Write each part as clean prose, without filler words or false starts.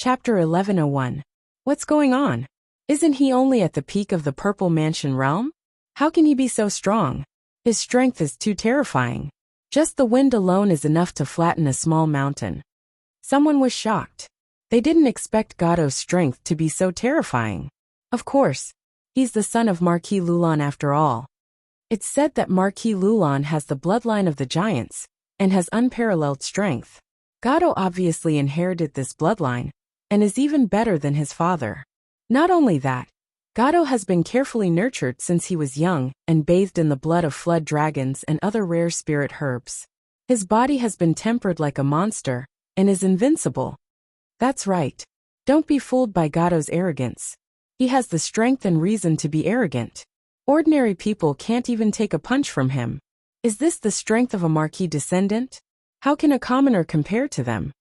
Chapter 1101. What's going on? Isn't he only at the peak of the Purple Mansion realm? How can he be so strong? His strength is too terrifying. Just the wind alone is enough to flatten a small mountain. Someone was shocked. They didn't expect Gato's strength to be so terrifying. Of course, he's the son of Marquis Lulan after all. It's said that Marquis Lulan has the bloodline of the giants and has unparalleled strength. Gato obviously inherited this bloodline and is even better than his father. Not only that, Gato has been carefully nurtured since he was young and bathed in the blood of flood dragons and other rare spirit herbs. His body has been tempered like a monster and is invincible. That's right. Don't be fooled by Gato's arrogance. He has the strength and reason to be arrogant. Ordinary people can't even take a punch from him. Is this the strength of a Marquis descendant? How can a commoner compare to them?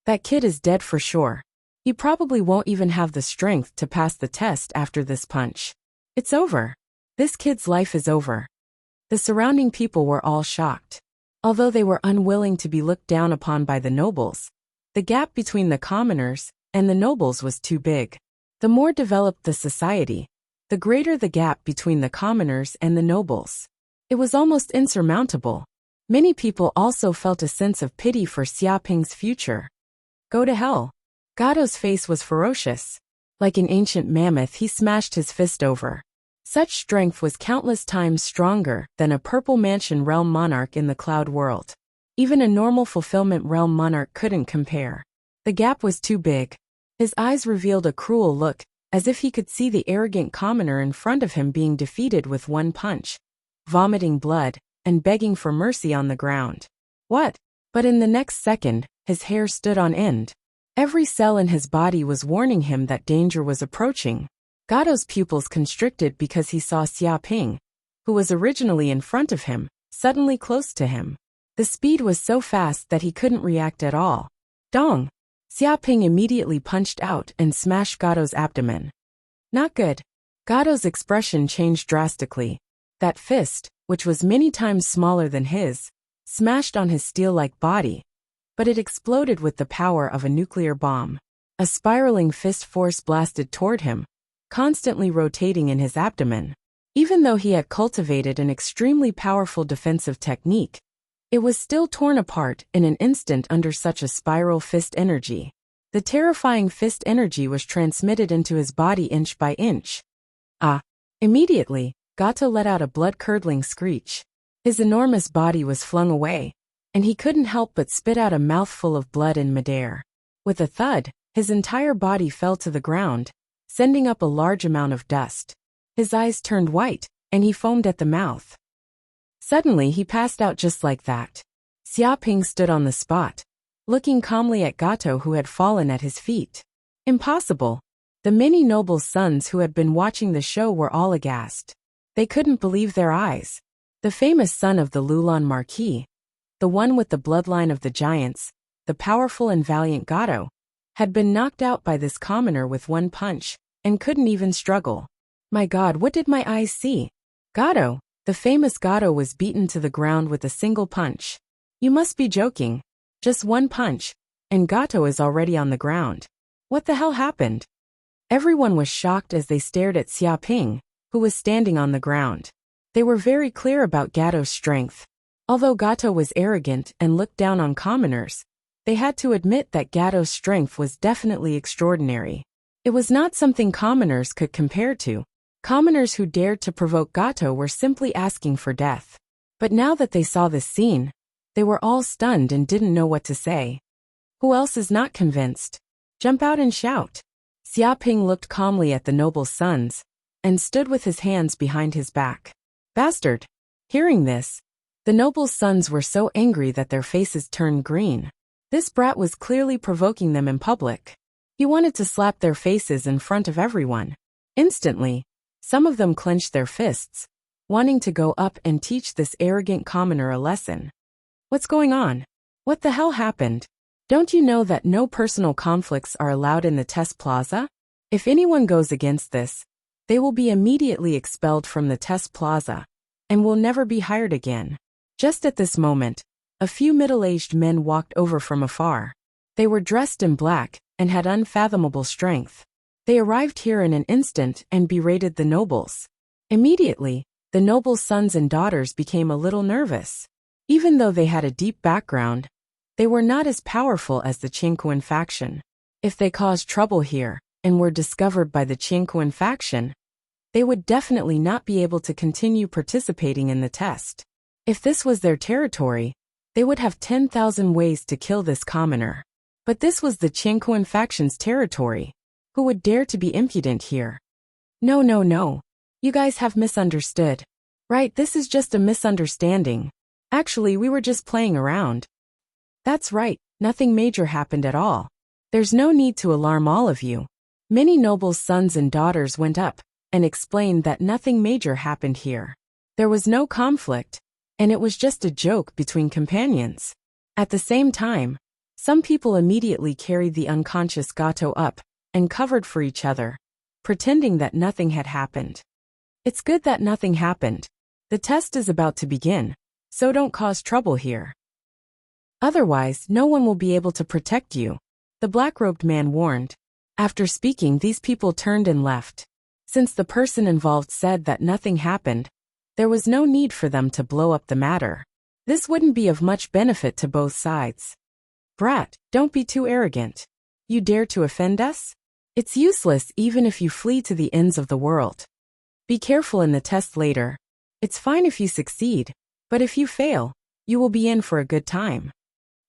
That kid is dead for sure. He probably won't even have the strength to pass the test after this punch. It's over. This kid's life is over. The surrounding people were all shocked. Although they were unwilling to be looked down upon by the nobles, the gap between the commoners and the nobles was too big. The more developed the society, the greater the gap between the commoners and the nobles. It was almost insurmountable. Many people also felt a sense of pity for Xiaoping's future. Go to hell. Gato's face was ferocious. Like an ancient mammoth, he smashed his fist over. Such strength was countless times stronger than a Purple Mansion realm monarch in the cloud world. Even a normal fulfillment realm monarch couldn't compare. The gap was too big. His eyes revealed a cruel look, as if he could see the arrogant commoner in front of him being defeated with one punch, vomiting blood, and begging for mercy on the ground. What? But in the next second, his hair stood on end. Every cell in his body was warning him that danger was approaching. Gato's pupils constricted because he saw Xiaoping, who was originally in front of him, suddenly close to him. The speed was so fast that he couldn't react at all. Dong! Xiaoping immediately punched out and smashed Gato's abdomen. Not good. Gato's expression changed drastically. That fist, which was many times smaller than his, smashed on his steel-like body, but it exploded with the power of a nuclear bomb. A spiraling fist force blasted toward him, constantly rotating in his abdomen. Even though he had cultivated an extremely powerful defensive technique, it was still torn apart in an instant under such a spiral fist energy. The terrifying fist energy was transmitted into his body inch by inch. Immediately, Gato let out a blood-curdling screech. His enormous body was flung away, and he couldn't help but spit out a mouthful of blood in midair. With a thud, his entire body fell to the ground, sending up a large amount of dust. His eyes turned white, and he foamed at the mouth. Suddenly he passed out just like that. Xiaoping stood on the spot, looking calmly at Gato who had fallen at his feet. Impossible. The many noble sons who had been watching the show were all aghast. They couldn't believe their eyes. The famous son of the Lulan Marquis, the one with the bloodline of the giants, the powerful and valiant Gato, had been knocked out by this commoner with one punch, and couldn't even struggle. My God, what did my eyes see? Gato, the famous Gato, was beaten to the ground with a single punch. You must be joking. Just one punch, and Gato is already on the ground. What the hell happened? Everyone was shocked as they stared at Xiaoping, who was standing on the ground. They were very clear about Gato's strength. Although Gato was arrogant and looked down on commoners, they had to admit that Gato's strength was definitely extraordinary. It was not something commoners could compare to. Commoners who dared to provoke Gato were simply asking for death. But now that they saw this scene, they were all stunned and didn't know what to say. Who else is not convinced? Jump out and shout. Xiaoping looked calmly at the noble sons, and stood with his hands behind his back. Bastard! Hearing this, the noble sons were so angry that their faces turned green. This brat was clearly provoking them in public. He wanted to slap their faces in front of everyone. Instantly, some of them clenched their fists, wanting to go up and teach this arrogant commoner a lesson. What's going on? What the hell happened? Don't you know that no personal conflicts are allowed in the test plaza? If anyone goes against this, they will be immediately expelled from the test plaza, and will never be hired again. Just at this moment, a few middle-aged men walked over from afar. They were dressed in black, and had unfathomable strength. They arrived here in an instant and berated the nobles. Immediately, the nobles' sons and daughters became a little nervous. Even though they had a deep background, they were not as powerful as the Qingquan faction. If they caused trouble here and were discovered by the Qingquan faction, they would definitely not be able to continue participating in the test. If this was their territory, they would have 10,000 ways to kill this commoner. But this was the Qingquan faction's territory. Who would dare to be impudent here? No, no, no. You guys have misunderstood. Right, this is just a misunderstanding. Actually, we were just playing around. That's right, nothing major happened at all. There's no need to alarm all of you. Many nobles' sons and daughters went up and explained that nothing major happened here. There was no conflict, and it was just a joke between companions. At the same time, some people immediately carried the unconscious Gato up and covered for each other, pretending that nothing had happened. It's good that nothing happened. The test is about to begin, so don't cause trouble here. Otherwise, no one will be able to protect you, the black-robed man warned. After speaking, these people turned and left. Since the person involved said that nothing happened, there was no need for them to blow up the matter. This wouldn't be of much benefit to both sides. Brat, don't be too arrogant. You dare to offend us? It's useless even if you flee to the ends of the world. Be careful in the test later. It's fine if you succeed, but if you fail, you will be in for a good time.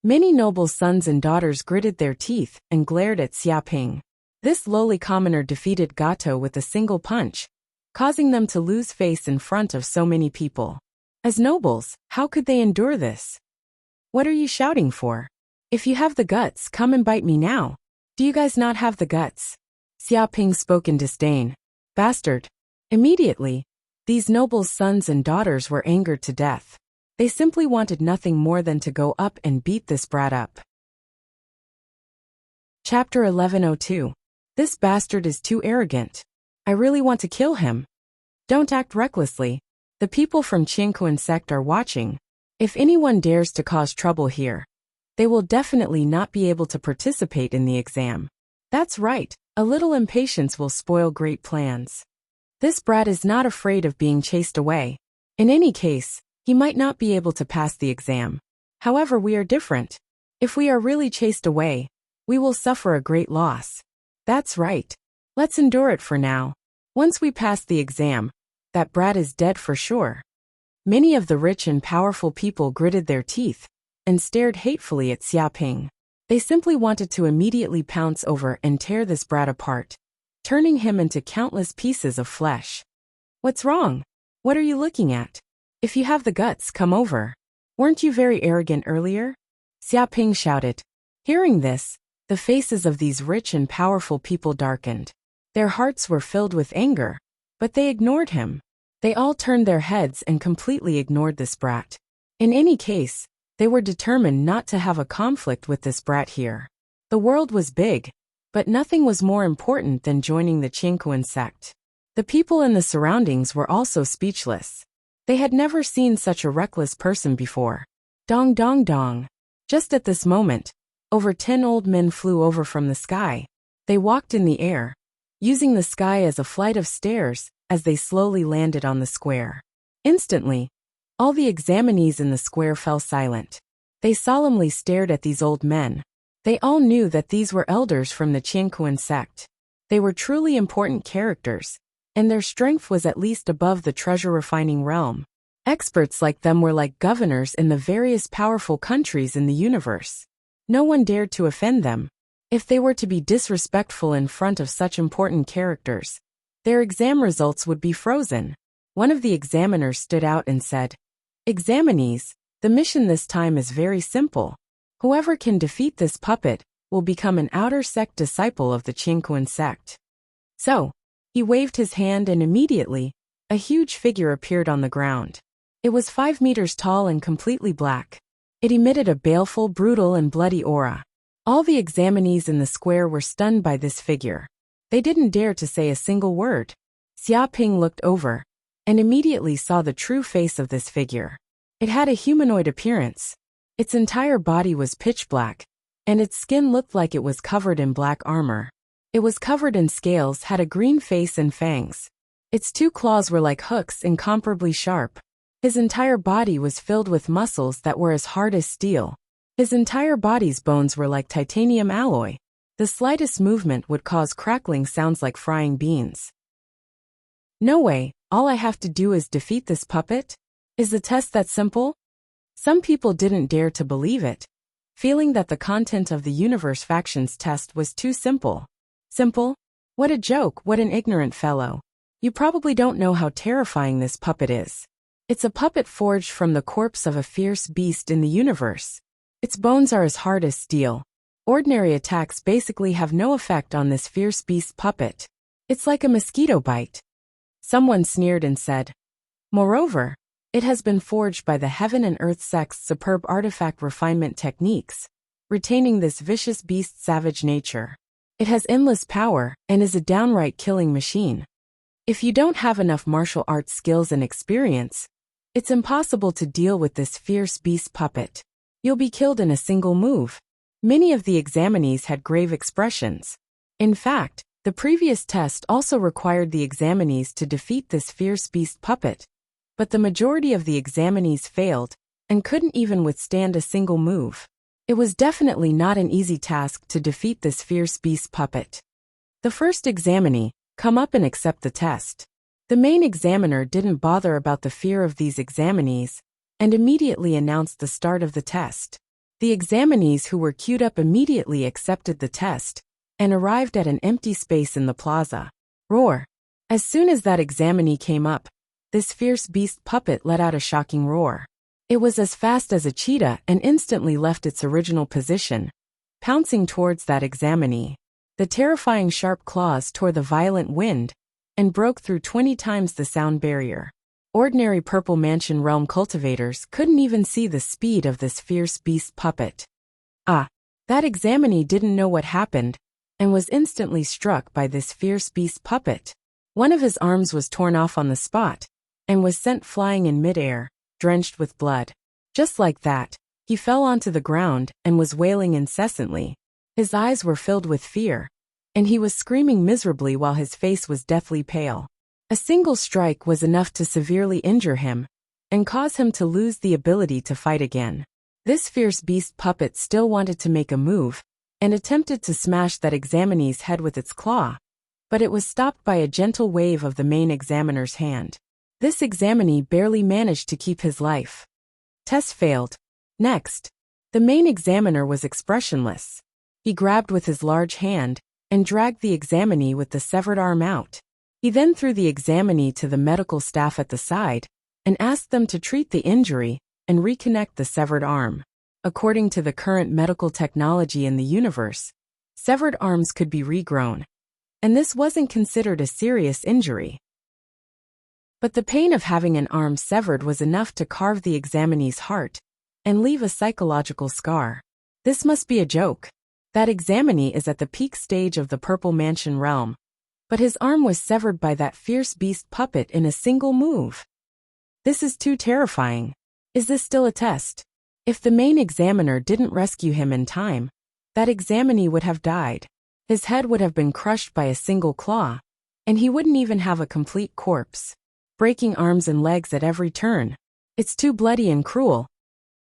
Many nobles' sons and daughters gritted their teeth and glared at Xia Ping. This lowly commoner defeated Gato with a single punch, causing them to lose face in front of so many people. As nobles, how could they endure this? What are you shouting for? If you have the guts, come and bite me now. Do you guys not have the guts? Xia Ping spoke in disdain. Bastard. Immediately, these nobles' sons and daughters were angered to death. They simply wanted nothing more than to go up and beat this brat up. Chapter 1102. This bastard is too arrogant. I really want to kill him. Don't act recklessly. The people from Qingquan sect are watching. If anyone dares to cause trouble here, they will definitely not be able to participate in the exam. That's right, a little impatience will spoil great plans. This brat is not afraid of being chased away. In any case, he might not be able to pass the exam. However, we are different. If we are really chased away, we will suffer a great loss. That's right. Let's endure it for now. Once we pass the exam, that brat is dead for sure. Many of the rich and powerful people gritted their teeth and stared hatefully at Xia Ping. They simply wanted to immediately pounce over and tear this brat apart, turning him into countless pieces of flesh. What's wrong? What are you looking at? If you have the guts, come over. Weren't you very arrogant earlier? Xia Ping shouted. Hearing this, the faces of these rich and powerful people darkened. Their hearts were filled with anger, but they ignored him. They all turned their heads and completely ignored this brat. In any case, they were determined not to have a conflict with this brat here. The world was big, but nothing was more important than joining the Qingquan sect. The people in the surroundings were also speechless. They had never seen such a reckless person before. Dong dong dong. Just at this moment, over 10 old men flew over from the sky. They walked in the air, using the sky as a flight of stairs as they slowly landed on the square. Instantly, all the examinees in the square fell silent. They solemnly stared at these old men. They all knew that these were elders from the Qingquan sect. They were truly important characters, and their strength was at least above the treasure-refining realm. Experts like them were like governors in the various powerful countries in the universe. No one dared to offend them. If they were to be disrespectful in front of such important characters, their exam results would be frozen. One of the examiners stood out and said, "Examinees, the mission this time is very simple. Whoever can defeat this puppet will become an outer sect disciple of the Qingquan sect." So, he waved his hand and immediately, a huge figure appeared on the ground. It was 5 meters tall and completely black. It emitted a baleful, brutal, and bloody aura. All the examinees in the square were stunned by this figure. They didn't dare to say a single word. Xia Ping looked over and immediately saw the true face of this figure. It had a humanoid appearance. Its entire body was pitch black, and its skin looked like it was covered in black armor. It was covered in scales, had a green face and fangs. Its 2 claws were like hooks, incomparably sharp. His entire body was filled with muscles that were as hard as steel. His entire body's bones were like titanium alloy. The slightest movement would cause crackling sounds like frying beans. No way, all I have to do is defeat this puppet? Is the test that simple? Some people didn't dare to believe it, feeling that the content of the Universe Factions test was too simple. Simple? What a joke, what an ignorant fellow. You probably don't know how terrifying this puppet is. It's a puppet forged from the corpse of a fierce beast in the universe. Its bones are as hard as steel. Ordinary attacks basically have no effect on this fierce beast puppet. It's like a mosquito bite. Someone sneered and said, moreover, it has been forged by the Heaven and Earth sect's superb artifact refinement techniques, retaining this vicious beast's savage nature. It has endless power and is a downright killing machine. If you don't have enough martial arts skills and experience, it's impossible to deal with this fierce beast puppet. You'll be killed in a single move. Many of the examinees had grave expressions. In fact, the previous test also required the examinees to defeat this fierce beast puppet, but the majority of the examinees failed and couldn't even withstand a single move. It was definitely not an easy task to defeat this fierce beast puppet. The first examinee, come up and accept the test. The main examiner didn't bother about the fear of these examinees and immediately announced the start of the test. The examinees who were queued up immediately accepted the test and arrived at an empty space in the plaza. Roar! As soon as that examinee came up, this fierce beast puppet let out a shocking roar. It was as fast as a cheetah and instantly left its original position, pouncing towards that examinee. The terrifying sharp claws tore the violent wind and broke through 20 times the sound barrier. Ordinary Purple Mansion realm cultivators couldn't even see the speed of this fierce beast puppet. That examinee didn't know what happened and was instantly struck by this fierce beast puppet. One of his arms was torn off on the spot and was sent flying in midair, drenched with blood. Just like that, he fell onto the ground and was wailing incessantly. His eyes were filled with fear, and he was screaming miserably while his face was deathly pale. A single strike was enough to severely injure him and cause him to lose the ability to fight again. This fierce beast puppet still wanted to make a move and attempted to smash that examinee's head with its claw, but it was stopped by a gentle wave of the main examiner's hand. This examinee barely managed to keep his life. Test failed. Next, the main examiner was expressionless. He grabbed with his large hand and dragged the examinee with the severed arm out. He then threw the examinee to the medical staff at the side and asked them to treat the injury and reconnect the severed arm. According to the current medical technology in the universe, severed arms could be regrown, and this wasn't considered a serious injury. But the pain of having an arm severed was enough to carve the examinee's heart and leave a psychological scar. This must be a joke. That examinee is at the peak stage of the Purple Mansion realm, but his arm was severed by that fierce beast puppet in a single move. This is too terrifying. Is this still a test? If the main examiner didn't rescue him in time, that examinee would have died. His head would have been crushed by a single claw, and he wouldn't even have a complete corpse, breaking arms and legs at every turn. It's too bloody and cruel.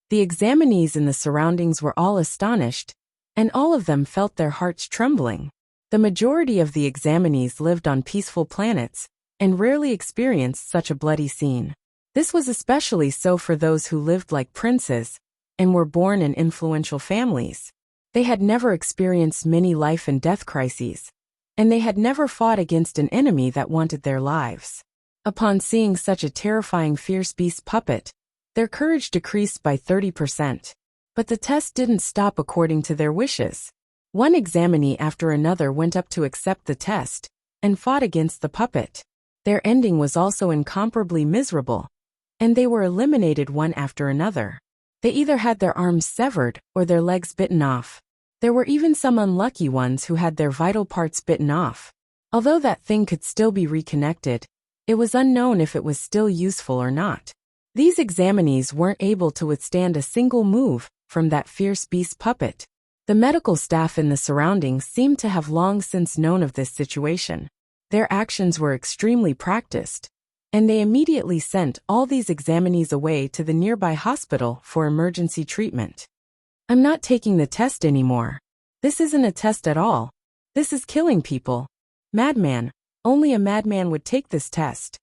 The examinees in the surroundings were all astonished, and all of them felt their hearts trembling. The majority of the examinees lived on peaceful planets and rarely experienced such a bloody scene. This was especially so for those who lived like princes and were born in influential families. They had never experienced many life and death crises, and they had never fought against an enemy that wanted their lives. Upon seeing such a terrifying fierce beast puppet, their courage decreased by 30%. But the test didn't stop according to their wishes. One examinee after another went up to accept the test and fought against the puppet. Their ending was also incomparably miserable, and they were eliminated one after another. They either had their arms severed or their legs bitten off. There were even some unlucky ones who had their vital parts bitten off. Although that thing could still be reconnected, it was unknown if it was still useful or not. These examinees weren't able to withstand a single move from that fierce beast puppet. The medical staff in the surroundings seemed to have long since known of this situation. Their actions were extremely practiced, and they immediately sent all these examinees away to the nearby hospital for emergency treatment. I'm not taking the test anymore. This isn't a test at all. This is killing people. Madman, only a madman would take this test.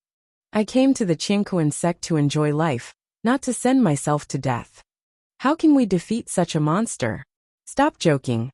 I came to the Qiankuan sect to enjoy life, not to send myself to death. How can we defeat such a monster? Stop joking.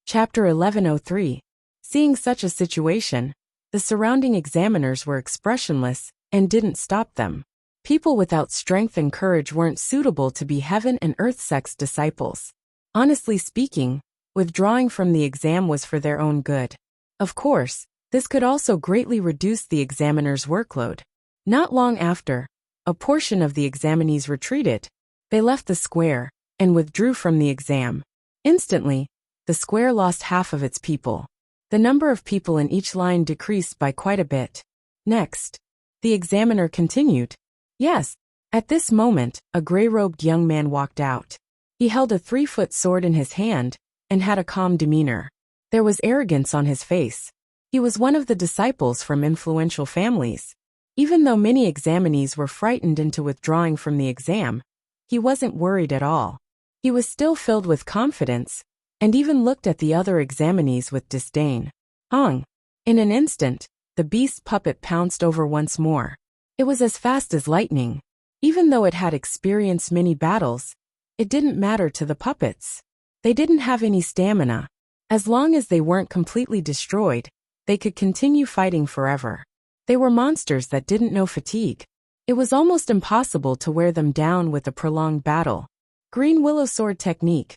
Chapter 1103. Seeing such a situation, the surrounding examiners were expressionless and didn't stop them. People without strength and courage weren't suitable to be heaven and earth sect's disciples. Honestly speaking, withdrawing from the exam was for their own good. Of course, this could also greatly reduce the examiner's workload. Not long after, a portion of the examinees retreated. They left the square and withdrew from the exam. Instantly, the square lost half of its people. The number of people in each line decreased by quite a bit. Next, the examiner continued. Yes, at this moment, a gray-robed young man walked out. He held a 3-foot sword in his hand and had a calm demeanor. There was arrogance on his face. He was one of the disciples from influential families. Even though many examinees were frightened into withdrawing from the exam, he wasn't worried at all. He was still filled with confidence, and even looked at the other examinees with disdain. Hong! In an instant, the beast puppet pounced over once more. It was as fast as lightning. Even though it had experienced many battles, it didn't matter to the puppets. They didn't have any stamina. As long as they weren't completely destroyed, they could continue fighting forever. They were monsters that didn't know fatigue. It was almost impossible to wear them down with a prolonged battle. Green willow sword technique.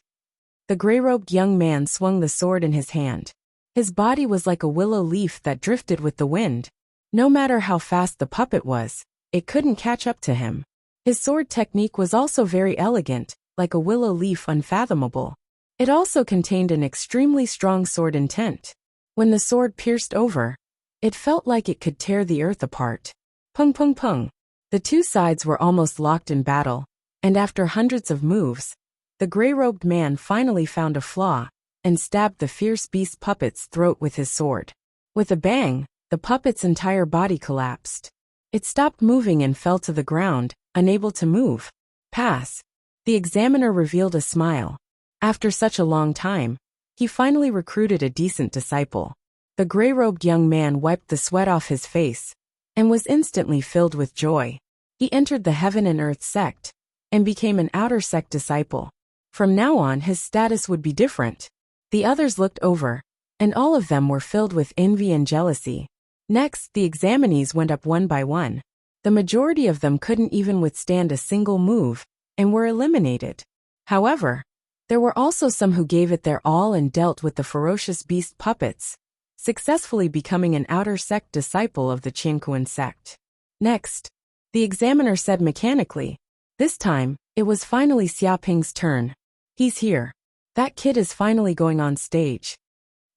The gray-robed young man swung the sword in his hand. His body was like a willow leaf that drifted with the wind. No matter how fast the puppet was, it couldn't catch up to him. His sword technique was also very elegant, like a willow leaf unfathomable. It also contained an extremely strong sword intent. When the sword pierced over, it felt like it could tear the earth apart. Pung pung pung. The two sides were almost locked in battle, and after hundreds of moves, the gray-robed man finally found a flaw and stabbed the fierce beast puppet's throat with his sword. With a bang, the puppet's entire body collapsed. It stopped moving and fell to the ground, unable to move. Pass. The examiner revealed a smile. After such a long time, he finally recruited a decent disciple. The gray-robed young man wiped the sweat off his face and was instantly filled with joy. He entered the Heaven and Earth sect and became an outer sect disciple. From now on, his status would be different. The others looked over, and all of them were filled with envy and jealousy. Next, the examinees went up one by one. The majority of them couldn't even withstand a single move and were eliminated. However, there were also some who gave it their all and dealt with the ferocious beast puppets, successfully becoming an outer sect disciple of the Qiankuan sect. Next, the examiner said mechanically. This time, it was finally Xiaoping's turn. He's here. That kid is finally going on stage.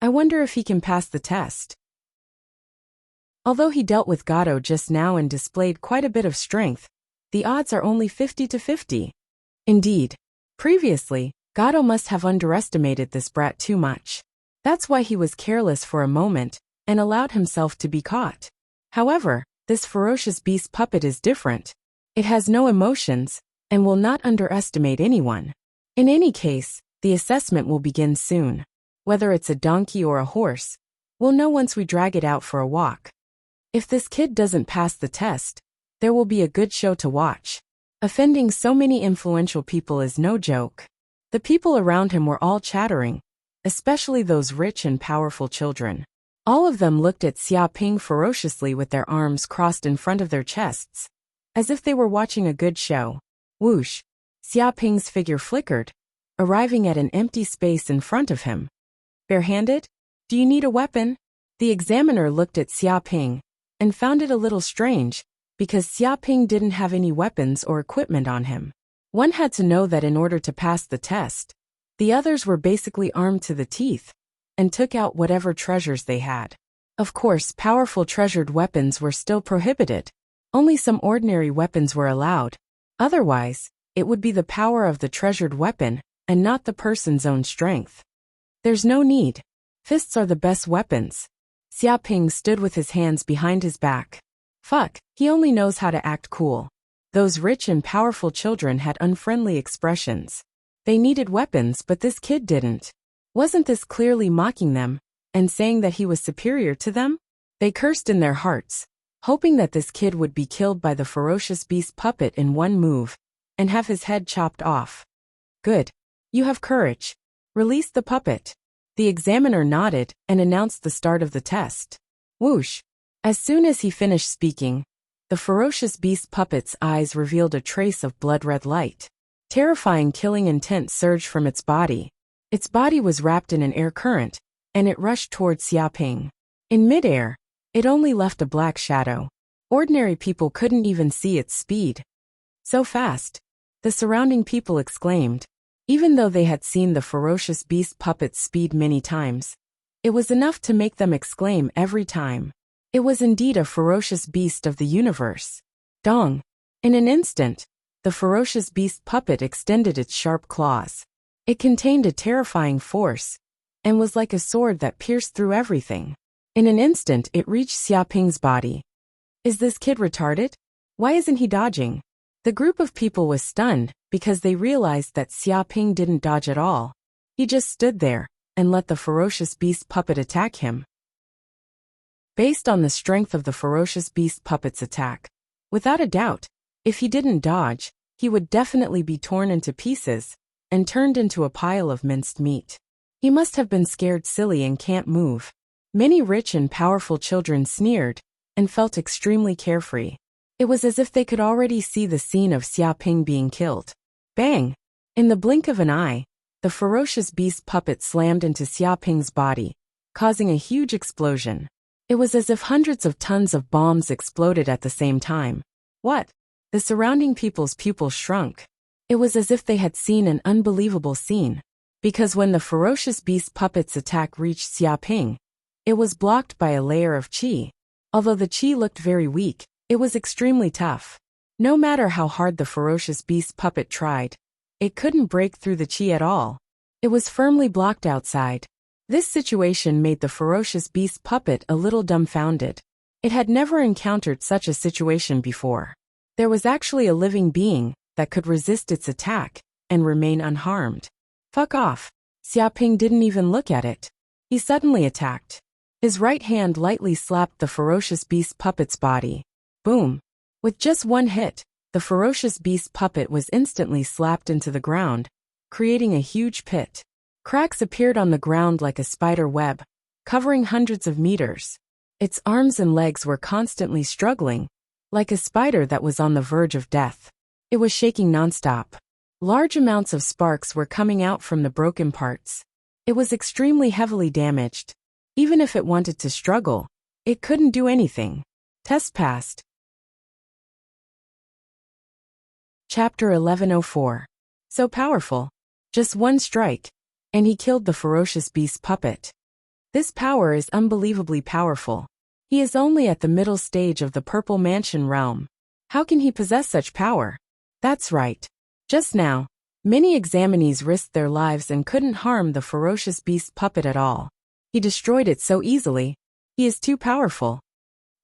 I wonder if he can pass the test. Although he dealt with Gato just now and displayed quite a bit of strength, the odds are only 50-50. Indeed, previously, Gato must have underestimated this brat too much. That's why he was careless for a moment and allowed himself to be caught. However, this ferocious beast puppet is different. It has no emotions and will not underestimate anyone. In any case, the assessment will begin soon. Whether it's a donkey or a horse, we'll know once we drag it out for a walk. If this kid doesn't pass the test, there will be a good show to watch. Offending so many influential people is no joke. The people around him were all chattering, especially those rich and powerful children. All of them looked at Xiaoping ferociously with their arms crossed in front of their chests, as if they were watching a good show. Whoosh! Xiaoping's figure flickered, arriving at an empty space in front of him. Barehanded? Do you need a weapon? The examiner looked at Xiaoping and found it a little strange, because Xiaoping didn't have any weapons or equipment on him. One had to know that in order to pass the test, the others were basically armed to the teeth and took out whatever treasures they had. Of course, powerful treasured weapons were still prohibited. Only some ordinary weapons were allowed. Otherwise, it would be the power of the treasured weapon, and not the person's own strength. There's no need. Fists are the best weapons. Xiaoping stood with his hands behind his back. Fuck, he only knows how to act cool. Those rich and powerful children had unfriendly expressions. They needed weapons, but this kid didn't. Wasn't this clearly mocking them, and saying that he was superior to them? They cursed in their hearts, hoping that this kid would be killed by the ferocious beast puppet in one move, and have his head chopped off. Good. You have courage. Release the puppet. The examiner nodded and announced the start of the test. Whoosh. As soon as he finished speaking, the ferocious beast puppet's eyes revealed a trace of blood-red light. Terrifying killing intent surged from its body. Its body was wrapped in an air current, and it rushed towards Xiaoping. In midair, it only left a black shadow. Ordinary people couldn't even see its speed. So fast, the surrounding people exclaimed. Even though they had seen the ferocious beast puppet's speed many times, it was enough to make them exclaim every time. It was indeed a ferocious beast of the universe. Dong! In an instant, the ferocious beast puppet extended its sharp claws. It contained a terrifying force, and was like a sword that pierced through everything. In an instant it reached Xiaoping's body. Is this kid retarded? Why isn't he dodging? The group of people was stunned, because they realized that Xiaoping didn't dodge at all. He just stood there, and let the ferocious beast puppet attack him. Based on the strength of the ferocious beast puppet's attack, without a doubt, if he didn't dodge, he would definitely be torn into pieces, and turned into a pile of minced meat. He must have been scared silly and can't move. Many rich and powerful children sneered, and felt extremely carefree. It was as if they could already see the scene of Xiaoping being killed. Bang! In the blink of an eye, the ferocious beast puppet slammed into Xiaoping's body, causing a huge explosion. It was as if hundreds of tons of bombs exploded at the same time. What? The surrounding people's pupils shrunk. It was as if they had seen an unbelievable scene. Because when the ferocious beast puppet's attack reached Xiaoping, it was blocked by a layer of qi. Although the qi looked very weak, it was extremely tough. No matter how hard the ferocious beast puppet tried, it couldn't break through the qi at all. It was firmly blocked outside. This situation made the ferocious beast puppet a little dumbfounded. It had never encountered such a situation before. There was actually a living being that could resist its attack and remain unharmed. Fuck off. Xiaoping didn't even look at it. He suddenly attacked. His right hand lightly slapped the ferocious beast puppet's body. Boom! With just one hit, the ferocious beast puppet was instantly slapped into the ground, creating a huge pit. Cracks appeared on the ground like a spider web, covering hundreds of meters. Its arms and legs were constantly struggling, like a spider that was on the verge of death. It was shaking nonstop. Large amounts of sparks were coming out from the broken parts. It was extremely heavily damaged. Even if it wanted to struggle, it couldn't do anything. Test passed. Chapter 1104. So powerful. Just one strike, and he killed the ferocious beast puppet. This power is unbelievably powerful. He is only at the middle stage of the Purple Mansion realm. How can he possess such power? That's right. Just now, many examinees risked their lives and couldn't harm the ferocious beast puppet at all. He destroyed it so easily. He is too powerful.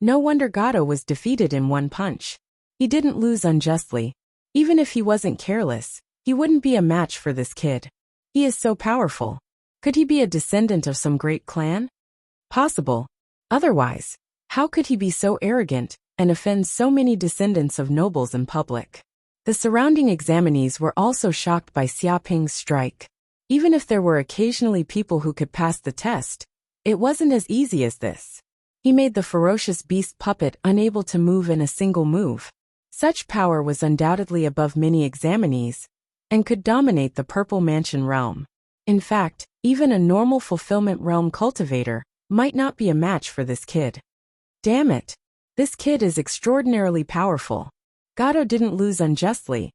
No wonder Gato was defeated in one punch. He didn't lose unjustly. Even if he wasn't careless, he wouldn't be a match for this kid. He is so powerful. Could he be a descendant of some great clan? Possible. Otherwise, how could he be so arrogant and offend so many descendants of nobles in public? The surrounding examinees were also shocked by Xiaoping's strike. Even if there were occasionally people who could pass the test, it wasn't as easy as this. He made the ferocious beast puppet unable to move in a single move. Such power was undoubtedly above many examinees, and could dominate the Purple Mansion realm. In fact, even a normal fulfillment realm cultivator might not be a match for this kid. Damn it! This kid is extraordinarily powerful. Gato didn't lose unjustly.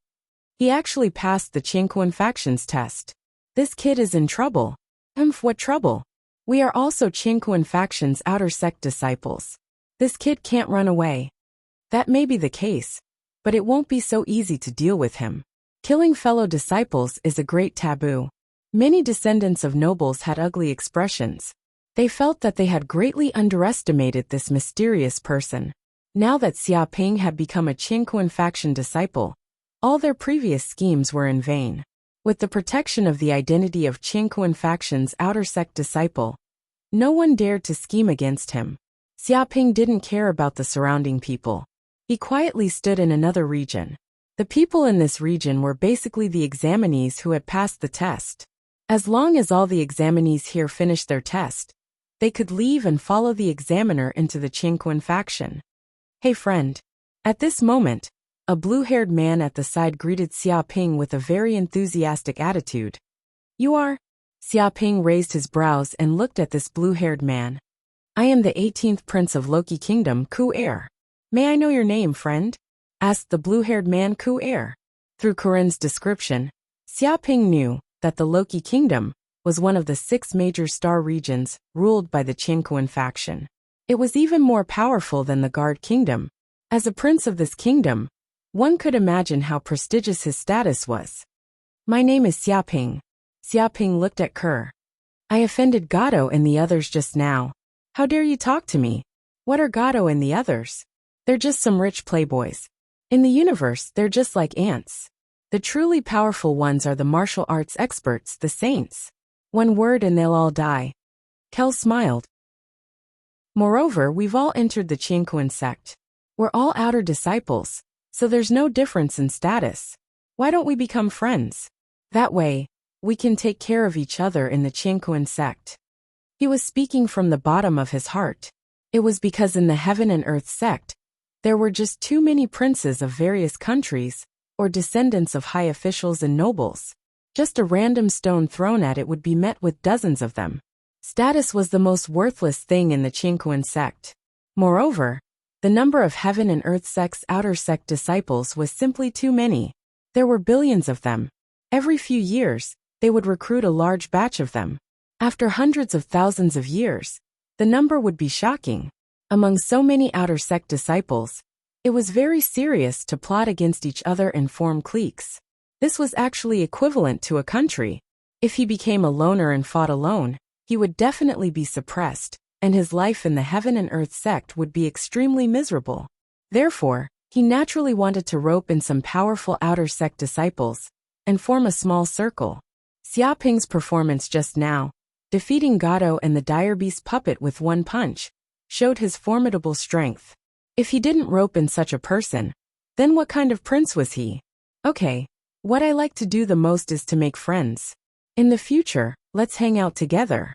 He actually passed the Qingquan factions test. This kid is in trouble. What trouble? We are also Qingquan faction's outer sect disciples. This kid can't run away. That may be the case, but it won't be so easy to deal with him. Killing fellow disciples is a great taboo. Many descendants of nobles had ugly expressions. They felt that they had greatly underestimated this mysterious person. Now that Xia Ping had become a Qingquan faction disciple, all their previous schemes were in vain. With the protection of the identity of Qingquan faction's outer sect disciple, no one dared to scheme against him. Xia Ping didn't care about the surrounding people. He quietly stood in another region. The people in this region were basically the examinees who had passed the test. As long as all the examinees here finished their test, they could leave and follow the examiner into the Qingquan faction. Hey friend. At this moment, a blue-haired man at the side greeted Xia Ping with a very enthusiastic attitude. You are? Xia Ping raised his brows and looked at this blue-haired man. I am the 18th Prince of Loki Kingdom, Ku Air. May I know your name, friend? Asked the blue-haired man Ku Air. Through Corinne's description, Xia Ping knew that the Loki Kingdom was one of the 6 major star regions ruled by the Qingquan faction. It was even more powerful than the Guard Kingdom. As a prince of this kingdom, one could imagine how prestigious his status was. My name is Xia Ping. Xia Ping looked at Kerr. I offended Gato and the others just now. How dare you talk to me? What are Gato and the others? They're just some rich playboys. In the universe, they're just like ants. The truly powerful ones are the martial arts experts, the saints. One word and they'll all die. Kel smiled. Moreover, we've all entered the Qingquan sect. We're all outer disciples, so there's no difference in status. Why don't we become friends? That way, we can take care of each other in the Qingquan sect. He was speaking from the bottom of his heart. It was because in the Heaven and Earth sect, there were just too many princes of various countries, or descendants of high officials and nobles. Just a random stone thrown at it would be met with dozens of them. Status was the most worthless thing in the Qingquan sect. Moreover, the number of Heaven and Earth sect's outer sect disciples was simply too many. There were billions of them. Every few years, they would recruit a large batch of them. After hundreds of thousands of years, the number would be shocking. Among so many outer sect disciples, it was very serious to plot against each other and form cliques. This was actually equivalent to a country. If he became a loner and fought alone, he would definitely be suppressed, and his life in the Heaven and Earth sect would be extremely miserable. Therefore, he naturally wanted to rope in some powerful outer sect disciples and form a small circle. Xia Ping's performance just now, defeating Gato and the Dire Beast puppet with one punch, showed his formidable strength. If he didn't rope in such a person, then what kind of prince was he? Okay, what I like to do the most is to make friends. In the future, let's hang out together.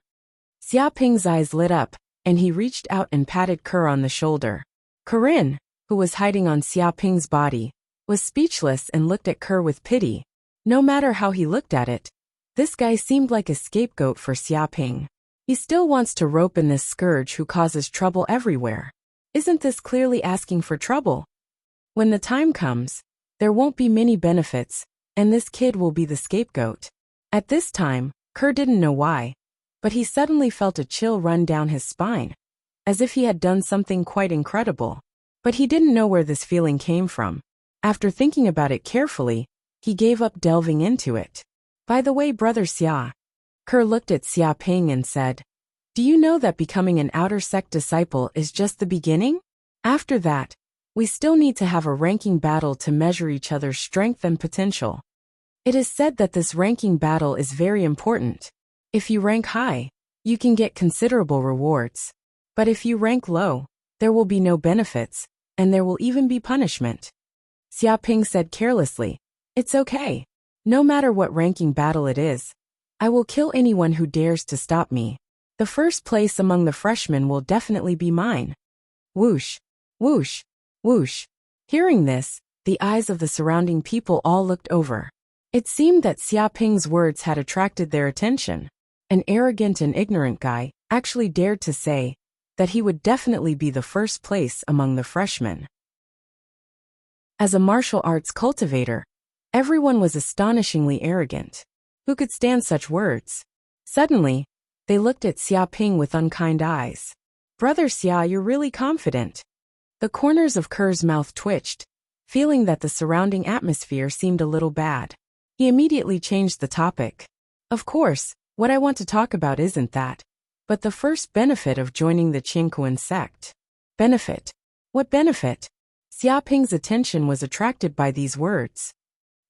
Xia Ping's eyes lit up, and he reached out and patted Kerr on the shoulder. Corinne, who was hiding on Xia Ping's body, was speechless and looked at Kerr with pity. No matter how he looked at it, this guy seemed like a scapegoat for Xia Ping. He still wants to rope in this scourge who causes trouble everywhere. Isn't this clearly asking for trouble? When the time comes, there won't be many benefits, and this kid will be the scapegoat. At this time, Kerr didn't know why, but he suddenly felt a chill run down his spine, as if he had done something quite incredible. But he didn't know where this feeling came from. After thinking about it carefully, he gave up delving into it. By the way, brother Xia. Kerr looked at Xia Ping and said, do you know that becoming an outer sect disciple is just the beginning? After that, we still need to have a ranking battle to measure each other's strength and potential. It is said that this ranking battle is very important. If you rank high, you can get considerable rewards. But if you rank low, there will be no benefits, and there will even be punishment. Xia Ping said carelessly, it's okay. No matter what ranking battle it is, I will kill anyone who dares to stop me. The first place among the freshmen will definitely be mine. Whoosh, whoosh, whoosh. Hearing this, the eyes of the surrounding people all looked over. It seemed that Xia Ping's words had attracted their attention. An arrogant and ignorant guy actually dared to say that he would definitely be the first place among the freshmen. As a martial arts cultivator, everyone was astonishingly arrogant. Who could stand such words? Suddenly, they looked at Xia Ping with unkind eyes. Brother Xia, you're really confident. The corners of Kerr's mouth twitched, feeling that the surrounding atmosphere seemed a little bad. He immediately changed the topic. Of course, what I want to talk about isn't that, but the first benefit of joining the Qingkuan sect. Benefit? What benefit? Xiaoping's attention was attracted by these words.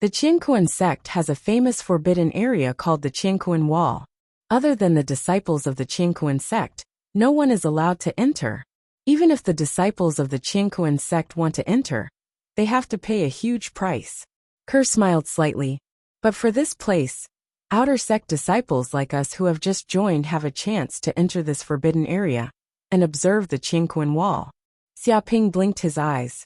The Qingkuan sect has a famous forbidden area called the Qingkuan Wall. Other than the disciples of the Qingkuan sect, no one is allowed to enter. Even if the disciples of the Qingkuan sect want to enter, they have to pay a huge price. Kerr smiled slightly. But for this place, outer sect disciples like us who have just joined have a chance to enter this forbidden area and observe the Qingkuan Wall. Xiaoping blinked his eyes.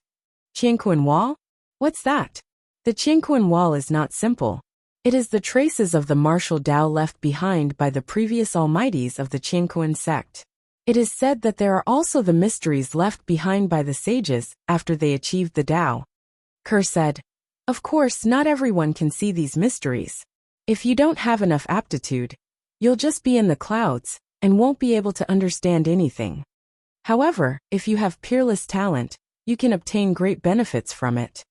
Qingkuan Wall? What's that? The Qingkuan Wall is not simple. It is the traces of the martial Tao left behind by the previous almighties of the Qingkuan sect. It is said that there are also the mysteries left behind by the sages after they achieved the Tao. Kerr said, of course, not everyone can see these mysteries. If you don't have enough aptitude, you'll just be in the clouds and won't be able to understand anything. However, if you have peerless talent, you can obtain great benefits from it.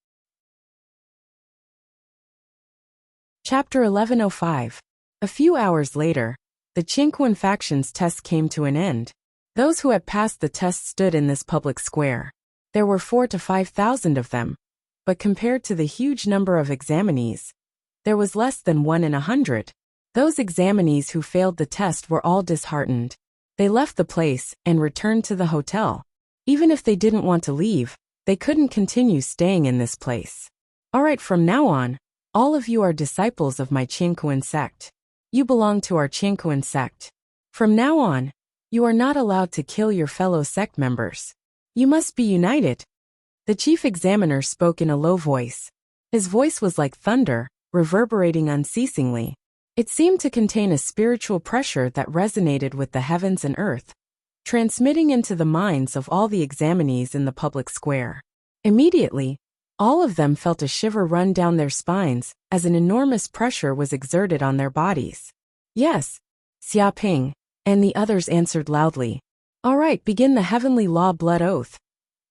Chapter 1105. A few hours later, the Qingkuan faction's test came to an end. Those who had passed the test stood in this public square. There were 4,000 to 5,000 of them, but compared to the huge number of examinees, there was less than 1 in 100. Those examinees who failed the test were all disheartened. They left the place and returned to the hotel. Even if they didn't want to leave, they couldn't continue staying in this place. All right, from now on, all of you are disciples of my Qingkuan sect. You belong to our Qingkuan sect. From now on, you are not allowed to kill your fellow sect members. You must be united. The chief examiner spoke in a low voice. His voice was like thunder, reverberating unceasingly. It seemed to contain a spiritual pressure that resonated with the heavens and earth, transmitting into the minds of all the examinees in the public square. Immediately, all of them felt a shiver run down their spines as an enormous pressure was exerted on their bodies. Yes, Xiaoping, and the others answered loudly. All right, begin the heavenly law blood oath,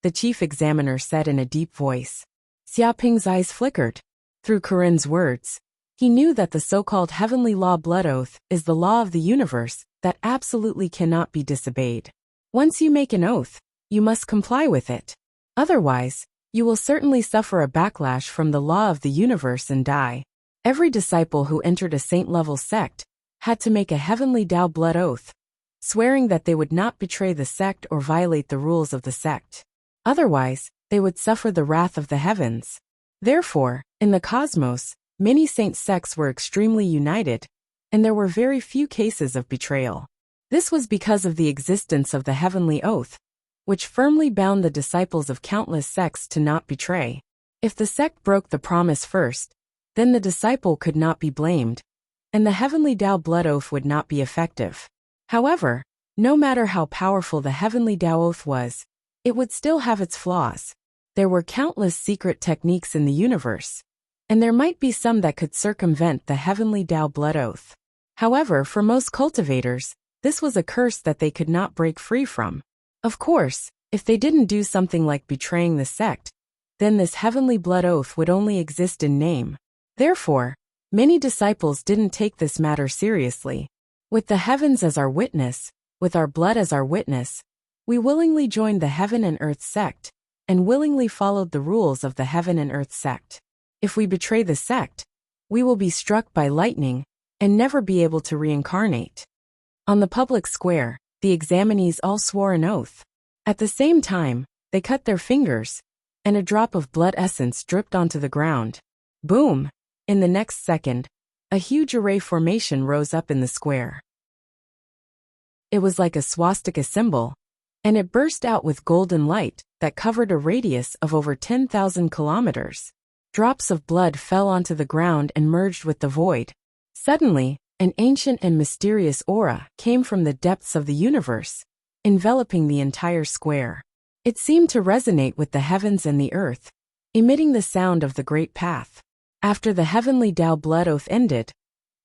the chief examiner said in a deep voice. Xiaoping's eyes flickered. Through Corinne's words, he knew that the so-called heavenly law blood oath is the law of the universe that absolutely cannot be disobeyed. Once you make an oath, you must comply with it. Otherwise, you will certainly suffer a backlash from the law of the universe and die. Every disciple who entered a saint-level sect had to make a heavenly Tao blood oath, swearing that they would not betray the sect or violate the rules of the sect. Otherwise, they would suffer the wrath of the heavens. Therefore, in the cosmos, many saint sects were extremely united, and there were very few cases of betrayal. This was because of the existence of the heavenly oath, which firmly bound the disciples of countless sects to not betray. If the sect broke the promise first, then the disciple could not be blamed, and the heavenly Tao blood oath would not be effective. However, no matter how powerful the heavenly Tao oath was, it would still have its flaws. There were countless secret techniques in the universe, and there might be some that could circumvent the heavenly Tao blood oath. However, for most cultivators, this was a curse that they could not break free from. Of course, if they didn't do something like betraying the sect, then this heavenly blood oath would only exist in name. Therefore, many disciples didn't take this matter seriously. With the heavens as our witness, with our blood as our witness, we willingly joined the Heaven and Earth sect, and willingly followed the rules of the Heaven and Earth sect. If we betray the sect, we will be struck by lightning and never be able to reincarnate. On the public square, the examinees all swore an oath. At the same time, they cut their fingers, and a drop of blood essence dripped onto the ground. Boom! In the next second, a huge array formation rose up in the square. It was like a swastika symbol, and it burst out with golden light that covered a radius of over 10,000 kilometers. Drops of blood fell onto the ground and merged with the void. Suddenly, an ancient and mysterious aura came from the depths of the universe, enveloping the entire square. It seemed to resonate with the heavens and the earth, emitting the sound of the great path. After the heavenly Tao blood oath ended,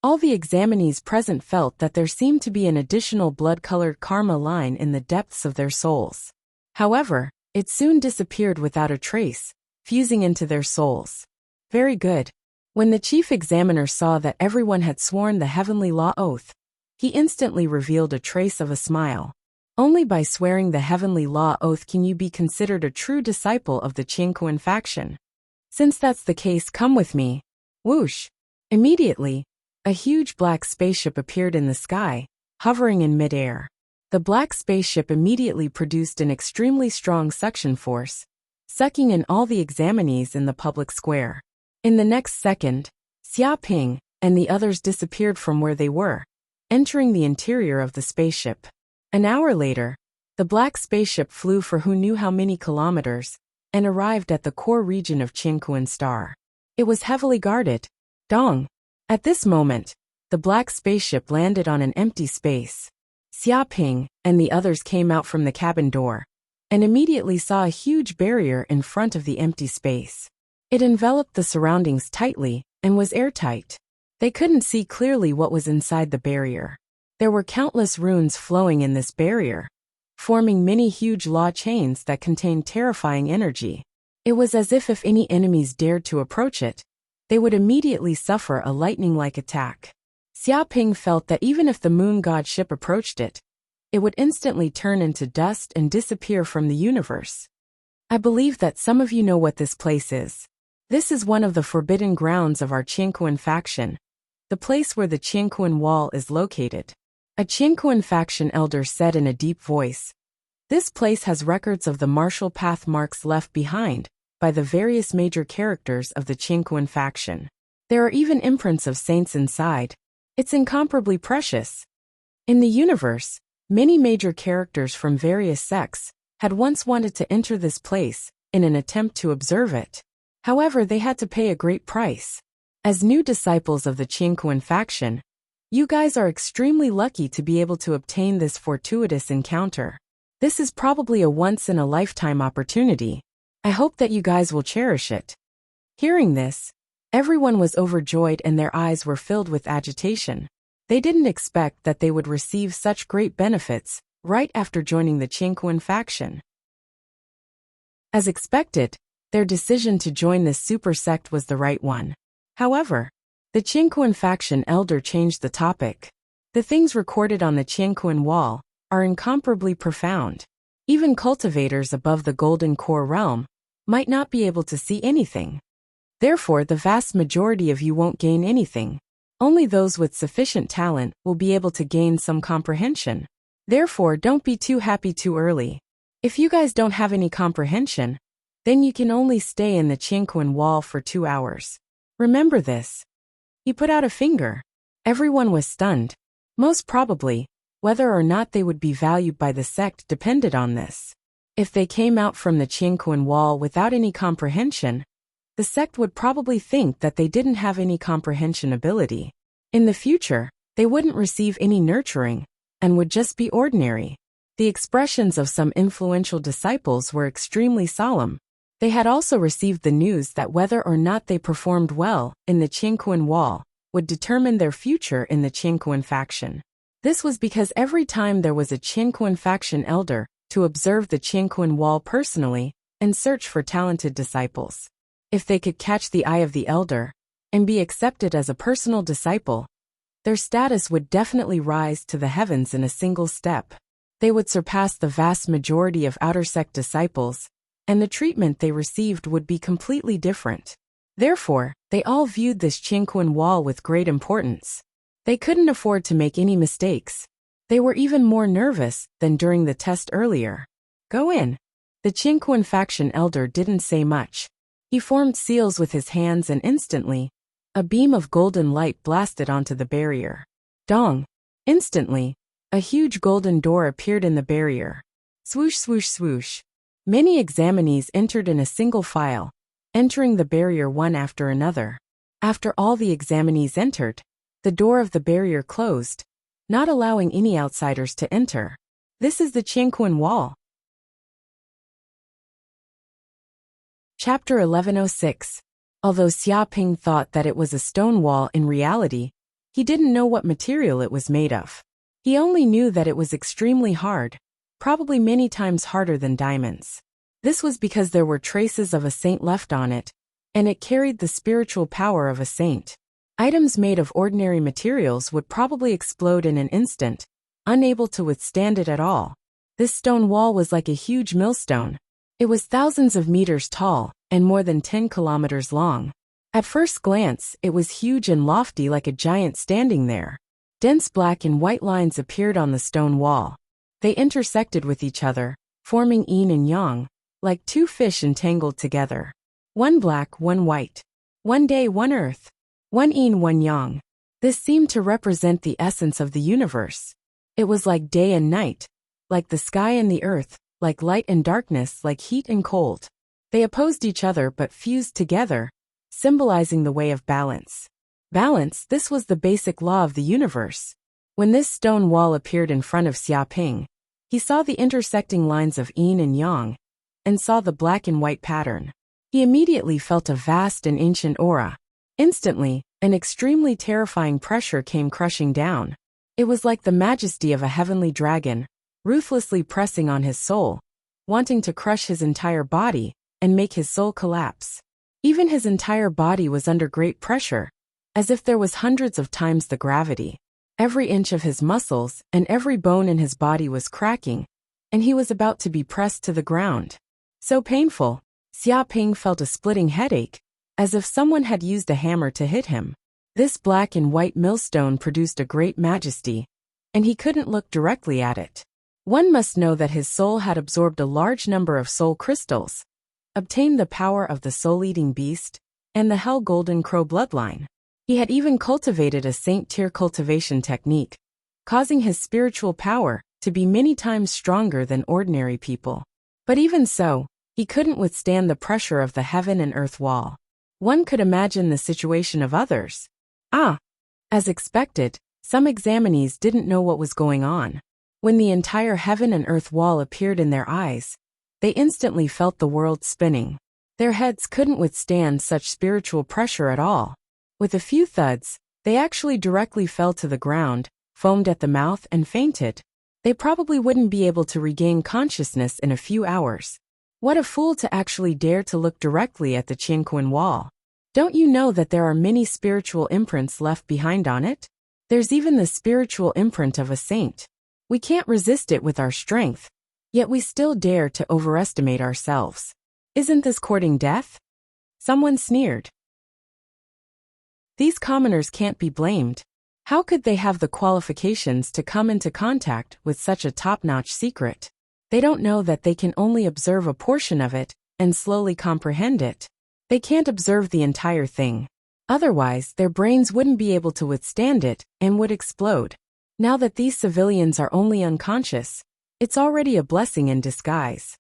all the examinees present felt that there seemed to be an additional blood-colored karma line in the depths of their souls. However, it soon disappeared without a trace, fusing into their souls. Very good. When the chief examiner saw that everyone had sworn the heavenly law oath, he instantly revealed a trace of a smile. Only by swearing the heavenly law oath can you be considered a true disciple of the Qingquan faction. Since that's the case, come with me. Whoosh! Immediately, a huge black spaceship appeared in the sky, hovering in midair. The black spaceship immediately produced an extremely strong suction force, sucking in all the examinees in the public square. In the next second, Xia Ping and the others disappeared from where they were, entering the interior of the spaceship. An hour later, the black spaceship flew for who knew how many kilometers, and arrived at the core region of Qingquan Star. It was heavily guarded. Dong! At this moment, the black spaceship landed on an empty space. Xia Ping and the others came out from the cabin door, and immediately saw a huge barrier in front of the empty space. It enveloped the surroundings tightly, and was airtight. They couldn't see clearly what was inside the barrier. There were countless runes flowing in this barrier, forming many huge law chains that contained terrifying energy. It was as if any enemies dared to approach it, they would immediately suffer a lightning-like attack. Xia Ping felt that even if the moon god ship approached it, it would instantly turn into dust and disappear from the universe. I believe that some of you know what this place is. This is one of the forbidden grounds of our Qingquan faction, the place where the Qingquan Wall is located. A Qingquan faction elder said in a deep voice, "This place has records of the martial path marks left behind by the various major characters of the Qingquan faction. There are even imprints of saints inside. It's incomparably precious." In the universe, many major characters from various sects had once wanted to enter this place in an attempt to observe it. However, they had to pay a great price. As new disciples of the Qingquan faction, you guys are extremely lucky to be able to obtain this fortuitous encounter. This is probably a once-in-a-lifetime opportunity. I hope that you guys will cherish it. Hearing this, everyone was overjoyed and their eyes were filled with agitation. They didn't expect that they would receive such great benefits right after joining the Qingquan faction. As expected, their decision to join this super sect was the right one. However, the Qingquan faction elder changed the topic. The things recorded on the Qingquan Wall are incomparably profound. Even cultivators above the Golden Core realm might not be able to see anything. Therefore, the vast majority of you won't gain anything. Only those with sufficient talent will be able to gain some comprehension. Therefore, don't be too happy too early. If you guys don't have any comprehension, then you can only stay in the Qingquan Wall for 2 hours. Remember this. He put out a finger. Everyone was stunned. Most probably, whether or not they would be valued by the sect depended on this. If they came out from the Qingquan Wall without any comprehension, the sect would probably think that they didn't have any comprehension ability. In the future, they wouldn't receive any nurturing, and would just be ordinary. The expressions of some influential disciples were extremely solemn. They had also received the news that whether or not they performed well in the Qingquan Wall would determine their future in the Qingquan faction. This was because every time there was a Qingquan faction elder to observe the Qingquan Wall personally and search for talented disciples. If they could catch the eye of the elder and be accepted as a personal disciple, their status would definitely rise to the heavens in a single step. They would surpass the vast majority of outer sect disciples, and the treatment they received would be completely different. Therefore, they all viewed this Qingquan Wall with great importance. They couldn't afford to make any mistakes. They were even more nervous than during the test earlier. Go in. The Qingquan faction elder didn't say much. He formed seals with his hands and instantly, a beam of golden light blasted onto the barrier. Dong! Instantly, a huge golden door appeared in the barrier. Swoosh, swoosh, swoosh. Many examinees entered in a single file, entering the barrier one after another. After all the examinees entered, the door of the barrier closed, not allowing any outsiders to enter. This is the Qingquan Wall. Chapter 1106. Although Xia Ping thought that it was a stone wall in reality, he didn't know what material it was made of. He only knew that it was extremely hard, probably many times harder than diamonds. This was because there were traces of a saint left on it, and it carried the spiritual power of a saint. Items made of ordinary materials would probably explode in an instant, unable to withstand it at all. This stone wall was like a huge millstone. It was thousands of meters tall and more than 10 kilometers long. At first glance, it was huge and lofty like a giant standing there. Dense black and white lines appeared on the stone wall. They intersected with each other, forming yin and yang, like two fish entangled together. One black, one white. One day, one earth. One yin, one yang. This seemed to represent the essence of the universe. It was like day and night, like the sky and the earth, like light and darkness, like heat and cold. They opposed each other but fused together, symbolizing the way of balance. Balance, this was the basic law of the universe. When this stone wall appeared in front of Xiaoping, he saw the intersecting lines of yin and yang, and saw the black and white pattern. He immediately felt a vast and ancient aura. Instantly, an extremely terrifying pressure came crushing down. It was like the majesty of a heavenly dragon, ruthlessly pressing on his soul, wanting to crush his entire body and make his soul collapse. Even his entire body was under great pressure, as if there was hundreds of times the gravity. Every inch of his muscles and every bone in his body was cracking, and he was about to be pressed to the ground. So painful, Xiaoping felt a splitting headache, as if someone had used a hammer to hit him. This black and white millstone produced a great majesty, and he couldn't look directly at it. One must know that his soul had absorbed a large number of soul crystals, obtained the power of the soul-eating beast, and the Hell Golden Crow bloodline. He had even cultivated a saint-tier cultivation technique, causing his spiritual power to be many times stronger than ordinary people. But even so, he couldn't withstand the pressure of the heaven and earth wall. One could imagine the situation of others. As expected, some examinees didn't know what was going on. When the entire heaven and earth wall appeared in their eyes, they instantly felt the world spinning. Their heads couldn't withstand such spiritual pressure at all. With a few thuds, they actually directly fell to the ground, foamed at the mouth and fainted. They probably wouldn't be able to regain consciousness in a few hours. What a fool to actually dare to look directly at the Qianquan wall. Don't you know that there are many spiritual imprints left behind on it? There's even the spiritual imprint of a saint. We can't resist it with our strength, yet we still dare to overestimate ourselves. Isn't this courting death? Someone sneered. These commoners can't be blamed. How could they have the qualifications to come into contact with such a top-notch secret? They don't know that they can only observe a portion of it and slowly comprehend it. They can't observe the entire thing. Otherwise, their brains wouldn't be able to withstand it and would explode. Now that these civilians are only unconscious, it's already a blessing in disguise.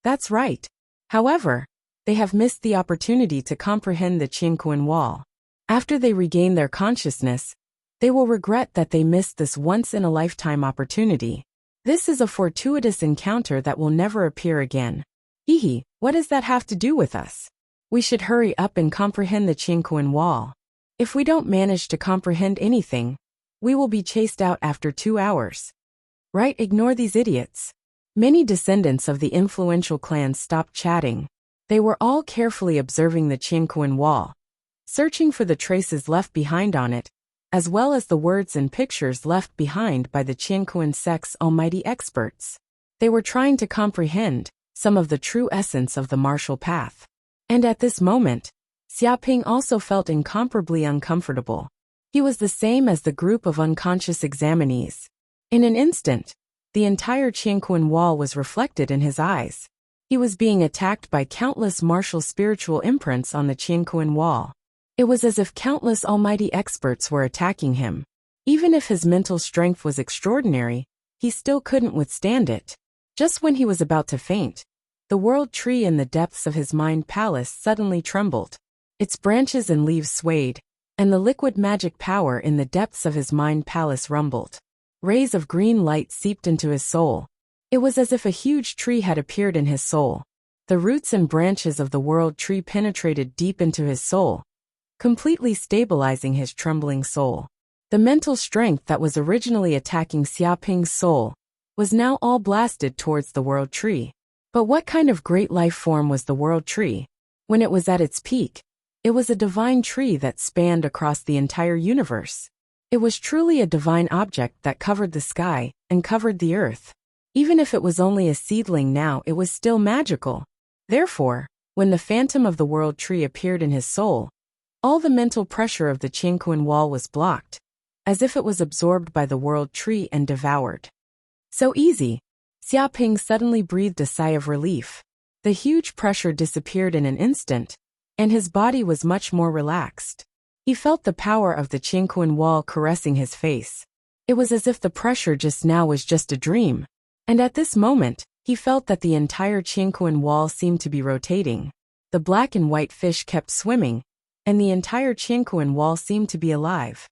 That's right. However, they have missed the opportunity to comprehend the Qianquan wall. After they regain their consciousness, they will regret that they missed this once-in-a-lifetime opportunity. This is a fortuitous encounter that will never appear again. Hehe, what does that have to do with us? We should hurry up and comprehend the Qianquan wall. If we don't manage to comprehend anything, we will be chased out after 2 hours. Right, ignore these idiots. Many descendants of the influential clans stopped chatting. They were all carefully observing the Qianquan wall, searching for the traces left behind on it, as well as the words and pictures left behind by the Qianquan sect's almighty experts. They were trying to comprehend some of the true essence of the martial path. And at this moment, Xiaoping also felt incomparably uncomfortable. He was the same as the group of unconscious examinees. In an instant, the entire Qianquan wall was reflected in his eyes. He was being attacked by countless martial spiritual imprints on the Qianquan wall. It was as if countless almighty experts were attacking him. Even if his mental strength was extraordinary, he still couldn't withstand it. Just when he was about to faint, the world tree in the depths of his mind palace suddenly trembled. Its branches and leaves swayed, and the liquid magic power in the depths of his mind palace rumbled. Rays of green light seeped into his soul. It was as if a huge tree had appeared in his soul. The roots and branches of the world tree penetrated deep into his soul, completely stabilizing his trembling soul. The mental strength that was originally attacking Xiaoping's soul was now all blasted towards the world tree. But what kind of great life form was the world tree? When it was at its peak, It was a divine tree that spanned across the entire universe. It was truly a divine object that covered the sky and covered the earth. Even if it was only a seedling now, it was still magical. Therefore, when the phantom of the world tree appeared in his soul, all the mental pressure of the Qianquan wall was blocked, as if it was absorbed by the world tree and devoured. So easy. Xiaoping suddenly breathed a sigh of relief. The huge pressure disappeared in an instant, and his body was much more relaxed. He felt the power of the Qianquan wall caressing his face. It was as if the pressure just now was just a dream. And at this moment, he felt that the entire Qianquan wall seemed to be rotating. The black and white fish kept swimming, and the entire Qianquan wall seemed to be alive.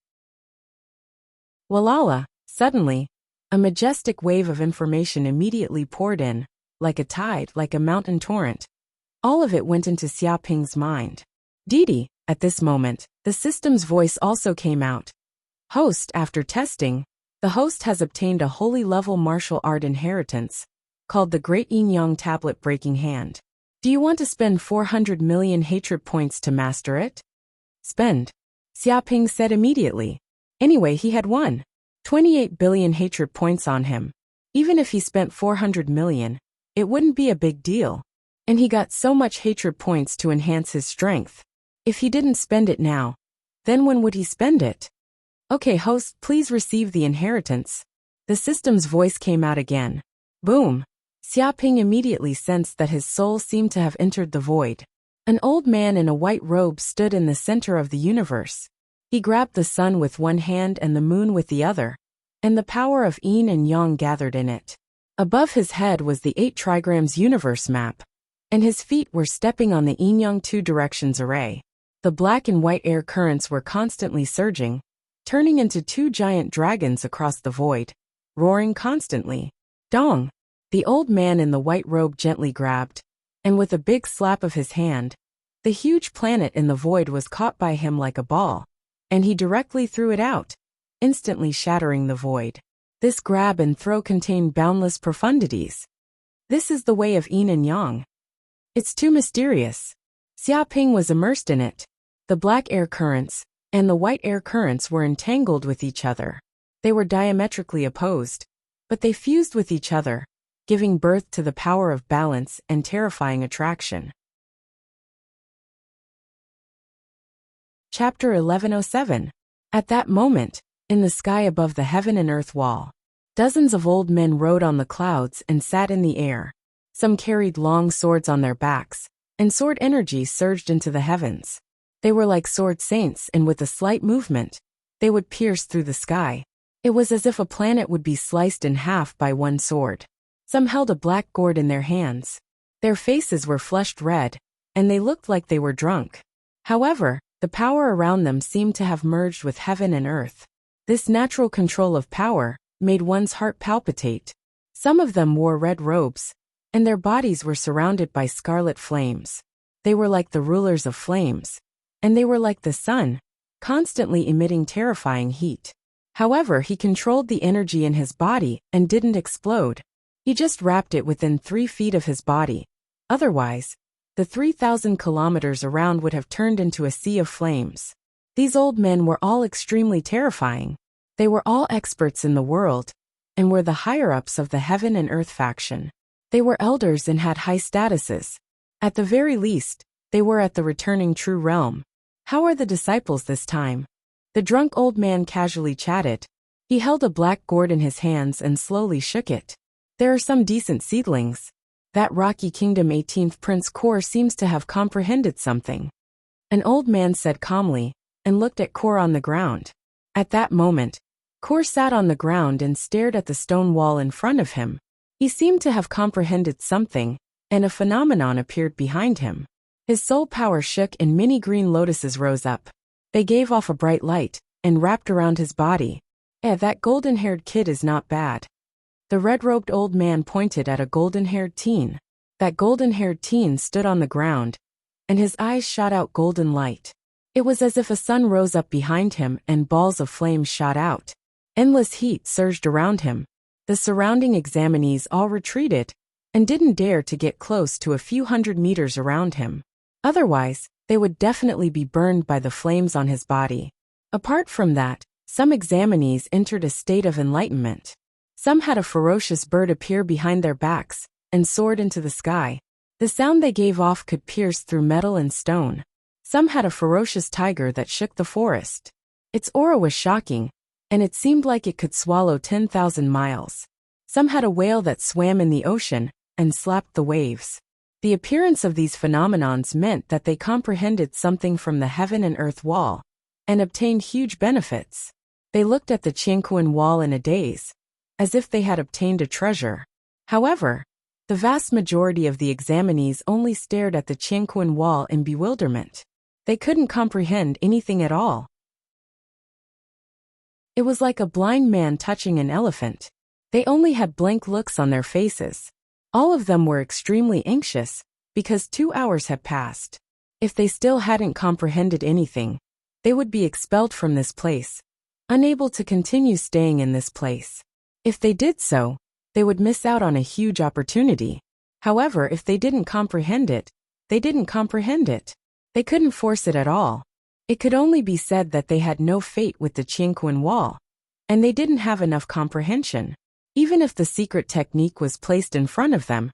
Walala, suddenly, a majestic wave of information immediately poured in, like a tide, like a mountain torrent. All of it went into Xiaoping's mind. Didi, at this moment, the system's voice also came out. Host, after testing, the host has obtained a holy level martial art inheritance, called the Great Yin-Yang Tablet Breaking Hand. Do you want to spend 400 million hatred points to master it? Spend. Xiaoping said immediately. Anyway, he had won 28 billion hatred points on him. Even if he spent 400 million, it wouldn't be a big deal. And he got so much hatred points to enhance his strength. If he didn't spend it now, then when would he spend it? Okay, host, please receive the inheritance. The system's voice came out again. Boom. Xiaoping immediately sensed that his soul seemed to have entered the void. An old man in a white robe stood in the center of the universe. He grabbed the sun with one hand and the moon with the other, and the power of yin and yang gathered in it. Above his head was the 8 trigrams universe map, and his feet were stepping on the yin-yang 2 directions array. The black and white air currents were constantly surging, turning into 2 giant dragons across the void, roaring constantly. Dong! The old man in the white robe gently grabbed, and with a big slap of his hand, the huge planet in the void was caught by him like a ball, and he directly threw it out, instantly shattering the void. This grab and throw contained boundless profundities. This is the way of yin and yang. It's too mysterious. Xiaoping was immersed in it. The black air currents and the white air currents were entangled with each other. They were diametrically opposed, but they fused with each other, giving birth to the power of balance and terrifying attraction. Chapter 1107. At that moment, in the sky above the heaven and earth wall, dozens of old men rode on the clouds and sat in the air. Some carried long swords on their backs, and sword energy surged into the heavens. They were like sword saints, and with a slight movement, they would pierce through the sky. It was as if a planet would be sliced in half by one sword. Some held a black gourd in their hands. Their faces were flushed red, and they looked like they were drunk. However, the power around them seemed to have merged with heaven and earth. This natural control of power made one's heart palpitate. Some of them wore red robes, and their bodies were surrounded by scarlet flames. They were like the rulers of flames, and they were like the sun, constantly emitting terrifying heat. However, he controlled the energy in his body and didn't explode. He just wrapped it within 3 feet of his body. Otherwise, the 3,000 kilometers around would have turned into a sea of flames. These old men were all extremely terrifying. They were all experts in the world, and were the higher-ups of the heaven and earth faction. They were elders and had high statuses. At the very least, they were at the returning true realm. How are the disciples this time? The drunk old man casually chatted. He held a black gourd in his hands and slowly shook it. There are some decent seedlings. That Rocky Kingdom 18th Prince Kor seems to have comprehended something. An old man said calmly, and looked at Kor on the ground. At that moment, Kor sat on the ground and stared at the stone wall in front of him. He seemed to have comprehended something, and a phenomenon appeared behind him. His soul power shook and many green lotuses rose up. They gave off a bright light, and wrapped around his body. That golden-haired kid is not bad. The red-robed old man pointed at a golden-haired teen. That golden-haired teen stood on the ground, and his eyes shot out golden light. It was as if a sun rose up behind him and balls of flame shot out. Endless heat surged around him. The surrounding examinees all retreated, and didn't dare to get close to a few hundred meters around him. Otherwise, they would definitely be burned by the flames on his body. Apart from that, some examinees entered a state of enlightenment. Some had a ferocious bird appear behind their backs and soared into the sky. The sound they gave off could pierce through metal and stone. Some had a ferocious tiger that shook the forest. Its aura was shocking, and it seemed like it could swallow 10,000 miles. Some had a whale that swam in the ocean and slapped the waves. The appearance of these phenomenons meant that they comprehended something from the heaven and earth wall and obtained huge benefits. They looked at the Qianquan wall in a daze, as if they had obtained a treasure. However, the vast majority of the examinees only stared at the Qianquan wall in bewilderment. They couldn't comprehend anything at all. It was like a blind man touching an elephant. They only had blank looks on their faces. All of them were extremely anxious, because 2 hours had passed. If they still hadn't comprehended anything, they would be expelled from this place, unable to continue staying in this place. If they did so, they would miss out on a huge opportunity. However, if they didn't comprehend it, they didn't comprehend it. They couldn't force it at all. It could only be said that they had no fate with the Qianquan wall, and they didn't have enough comprehension. Even if the secret technique was placed in front of them,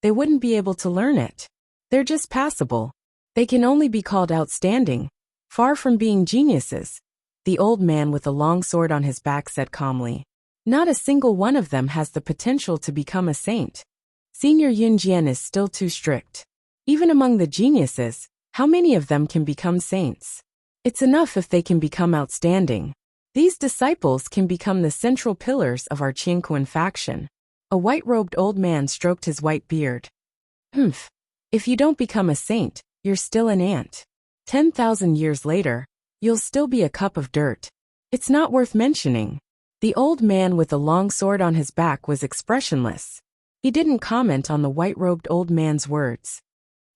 they wouldn't be able to learn it. They're just passable. They can only be called outstanding, far from being geniuses. The old man with a long sword on his back said calmly. Not a single one of them has the potential to become a saint. Senior Yunjian is still too strict. Even among the geniuses, how many of them can become saints? It's enough if they can become outstanding. These disciples can become the central pillars of our Qianquan faction. A white-robed old man stroked his white beard. If you don't become a saint, you're still an ant. 10,000 years later, you'll still be a cup of dirt. It's not worth mentioning. The old man with the long sword on his back was expressionless. He didn't comment on the white-robed old man's words.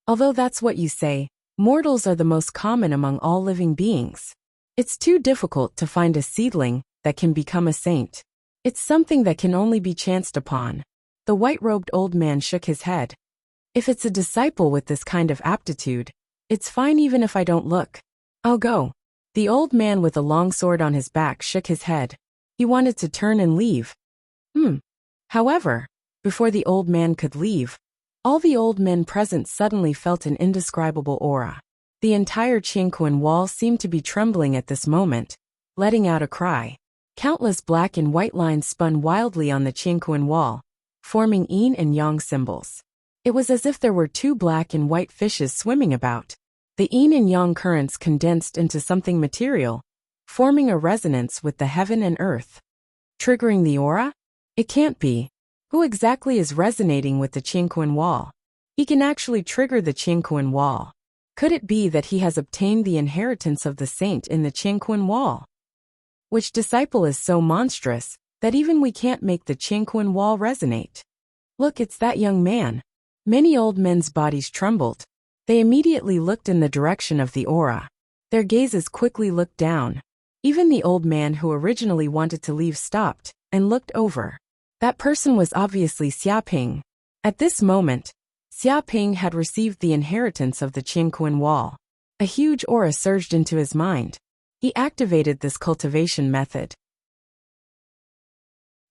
Although that's what you say, mortals are the most common among all living beings. It's too difficult to find a seedling that can become a saint. It's something that can only be chanced upon. The white-robed old man shook his head. If it's a disciple with this kind of aptitude, it's fine even if I don't look. I'll go. The old man with a long sword on his back shook his head. He wanted to turn and leave. However, before the old man could leave, all the old men present suddenly felt an indescribable aura. The entire Qianquan wall seemed to be trembling at this moment, letting out a cry. Countless black and white lines spun wildly on the Qianquan wall, forming yin and yang symbols. It was as if there were two black and white fishes swimming about. The yin and yang currents condensed into something material, forming a resonance with the heaven and earth. Triggering the aura? It can't be. Who exactly is resonating with the Qianquan wall? He can actually trigger the Qianquan wall. Could it be that he has obtained the inheritance of the saint in the Qianquan wall? Which disciple is so monstrous that even we can't make the Qianquan wall resonate? Look, it's that young man. Many old men's bodies trembled. They immediately looked in the direction of the aura. Their gazes quickly looked down. Even the old man who originally wanted to leave stopped and looked over. That person was obviously Xiaoping. At this moment, Xiaoping had received the inheritance of the Qianquan wall. A huge aura surged into his mind. He activated this cultivation method.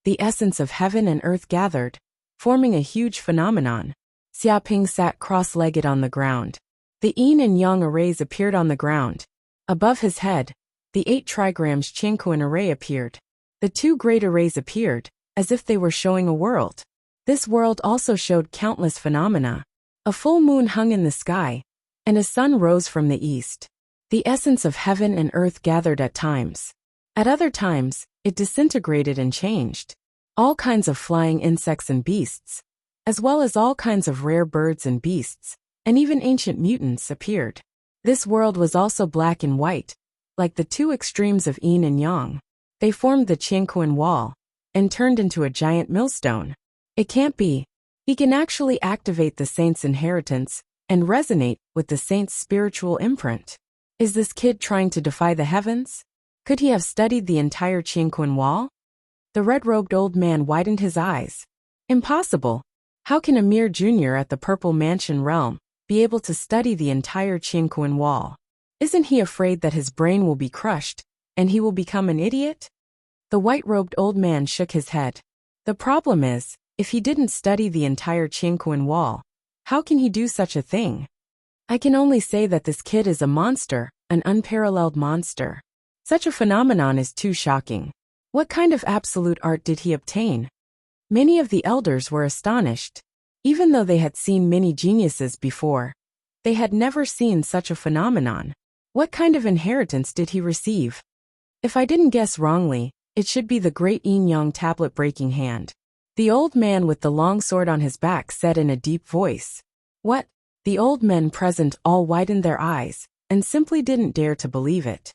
The essence of heaven and earth gathered, forming a huge phenomenon. Xiaoping sat cross-legged on the ground. The yin and yang arrays appeared on the ground. Above his head, the 8 trigrams Qianquan array appeared. The 2 great arrays appeared, as if they were showing a world. This world also showed countless phenomena. A full moon hung in the sky, and a sun rose from the east. The essence of heaven and earth gathered at times. At other times, it disintegrated and changed. All kinds of flying insects and beasts, as well as all kinds of rare birds and beasts, and even ancient mutants appeared. This world was also black and white, like the 2 extremes of yin and yang. They formed the Qianquan wall, and turned into a giant millstone. It can't be. He can actually activate the saint's inheritance, and resonate with the saint's spiritual imprint. Is this kid trying to defy the heavens? Could he have studied the entire Qianquan wall? The red-robed old man widened his eyes. Impossible. How can a mere junior at the Purple Mansion realm be able to study the entire Qingquan wall? Isn't he afraid that his brain will be crushed, and he will become an idiot? The white-robed old man shook his head. The problem is, if he didn't study the entire Qingquan wall, how can he do such a thing? I can only say that this kid is a monster, an unparalleled monster. Such a phenomenon is too shocking. What kind of absolute art did he obtain? Many of the elders were astonished. Even though they had seen many geniuses before, they had never seen such a phenomenon. What kind of inheritance did he receive? If I didn't guess wrongly, it should be the great yin-yang tablet breaking hand. The old man with the long sword on his back said in a deep voice. What? The old men present all widened their eyes, and simply didn't dare to believe it.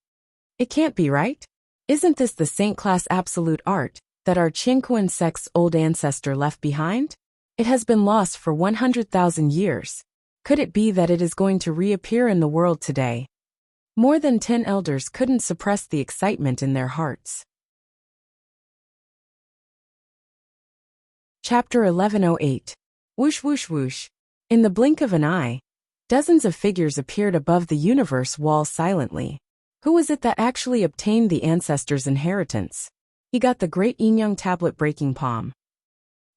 It can't be right? Isn't this the saint-class absolute art that our Qingquan sect's old ancestor left behind? It has been lost for 100,000 years. Could it be that it is going to reappear in the world today? More than 10 elders couldn't suppress the excitement in their hearts. Chapter 1108. Whoosh whoosh whoosh. In the blink of an eye, dozens of figures appeared above the universe wall silently. Who was it that actually obtained the ancestors' inheritance? He got the great yin-yang tablet breaking palm.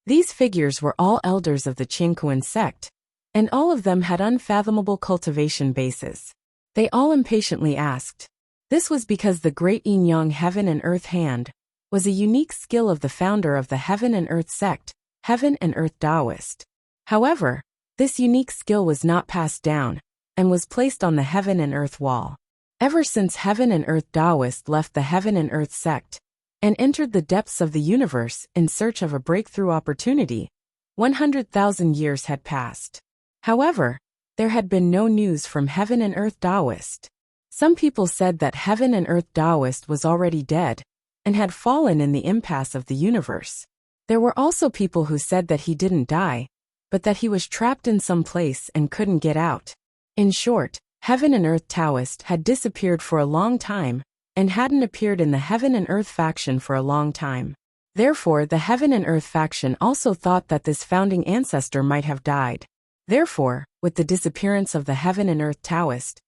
These figures were all elders of the Qingquan sect, and all of them had unfathomable cultivation bases. They all impatiently asked. This was because the great yin-yang heaven and earth hand was a unique skill of the founder of the heaven and earth sect, Heaven and Earth Taoist. However, this unique skill was not passed down, and was placed on the heaven and earth wall. Ever since Heaven and Earth Taoist left the Heaven and Earth sect, and entered the depths of the universe in search of a breakthrough opportunity, 100,000 years had passed. However, there had been no news from Heaven and Earth Taoist. Some people said that Heaven and Earth Taoist was already dead, and had fallen in the impasse of the universe. There were also people who said that he didn't die, but that he was trapped in some place and couldn't get out. In short, Heaven and Earth Taoist had disappeared for a long time, and hadn't appeared in the Heaven and Earth faction for a long time. Therefore, the Heaven and Earth faction also thought that this founding ancestor might have died. Therefore, with the disappearance of the Heaven and Earth Taoist,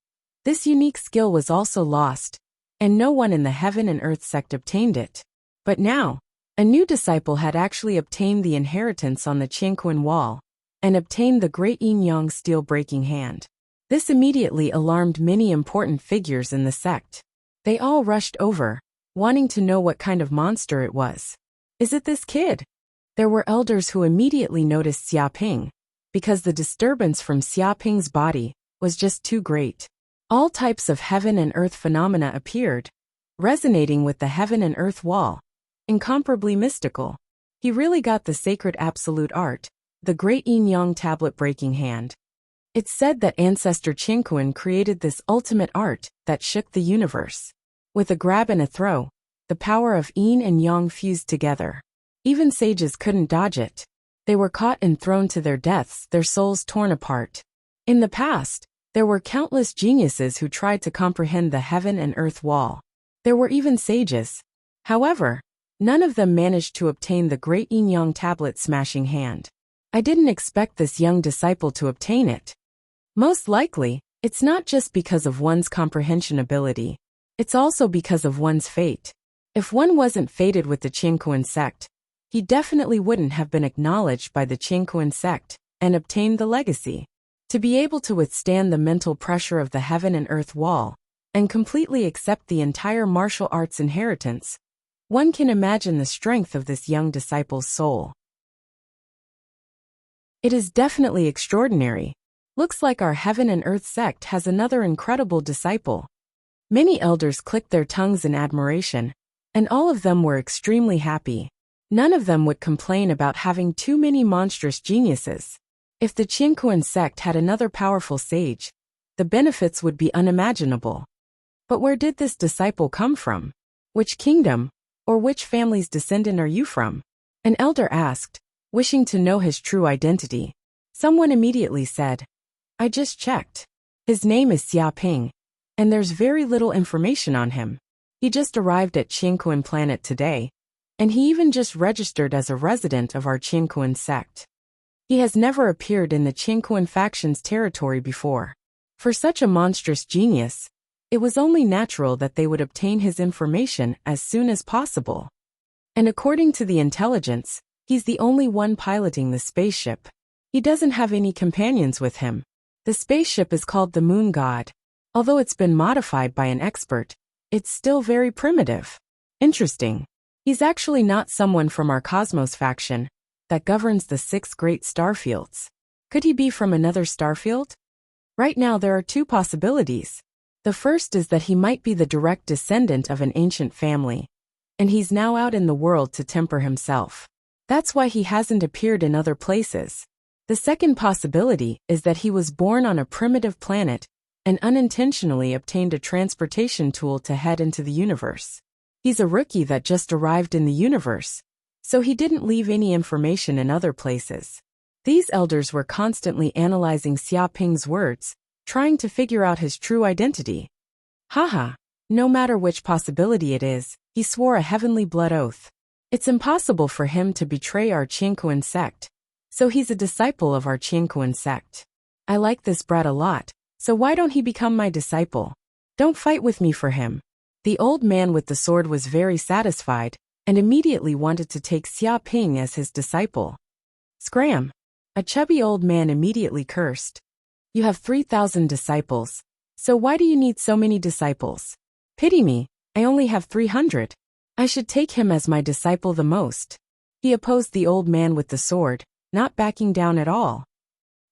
this unique skill was also lost, and no one in the Heaven and Earth sect obtained it. But now, a new disciple had actually obtained the inheritance on the Qingquan wall, and obtained the great yin-yang steel breaking hand. This immediately alarmed many important figures in the sect. They all rushed over, wanting to know what kind of monster it was. Is it this kid? There were elders who immediately noticed Xiaoping, because the disturbance from Xiaoping's body was just too great. All types of heaven and earth phenomena appeared, resonating with the heaven and earth wall, incomparably mystical. He really got the sacred absolute art, the great yin-yang tablet breaking hand. It's said that Ancestor Qingquan created this ultimate art that shook the universe. With a grab and a throw, the power of yin and yang fused together. Even sages couldn't dodge it. They were caught and thrown to their deaths, their souls torn apart. In the past, there were countless geniuses who tried to comprehend the heaven and earth wall. There were even sages. However, none of them managed to obtain the great yin-yang tablet smashing hand. I didn't expect this young disciple to obtain it. Most likely, it's not just because of one's comprehension ability. It's also because of one's fate. If one wasn't fated with the Qingquan sect, he definitely wouldn't have been acknowledged by the Qingquan sect and obtained the legacy. To be able to withstand the mental pressure of the heaven and earth wall, and completely accept the entire martial arts inheritance, one can imagine the strength of this young disciple's soul. It is definitely extraordinary. Looks like our heaven and earth sect has another incredible disciple. Many elders clicked their tongues in admiration, and all of them were extremely happy. None of them would complain about having too many monstrous geniuses. If the Qingquan sect had another powerful sage, the benefits would be unimaginable. But where did this disciple come from? Which kingdom, or which family's descendant are you from? An elder asked, wishing to know his true identity. Someone immediately said, I just checked. His name is Xiaoping, and there's very little information on him. He just arrived at Qingquan planet today, and he even just registered as a resident of our Qingquan sect. He has never appeared in the Qingquan faction's territory before. For such a monstrous genius, it was only natural that they would obtain his information as soon as possible. And according to the intelligence, he's the only one piloting the spaceship. He doesn't have any companions with him. The spaceship is called the Moon God. Although it's been modified by an expert, it's still very primitive. Interesting. He's actually not someone from our Cosmos faction that governs the 6 great starfields. Could he be from another starfield? Right now there are 2 possibilities. The first is that he might be the direct descendant of an ancient family, and he's now out in the world to temper himself. That's why he hasn't appeared in other places. The second possibility is that he was born on a primitive planet and unintentionally obtained a transportation tool to head into the universe. He's a rookie that just arrived in the universe, so he didn't leave any information in other places. These elders were constantly analyzing Xia Ping's words, trying to figure out his true identity. Haha, no matter which possibility it is, he swore a heavenly blood oath. It's impossible for him to betray our Qingquan sect, so he's a disciple of our Qingquan sect. I like this brat a lot, so why don't he become my disciple? Don't fight with me for him. The old man with the sword was very satisfied and immediately wanted to take Xia Ping as his disciple. Scram! A chubby old man immediately cursed. You have 3,000 disciples, so why do you need so many disciples? Pity me, I only have 300. I should take him as my disciple the most. He opposed the old man with the sword, not backing down at all.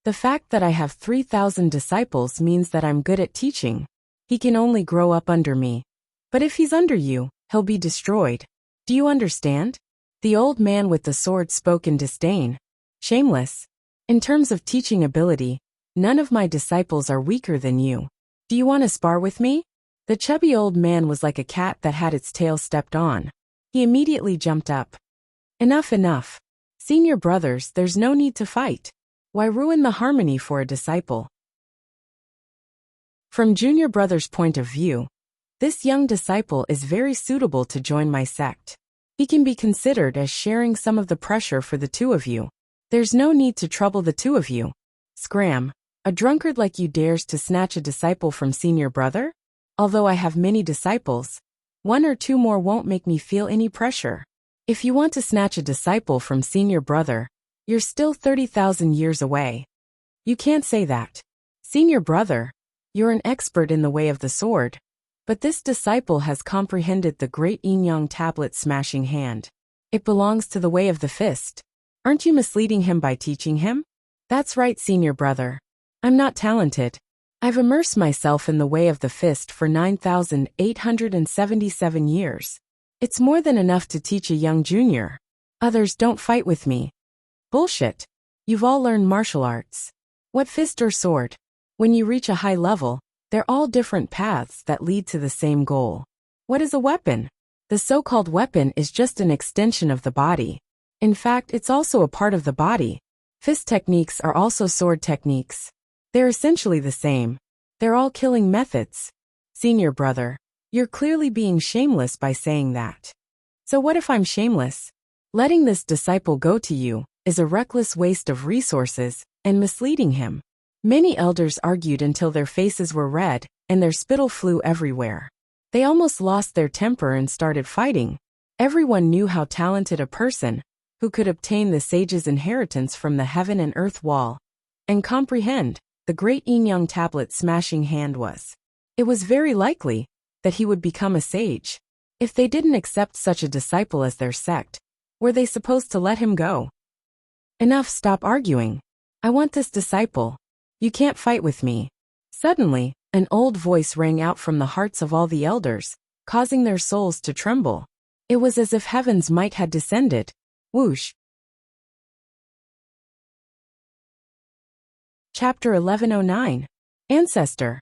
The fact that I have 3,000 disciples means that I'm good at teaching. He can only grow up under me. But if he's under you, he'll be destroyed. Do you understand? The old man with the sword spoke in disdain. Shameless. In terms of teaching ability, none of my disciples are weaker than you. Do you want to spar with me? The chubby old man was like a cat that had its tail stepped on. He immediately jumped up. Enough, enough. Senior brothers, there's no need to fight. Why ruin the harmony for a disciple? From junior brother's point of view, this young disciple is very suitable to join my sect. He can be considered as sharing some of the pressure for the 2 of you. There's no need to trouble the 2 of you. Scram, a drunkard like you dares to snatch a disciple from senior brother? Although I have many disciples, 1 or 2 more won't make me feel any pressure. If you want to snatch a disciple from senior brother, you're still 30,000 years away. You can't say that. Senior brother, you're an expert in the way of the sword, but this disciple has comprehended the great yin-yang tablet smashing hand. It belongs to the way of the fist. Aren't you misleading him by teaching him? That's right, senior brother. I'm not talented. I've immersed myself in the way of the fist for 9,877 years. It's more than enough to teach a young junior. Others don't fight with me. Bullshit. You've all learned martial arts. What fist or sword? When you reach a high level, they're all different paths that lead to the same goal. What is a weapon? The so-called weapon is just an extension of the body. In fact, it's also a part of the body. Fist techniques are also sword techniques. They're essentially the same. They're all killing methods. Senior brother, you're clearly being shameless by saying that. So what if I'm shameless? Letting this disciple go to you is a reckless waste of resources and misleading him. Many elders argued until their faces were red and their spittle flew everywhere. They almost lost their temper and started fighting. Everyone knew how talented a person who could obtain the sage's inheritance from the heaven and earth wall and comprehend the great yin-yang tablet smashing hand was. It was very likely that he would become a sage. If they didn't accept such a disciple as their sect, were they supposed to let him go? Enough, stop arguing. I want this disciple. You can't fight with me. Suddenly, an old voice rang out from the hearts of all the elders, causing their souls to tremble. It was as if heaven's might had descended. Whoosh. Chapter 1109. Ancestor.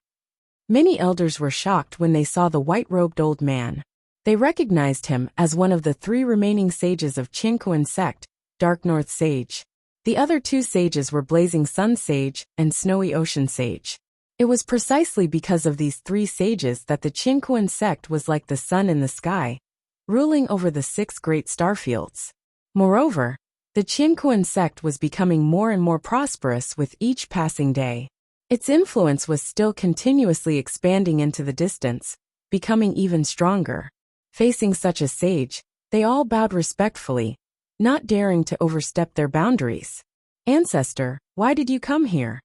Many elders were shocked when they saw the white-robed old man. They recognized him as one of the 3 remaining sages of Qingquan sect, Dark North Sage. The other 2 sages were Blazing Sun Sage and Snowy Ocean Sage. It was precisely because of these 3 sages that the Qingquan sect was like the sun in the sky, ruling over the 6 great starfields. Moreover, The Qianquan sect was becoming more and more prosperous with each passing day. Its influence was still continuously expanding into the distance, becoming even stronger. Facing such a sage, they all bowed respectfully, not daring to overstep their boundaries. "Ancestor, why did you come here?"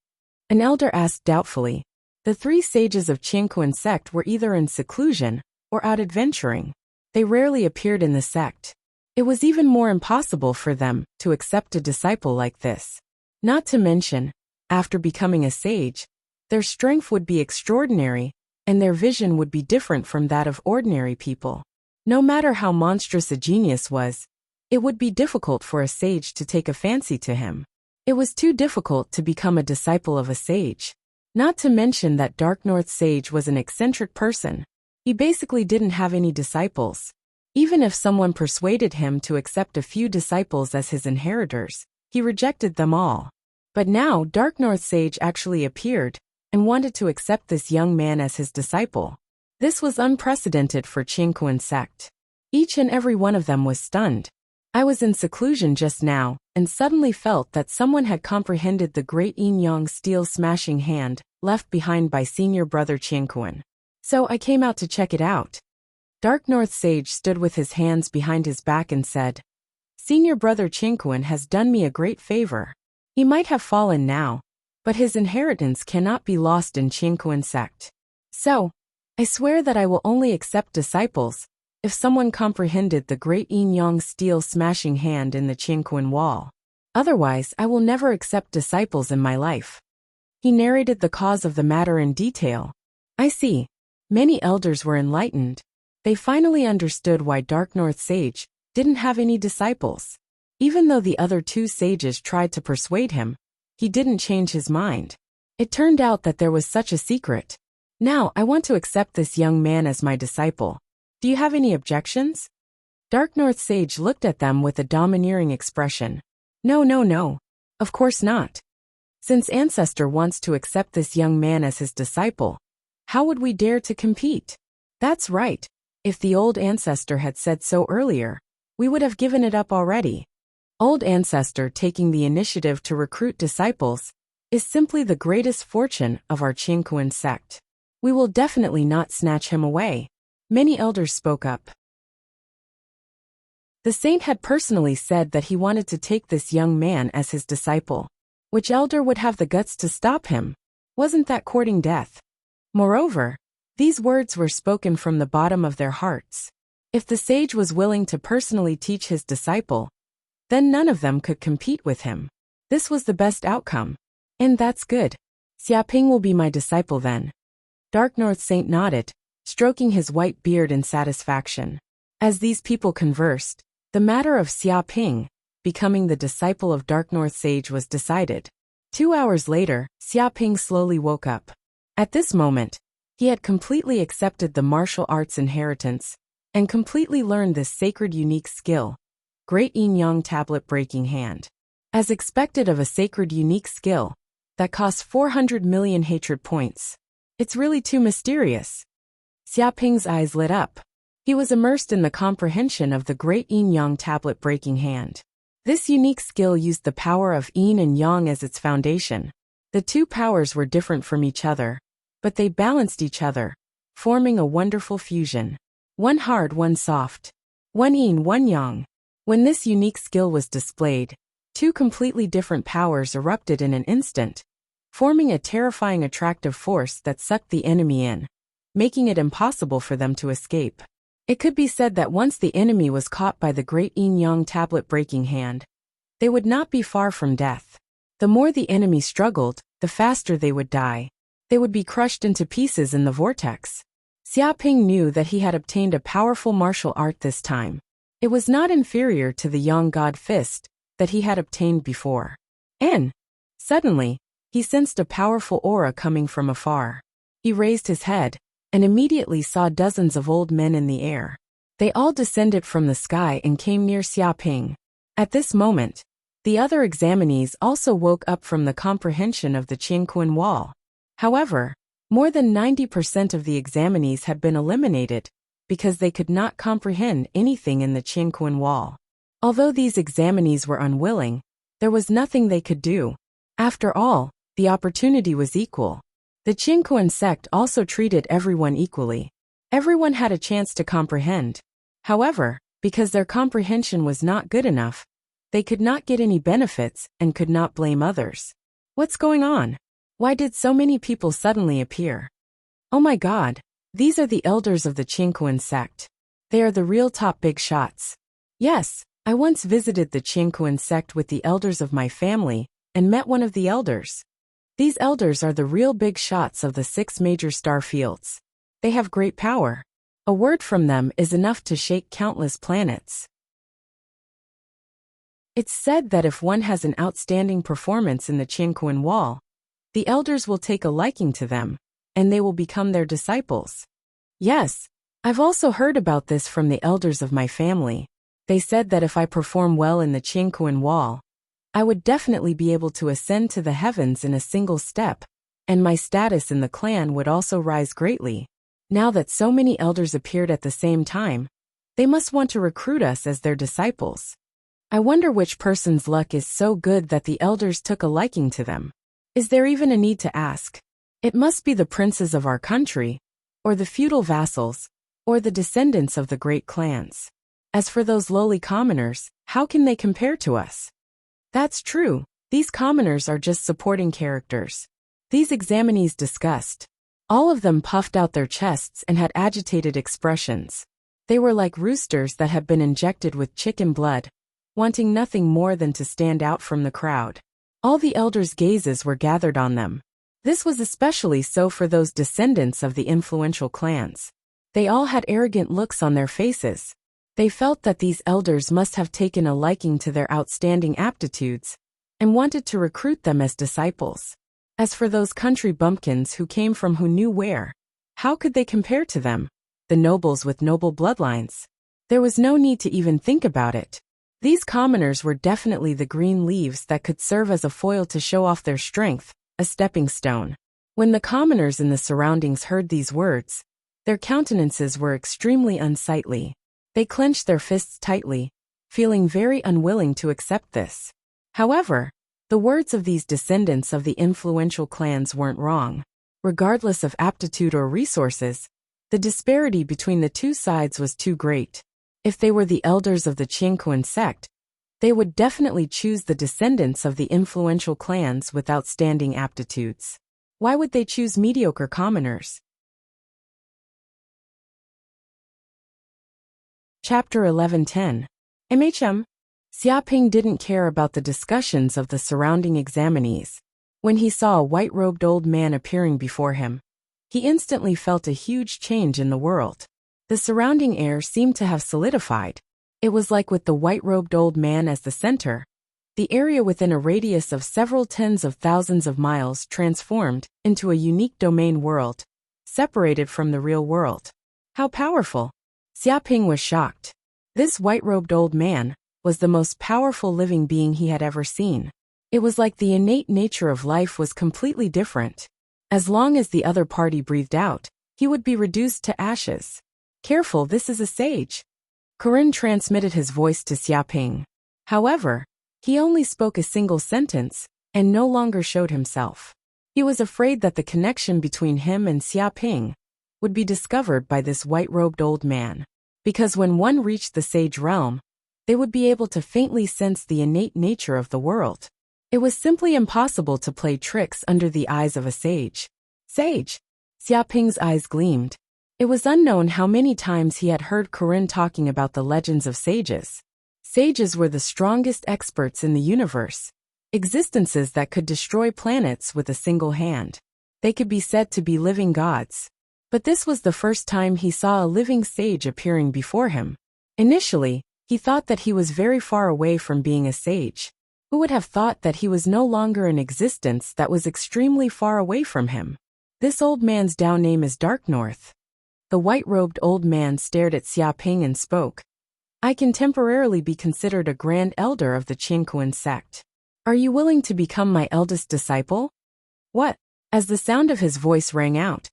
an elder asked doubtfully. The three sages of Qianquan sect were either in seclusion or out adventuring. They rarely appeared in the sect. It was even more impossible for them to accept a disciple like this. Not to mention, after becoming a sage, their strength would be extraordinary, and their vision would be different from that of ordinary people. No matter how monstrous a genius was, it would be difficult for a sage to take a fancy to him. It was too difficult to become a disciple of a sage. Not to mention that Dark North Sage was an eccentric person. He basically didn't have any disciples. Even if someone persuaded him to accept a few disciples as his inheritors, he rejected them all. But now Dark North Sage actually appeared and wanted to accept this young man as his disciple. This was unprecedented for Qianquan sect. Each and every one of them was stunned. I was in seclusion just now, and suddenly felt that someone had comprehended the great yin-yang steel-smashing hand left behind by senior brother Qianquan. So I came out to check it out. Dark North Sage stood with his hands behind his back and said, "Senior brother Qianquan has done me a great favor. He might have fallen now, but his inheritance cannot be lost in Qianquan sect. So, I swear that I will only accept disciples if someone comprehended the great yin-yang steel-smashing hand in the Qianquan wall. Otherwise, I will never accept disciples in my life." He narrated the cause of the matter in detail. I see. Many elders were enlightened. They finally understood why Dark North Sage didn't have any disciples. Even though the other two sages tried to persuade him, he didn't change his mind. It turned out that there was such a secret. Now I want to accept this young man as my disciple. Do you have any objections? Dark North Sage looked at them with a domineering expression. No. Of course not. Since Ancestor wants to accept this young man as his disciple, how would we dare to compete? That's right. If the old Ancestor had said so earlier, we would have given it up already. Old Ancestor taking the initiative to recruit disciples is simply the greatest fortune of our Qianquan sect. We will definitely not snatch him away. Many elders spoke up. The saint had personally said that he wanted to take this young man as his disciple. Which elder would have the guts to stop him? Wasn't that courting death? Moreover, these words were spoken from the bottom of their hearts. If the sage was willing to personally teach his disciple, then none of them could compete with him. This was the best outcome. And that's good. Xiaoping will be my disciple then. Dark North Saint nodded, stroking his white beard in satisfaction. As these people conversed, the matter of Xiaoping becoming the disciple of Dark North Sage was decided. 2 hours later, Xiaoping slowly woke up. At this moment, he had completely accepted the martial arts inheritance and completely learned this sacred unique skill, Great Yin-Yang Tablet Breaking Hand. As expected of a sacred unique skill that costs 400 million hatred points. It's really too mysterious. Xiaoping's eyes lit up. He was immersed in the comprehension of the Great Yin-Yang Tablet Breaking Hand. This unique skill used the power of yin and yang as its foundation. The two powers were different from each other, but they balanced each other, forming a wonderful fusion. One hard, one soft. One yin, one yang. When this unique skill was displayed, two completely different powers erupted in an instant, forming a terrifying attractive force that sucked the enemy in, making it impossible for them to escape. It could be said that once the enemy was caught by the Great Yin-Yang Tablet Breaking Hand, they would not be far from death. The more the enemy struggled, the faster they would die. They would be crushed into pieces in the vortex. Xiaoping knew that he had obtained a powerful martial art this time. It was not inferior to the Yang God Fist that he had obtained before. And, suddenly, he sensed a powerful aura coming from afar. He raised his head, and immediately saw dozens of old men in the air. They all descended from the sky and came near Xiaoping. At this moment, the other examinees also woke up from the comprehension of the Qianquan wall. However, more than 90% of the examinees had been eliminated because they could not comprehend anything in the Qianquan wall. Although these examinees were unwilling, there was nothing they could do. After all, the opportunity was equal. The Qingquan sect also treated everyone equally. Everyone had a chance to comprehend. However, because their comprehension was not good enough, they could not get any benefits and could not blame others. What's going on? Why did so many people suddenly appear? Oh my God, these are the elders of the Qingquan sect. They are the real top big shots. Yes, I once visited the Qingquan sect with the elders of my family and met one of the elders. These elders are the real big shots of the 6 major star fields. They have great power. A word from them is enough to shake countless planets. It's said that if one has an outstanding performance in the Qingquan wall, the elders will take a liking to them, and they will become their disciples. Yes, I've also heard about this from the elders of my family. They said that if I perform well in the Qingquan wall, I would definitely be able to ascend to the heavens in a single step, and my status in the clan would also rise greatly. Now that so many elders appeared at the same time, they must want to recruit us as their disciples. I wonder which person's luck is so good that the elders took a liking to them. Is there even a need to ask? It must be the princes of our country, or the feudal vassals, or the descendants of the great clans. As for those lowly commoners, how can they compare to us? That's true, these commoners are just supporting characters. These examinees discussed. All of them puffed out their chests and had agitated expressions. They were like roosters that had been injected with chicken blood, wanting nothing more than to stand out from the crowd. All the elders' gazes were gathered on them. This was especially so for those descendants of the influential clans. They all had arrogant looks on their faces. They felt that these elders must have taken a liking to their outstanding aptitudes and wanted to recruit them as disciples. As for those country bumpkins who came from who knew where, how could they compare to them? The nobles with noble bloodlines. There was no need to even think about it. These commoners were definitely the green leaves that could serve as a foil to show off their strength, a stepping stone. When the commoners in the surroundings heard these words, their countenances were extremely unsightly. They clenched their fists tightly, feeling very unwilling to accept this. However, the words of these descendants of the influential clans weren't wrong. Regardless of aptitude or resources, the disparity between the two sides was too great. If they were the elders of the Qingquan sect, they would definitely choose the descendants of the influential clans with outstanding aptitudes. Why would they choose mediocre commoners? Chapter 11:10. Xiaoping didn't care about the discussions of the surrounding examinees. When he saw a white-robed old man appearing before him, he instantly felt a huge change in the world. The surrounding air seemed to have solidified. It was like with the white-robed old man as the center, the area within a radius of several tens of thousands of miles transformed into a unique domain world, separated from the real world. How powerful! Xiaoping was shocked. This white-robed old man was the most powerful living being he had ever seen. It was like the innate nature of life was completely different. As long as the other party breathed out, he would be reduced to ashes. Careful, this is a sage. Corinne transmitted his voice to Xiaoping. However, he only spoke a single sentence and no longer showed himself. He was afraid that the connection between him and Xiaoping would be discovered by this white-robed old man. Because when one reached the sage realm, they would be able to faintly sense the innate nature of the world. It was simply impossible to play tricks under the eyes of a sage. Sage! Xiaoping's eyes gleamed. It was unknown how many times he had heard Corinne talking about the legends of sages. Sages were the strongest experts in the universe, existences that could destroy planets with a single hand. They could be said to be living gods. But this was the first time he saw a living sage appearing before him. Initially, he thought that he was very far away from being a sage. Who would have thought that he was no longer in existence that was extremely far away from him? This old man's Dao name is Dark North. The white-robed old man stared at Xiaoping and spoke. I can temporarily be considered a grand elder of the Qingquan sect. Are you willing to become my eldest disciple? What? As the sound of his voice rang out,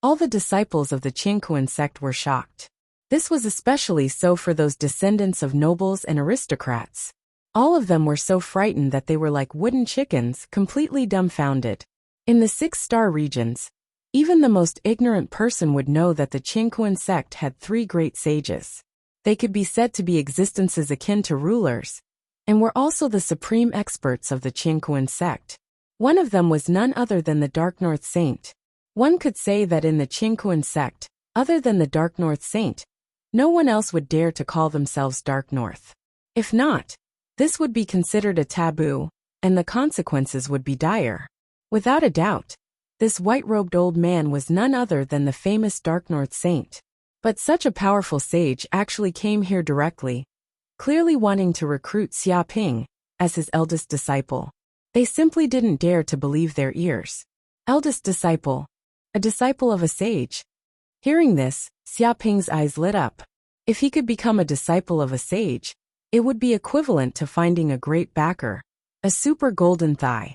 all the disciples of the Qingquan sect were shocked. This was especially so for those descendants of nobles and aristocrats. All of them were so frightened that they were like wooden chickens, completely dumbfounded. In the 6-star regions, even the most ignorant person would know that the Qingquan sect had 3 great sages. They could be said to be existences akin to rulers, and were also the supreme experts of the Qingquan sect. One of them was none other than the Dark North Saint. One could say that in the Qingquan sect, other than the Dark North Saint, no one else would dare to call themselves Dark North. If not, this would be considered a taboo, and the consequences would be dire. Without a doubt, this white-robed old man was none other than the famous Dark North Saint. But such a powerful sage actually came here directly, clearly wanting to recruit Xia Ping as his eldest disciple. They simply didn't dare to believe their ears. Eldest disciple, a disciple of a sage. Hearing this, Xia Ping's eyes lit up. If he could become a disciple of a sage, it would be equivalent to finding a great backer, a super golden thigh.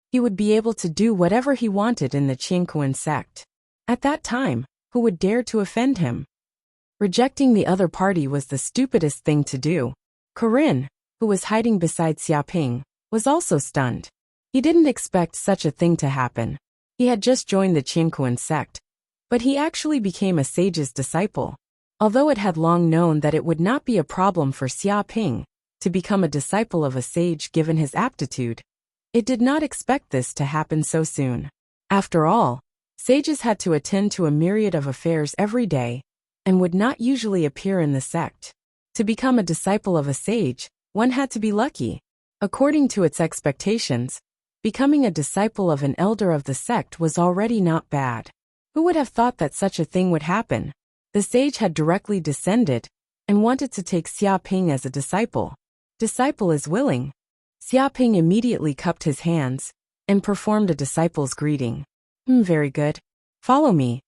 He would be able to do whatever he wanted in the Qingquan sect. At that time, who would dare to offend him? Rejecting the other party was the stupidest thing to do. Corinne, who was hiding beside Xia Ping, was also stunned. He didn't expect such a thing to happen. He had just joined the Qingquan sect, but he actually became a sage's disciple. Although it had long known that it would not be a problem for Xia Ping to become a disciple of a sage given his aptitude, it did not expect this to happen so soon. After all, sages had to attend to a myriad of affairs every day, and would not usually appear in the sect. To become a disciple of a sage, one had to be lucky. According to its expectations, becoming a disciple of an elder of the sect was already not bad. Who would have thought that such a thing would happen? The sage had directly descended, and wanted to take Xia Ping as a disciple. Disciple is willing. Xia Ping immediately cupped his hands, and performed a disciple's greeting. Very good. Follow me.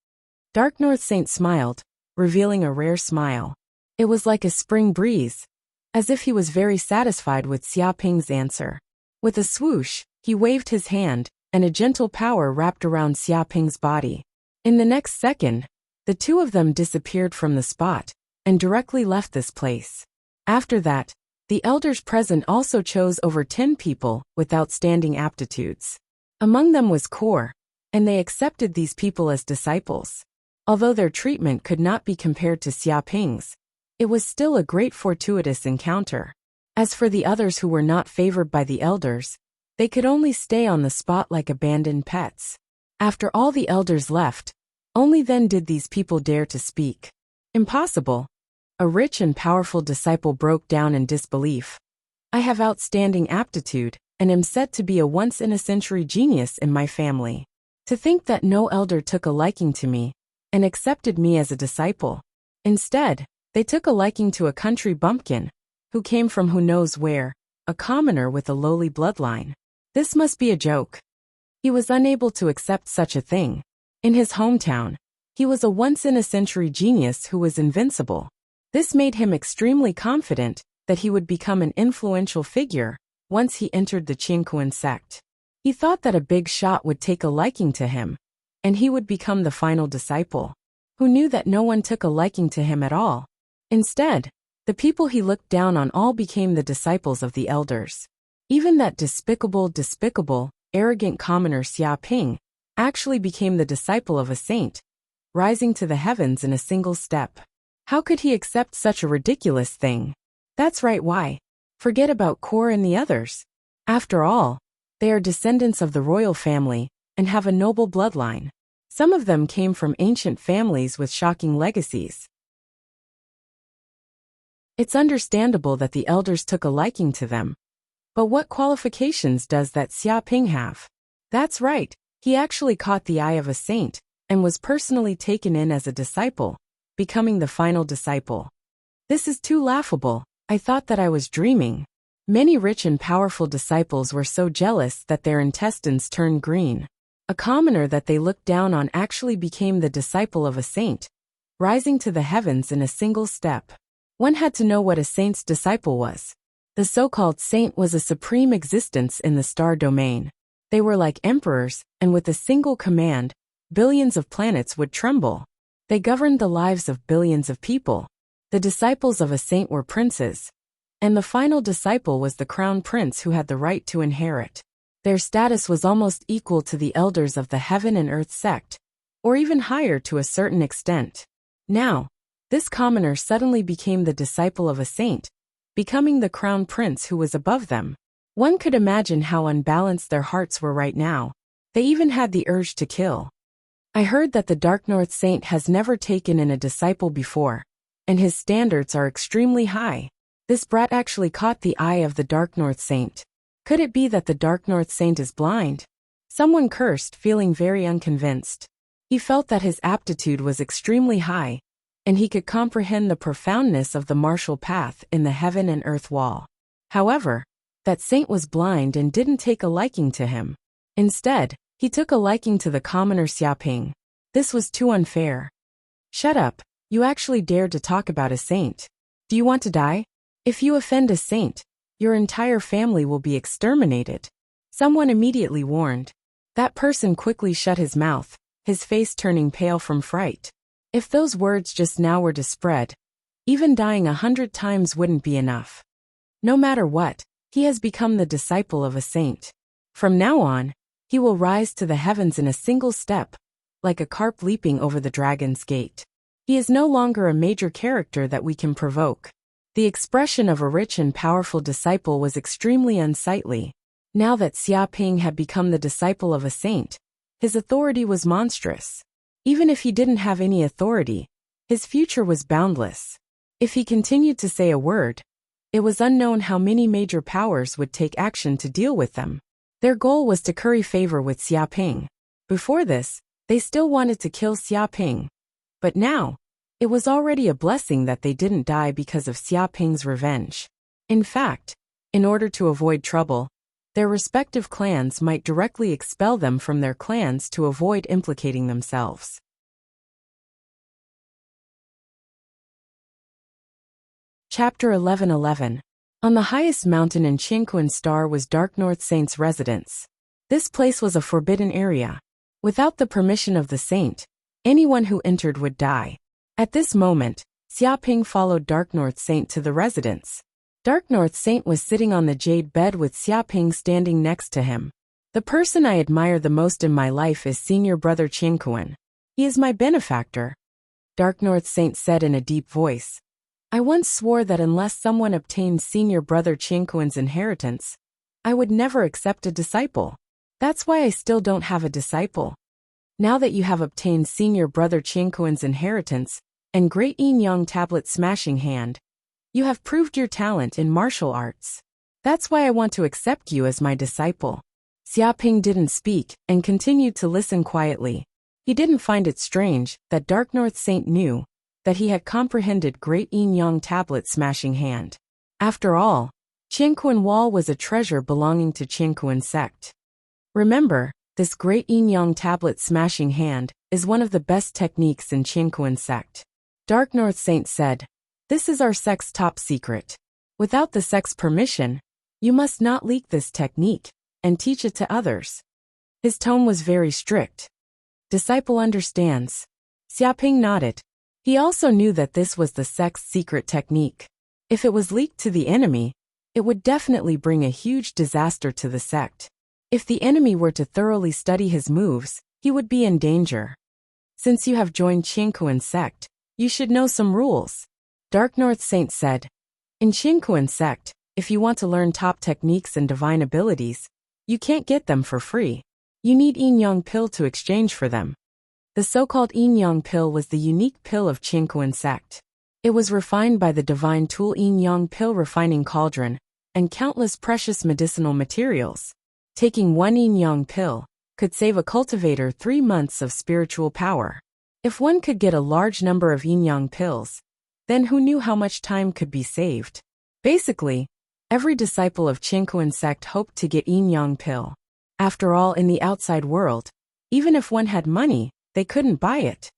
Dark North Saint smiled, revealing a rare smile. It was like a spring breeze, as if he was very satisfied with Xia Ping's answer. With a swoosh, he waved his hand, and a gentle power wrapped around Xia Ping's body. In the next second, the two of them disappeared from the spot, and directly left this place. After that, the elders present also chose over 10 people with outstanding aptitudes. Among them was Kor, and they accepted these people as disciples. Although their treatment could not be compared to Xia Ping's, it was still a great fortuitous encounter. As for the others who were not favored by the elders, they could only stay on the spot like abandoned pets. After all the elders left, only then did these people dare to speak. Impossible. A rich and powerful disciple broke down in disbelief. I have outstanding aptitude, and am said to be a once-in-a-century genius in my family. To think that no elder took a liking to me, and accepted me as a disciple. Instead, they took a liking to a country bumpkin, who came from who knows where, a commoner with a lowly bloodline. This must be a joke. He was unable to accept such a thing. In his hometown, he was a once-in-a-century genius who was invincible. This made him extremely confident that he would become an influential figure once he entered the Qingquan sect. He thought that a big shot would take a liking to him, and he would become the final disciple. Who knew that no one took a liking to him at all? Instead, the people he looked down on all became the disciples of the elders. Even that despicable, arrogant commoner Xia Ping actually became the disciple of a saint, rising to the heavens in a single step. How could he accept such a ridiculous thing? That's right, why? Forget about Kor and the others. After all, they are descendants of the royal family, and have a noble bloodline. Some of them came from ancient families with shocking legacies. It's understandable that the elders took a liking to them. But what qualifications does that Xia Ping have? That's right, he actually caught the eye of a saint, and was personally taken in as a disciple, becoming the final disciple. This is too laughable. I thought that I was dreaming. Many rich and powerful disciples were so jealous that their intestines turned green. A commoner that they looked down on actually became the disciple of a saint, rising to the heavens in a single step. One had to know what a saint's disciple was. The so-called saint was a supreme existence in the star domain. They were like emperors, and with a single command, billions of planets would tremble. They governed the lives of billions of people. The disciples of a saint were princes, and the final disciple was the crown prince who had the right to inherit. Their status was almost equal to the elders of the heaven and earth sect, or even higher to a certain extent. Now, this commoner suddenly became the disciple of a saint, becoming the crown prince who was above them. One could imagine how unbalanced their hearts were right now. They even had the urge to kill. I heard that the Dark North Saint has never taken in a disciple before, and his standards are extremely high. This brat actually caught the eye of the Dark North Saint. Could it be that the Dark North Saint is blind? Someone cursed, feeling very unconvinced. He felt that his aptitude was extremely high, and he could comprehend the profoundness of the martial path in the heaven and earth wall. However, that saint was blind and didn't take a liking to him. Instead, he took a liking to the commoner Xiaoping. This was too unfair. Shut up, you actually dared to talk about a saint. Do you want to die? If you offend a saint, your entire family will be exterminated. Someone immediately warned. That person quickly shut his mouth, his face turning pale from fright. If those words just now were to spread, even dying 100 times wouldn't be enough. No matter what, he has become the disciple of a saint. From now on, he will rise to the heavens in a single step, like a carp leaping over the dragon's gate. He is no longer a major character that we can provoke. The expression of a rich and powerful disciple was extremely unsightly. Now that Xiaoping had become the disciple of a saint, his authority was monstrous. Even if he didn't have any authority, his future was boundless. If he continued to say a word, it was unknown how many major powers would take action to deal with them. Their goal was to curry favor with Xiaoping. Before this, they still wanted to kill Xiaoping. But now, it was already a blessing that they didn't die because of Xiaoping's revenge. In fact, in order to avoid trouble, their respective clans might directly expel them from their clans to avoid implicating themselves. Chapter 11:11. On the highest mountain in Qingquan Star was Dark North Saint's residence. This place was a forbidden area. Without the permission of the saint, anyone who entered would die. At this moment, Xiaoping followed Dark North Saint to the residence. Dark North Saint was sitting on the jade bed with Xiaoping standing next to him. The person I admire the most in my life is Senior Brother Qingquan. He is my benefactor. Dark North Saint said in a deep voice. I once swore that unless someone obtained Senior Brother Qingquan's inheritance, I would never accept a disciple. That's why I still don't have a disciple. Now that you have obtained Senior Brother Qingquan's inheritance and Great Yin Yang Tablet Smashing Hand, you have proved your talent in martial arts. That's why I want to accept you as my disciple. Xiaoping didn't speak and continued to listen quietly. He didn't find it strange that Dark North Saint knew that he had comprehended Great Yin Yang Tablet Smashing Hand. After all, Qingquan Wall was a treasure belonging to Qingquan sect. Remember, this Great Yin Yang Tablet Smashing Hand is one of the best techniques in Qingquan sect. Dark North Saint said, this is our sect's top secret. Without the sect's permission, you must not leak this technique and teach it to others. His tone was very strict. Disciple understands. Xiaoping nodded. He also knew that this was the sect's secret technique. If it was leaked to the enemy, it would definitely bring a huge disaster to the sect. If the enemy were to thoroughly study his moves, he would be in danger. Since you have joined Qingquan sect, you should know some rules. Dark North Saint said. In Qingquan sect, if you want to learn top techniques and divine abilities, you can't get them for free. You need Yin Yang pill to exchange for them. The so-called Yin Yang pill was the unique pill of Qingquan sect. It was refined by the divine tool Yin Yang pill refining cauldron and countless precious medicinal materials. Taking one Yin Yang pill could save a cultivator 3 months of spiritual power. If one could get a large number of Yin Yang pills, then who knew how much time could be saved? Basically, every disciple of Qingquan sect hoped to get Yin Yang pill. After all, in the outside world, even if one had money, they couldn't buy it.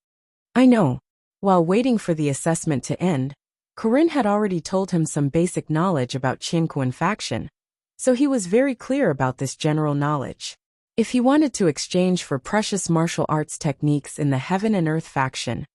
I know. While waiting for the assessment to end, Corinne had already told him some basic knowledge about Qingquan faction, so he was very clear about this general knowledge. If he wanted to exchange for precious martial arts techniques in the Heaven and Earth faction,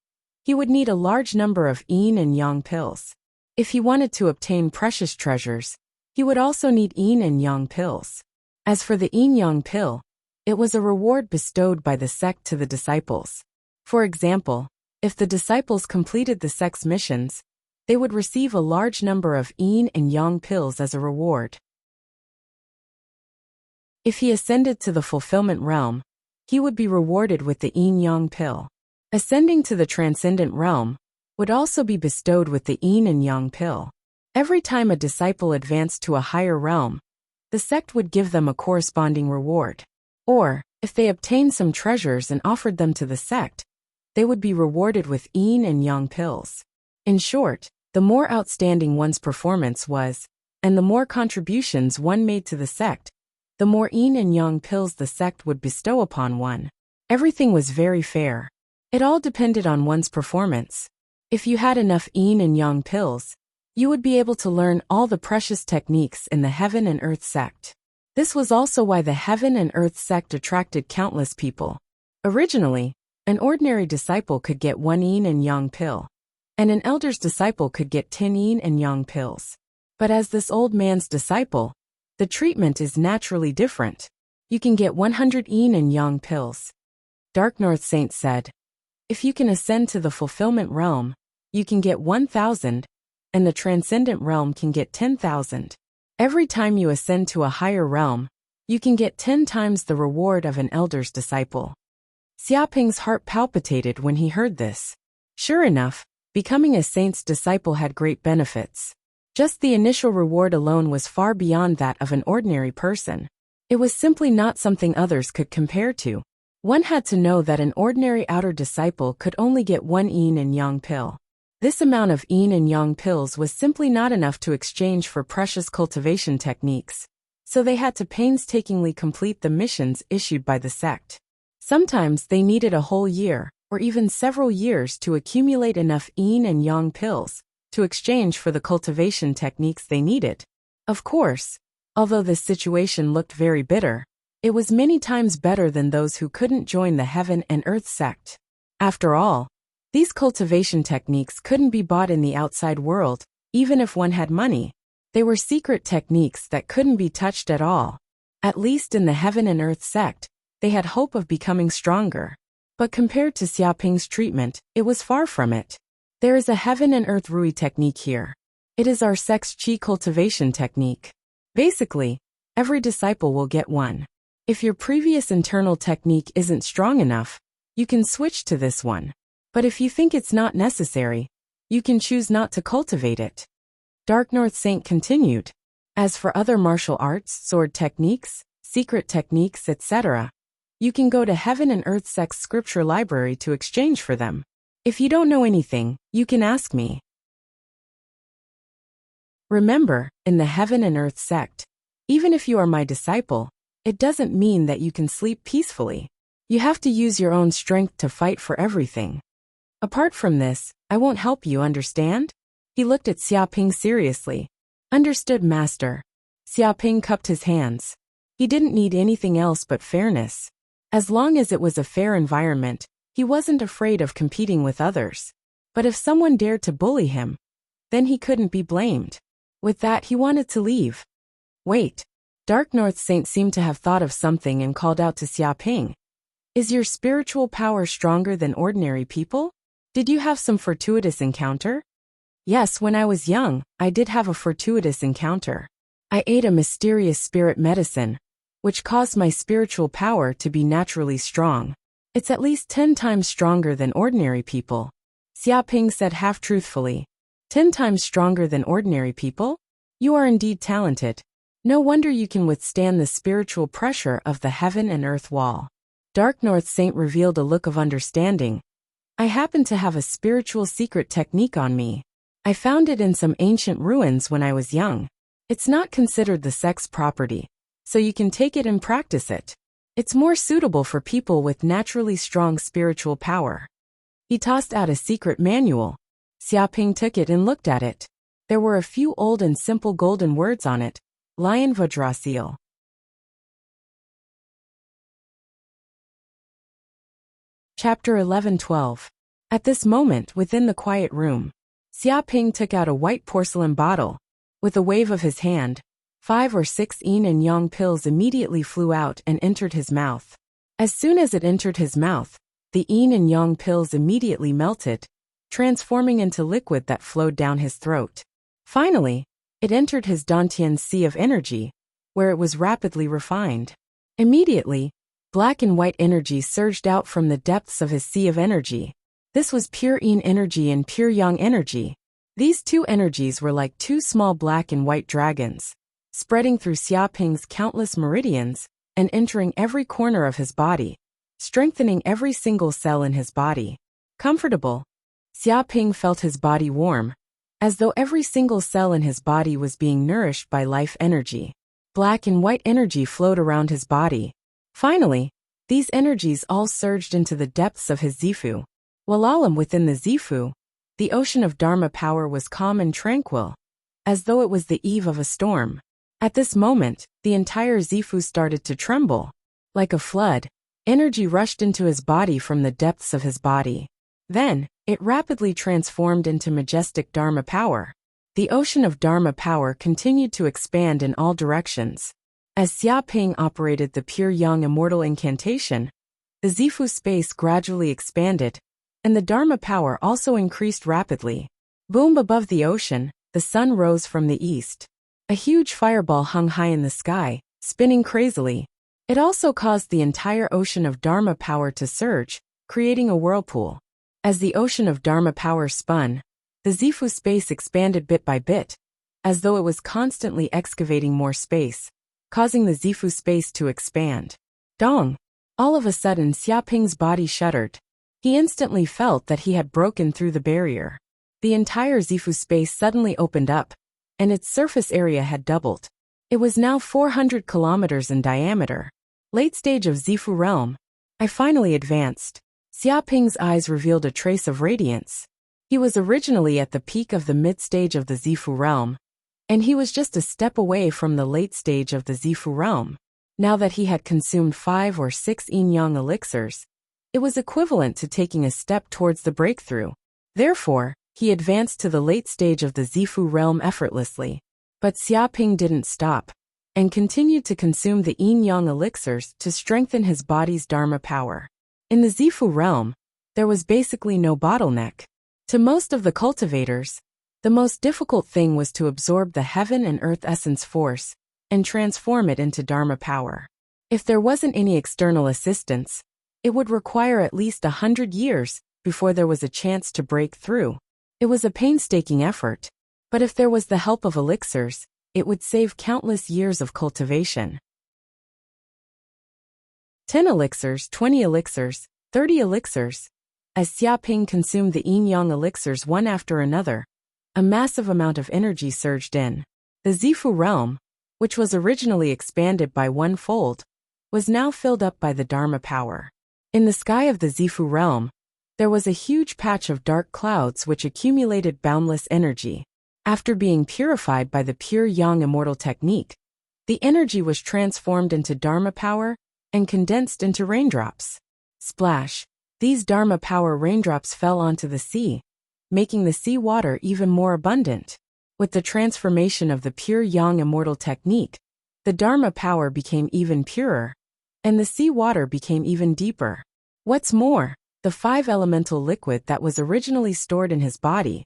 he would need a large number of yin and yang pills. If he wanted to obtain precious treasures, he would also need yin and yang pills. As for the yin-yang pill, it was a reward bestowed by the sect to the disciples. For example, if the disciples completed the sect's missions, they would receive a large number of yin and yang pills as a reward. If he ascended to the fulfillment realm, he would be rewarded with the yin-yang pill. Ascending to the transcendent realm would also be bestowed with the yin and yang pill. Every time a disciple advanced to a higher realm, the sect would give them a corresponding reward. Or, if they obtained some treasures and offered them to the sect, they would be rewarded with yin and yang pills. In short, the more outstanding one's performance was, and the more contributions one made to the sect, the more yin and yang pills the sect would bestow upon one. Everything was very fair. It all depended on one's performance. If you had enough yin and yang pills, you would be able to learn all the precious techniques in the Heaven and Earth sect. This was also why the Heaven and Earth sect attracted countless people. Originally, an ordinary disciple could get 1 yin and yang pill, and an elder's disciple could get 10 yin and yang pills. But as this old man's disciple, the treatment is naturally different. You can get 100 yin and yang pills. Dark North Saint said, if you can ascend to the fulfillment realm, you can get 1,000, and the transcendent realm can get 10,000. Every time you ascend to a higher realm, you can get 10 times the reward of an elder's disciple. Xiaoping's heart palpitated when he heard this. Sure enough, becoming a saint's disciple had great benefits. Just the initial reward alone was far beyond that of an ordinary person. It was simply not something others could compare to. One had to know that an ordinary outer disciple could only get 1 yin and yang pill. This amount of yin and yang pills was simply not enough to exchange for precious cultivation techniques, so they had to painstakingly complete the missions issued by the sect. Sometimes they needed a whole year, or even several years to accumulate enough yin and yang pills to exchange for the cultivation techniques they needed. Of course, although this situation looked very bitter, it was many times better than those who couldn't join the Heaven and Earth sect. After all, these cultivation techniques couldn't be bought in the outside world, even if one had money. They were secret techniques that couldn't be touched at all. At least in the Heaven and Earth sect, they had hope of becoming stronger. But compared to Xiaoping's treatment, it was far from it. There is a Heaven and Earth Rui technique here. It is our sect's qi cultivation technique. Basically, every disciple will get one. If your previous internal technique isn't strong enough, you can switch to this one. But if you think it's not necessary, you can choose not to cultivate it. Dark North Saint continued. As for other martial arts, sword techniques, secret techniques, etc., you can go to Heaven and Earth sect's scripture library to exchange for them. If you don't know anything, you can ask me. Remember, in the Heaven and Earth sect, even if you are my disciple, it doesn't mean that you can sleep peacefully. You have to use your own strength to fight for everything. Apart from this, I won't help you, understand? He looked at Xiaoping seriously. Understood, master. Xiaoping cupped his hands. He didn't need anything else but fairness. As long as it was a fair environment, he wasn't afraid of competing with others. But if someone dared to bully him, then he couldn't be blamed. With that, he wanted to leave. Wait. Dark North Saint seemed to have thought of something and called out to Xiaoping. Is your spiritual power stronger than ordinary people? Did you have some fortuitous encounter? Yes, when I was young, I did have a fortuitous encounter. I ate a mysterious spirit medicine, which caused my spiritual power to be naturally strong. It's at least 10 times stronger than ordinary people. Xiaoping said half-truthfully. 10 times stronger than ordinary people? You are indeed talented. No wonder you can withstand the spiritual pressure of the Heaven and Earth wall. Dark North Saint revealed a look of understanding. I happen to have a spiritual secret technique on me. I found it in some ancient ruins when I was young. It's not considered the sect's property, so you can take it and practice it. It's more suitable for people with naturally strong spiritual power. He tossed out a secret manual. Xiaoping took it and looked at it. There were a few old and simple golden words on it. Lion Vajrasil. Chapter 11-12. At this moment, within the quiet room, Xiaoping took out a white porcelain bottle. With a wave of his hand, 5 or 6 yin and yang pills immediately flew out and entered his mouth. As soon as it entered his mouth, the yin and yang pills immediately melted, transforming into liquid that flowed down his throat. Finally, it entered his Dantian sea of energy, where it was rapidly refined. Immediately, black and white energy surged out from the depths of his sea of energy. This was pure yin energy and pure yang energy. These two energies were like two small black and white dragons, spreading through Xiaoping's countless meridians and entering every corner of his body, strengthening every single cell in his body. Comfortable, Xiaoping felt his body warm, as though every single cell in his body was being nourished by life energy. Black and white energy flowed around his body. Finally, these energies all surged into the depths of his Zifu. While within the Zifu, the ocean of Dharma power was calm and tranquil, as though it was the eve of a storm. At this moment, the entire Zifu started to tremble. Like a flood, energy rushed into his body from the depths of his body. Then, it rapidly transformed into majestic Dharma power. The ocean of Dharma power continued to expand in all directions. As Xiaoping operated the pure yang immortal incantation, the Zifu space gradually expanded, and the Dharma power also increased rapidly. Boom! Above the ocean, the sun rose from the east. A huge fireball hung high in the sky, spinning crazily. It also caused the entire ocean of Dharma power to surge, creating a whirlpool. As the ocean of Dharma power spun, the Zifu space expanded bit by bit, as though it was constantly excavating more space, causing the Zifu space to expand. Dong! All of a sudden, Xiaoping's body shuddered. He instantly felt that he had broken through the barrier. The entire Zifu space suddenly opened up, and its surface area had doubled. It was now 400 kilometers in diameter. Late stage of Zifu realm. I finally advanced. Xiaoping's eyes revealed a trace of radiance. He was originally at the peak of the mid-stage of the Zifu realm, and he was just a step away from the late stage of the Zifu realm. Now that he had consumed 5 or 6 yin-yang elixirs, it was equivalent to taking a step towards the breakthrough. Therefore, he advanced to the late stage of the Zifu realm effortlessly. But Xiaoping didn't stop, and continued to consume the yin-yang elixirs to strengthen his body's Dharma power. In the Zifu realm, there was basically no bottleneck. To most of the cultivators, the most difficult thing was to absorb the heaven and earth essence force and transform it into Dharma power. If there wasn't any external assistance, it would require at least 100 years before there was a chance to break through. It was a painstaking effort, but if there was the help of elixirs, it would save countless years of cultivation. 10 elixirs, 20 elixirs, 30 elixirs. As Xiaoping consumed the yin-yang elixirs one after another, a massive amount of energy surged in. The Zifu realm, which was originally expanded by 1-fold, was now filled up by the Dharma power. In the sky of the Zifu realm, there was a huge patch of dark clouds which accumulated boundless energy. After being purified by the pure yang immortal technique, the energy was transformed into Dharma power and condensed into raindrops. Splash! These Dharma power raindrops fell onto the sea, making the sea water even more abundant. With the transformation of the pure yang immortal technique, the Dharma power became even purer, and the sea water became even deeper. What's more, the 5-elemental liquid that was originally stored in his body,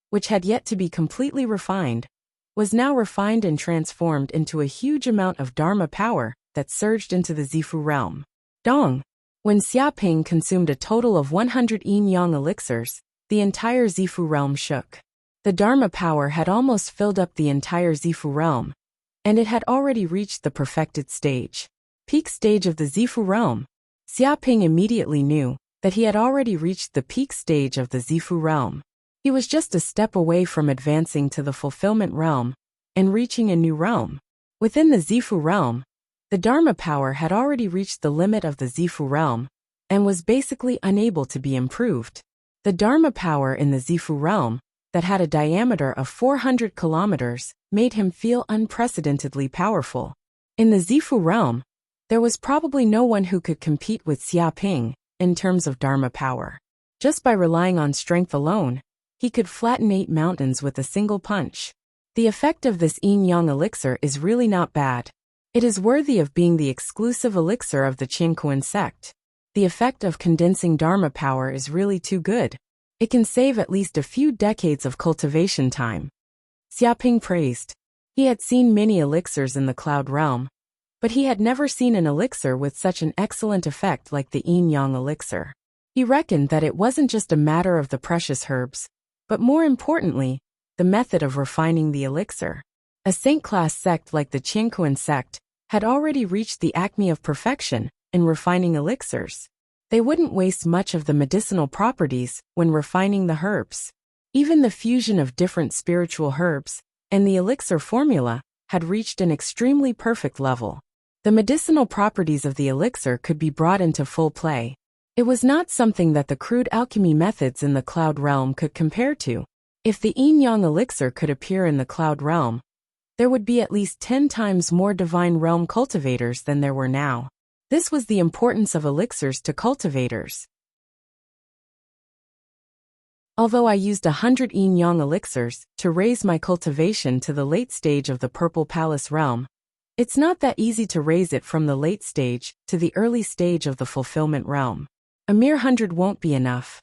which had yet to be completely refined, was now refined and transformed into a huge amount of Dharma power that surged into the Zifu realm. Dong! When Xiaoping consumed a total of 100 yin-yang elixirs, the entire Zifu realm shook. The Dharma power had almost filled up the entire Zifu realm, and it had already reached the perfected stage. Peak stage of the Zifu realm. Xiaoping immediately knew that he had already reached the peak stage of the Zifu realm. He was just a step away from advancing to the fulfillment realm and reaching a new realm. Within the Zifu realm, the Dharma power had already reached the limit of the Zifu realm and was basically unable to be improved. The Dharma power in the Zifu realm, that had a diameter of 400 kilometers, made him feel unprecedentedly powerful. In the Zifu realm, there was probably no one who could compete with Xiaoping in terms of Dharma power. Just by relying on strength alone, he could flatten 8 mountains with a single punch. The effect of this yin-yang elixir is really not bad. It is worthy of being the exclusive elixir of the Qianquan sect. The effect of condensing Dharma power is really too good. It can save at least a few decades of cultivation time. Xiaoping praised. He had seen many elixirs in the cloud realm, but he had never seen an elixir with such an excellent effect like the yin-yang elixir. He reckoned that it wasn't just a matter of the precious herbs, but more importantly, the method of refining the elixir. A saint-class sect like the Qianquan sect had already reached the acme of perfection in refining elixirs. They wouldn't waste much of the medicinal properties when refining the herbs. Even the fusion of different spiritual herbs and the elixir formula had reached an extremely perfect level. The medicinal properties of the elixir could be brought into full play. It was not something that the crude alchemy methods in the cloud realm could compare to. If the yin-yang elixir could appear in the cloud realm, there would be at least 10 times more divine realm cultivators than there were now. This was the importance of elixirs to cultivators. Although I used 100 yin-yang elixirs to raise my cultivation to the late stage of the Purple Palace realm, it's not that easy to raise it from the late stage to the early stage of the fulfillment realm. A mere 100 won't be enough.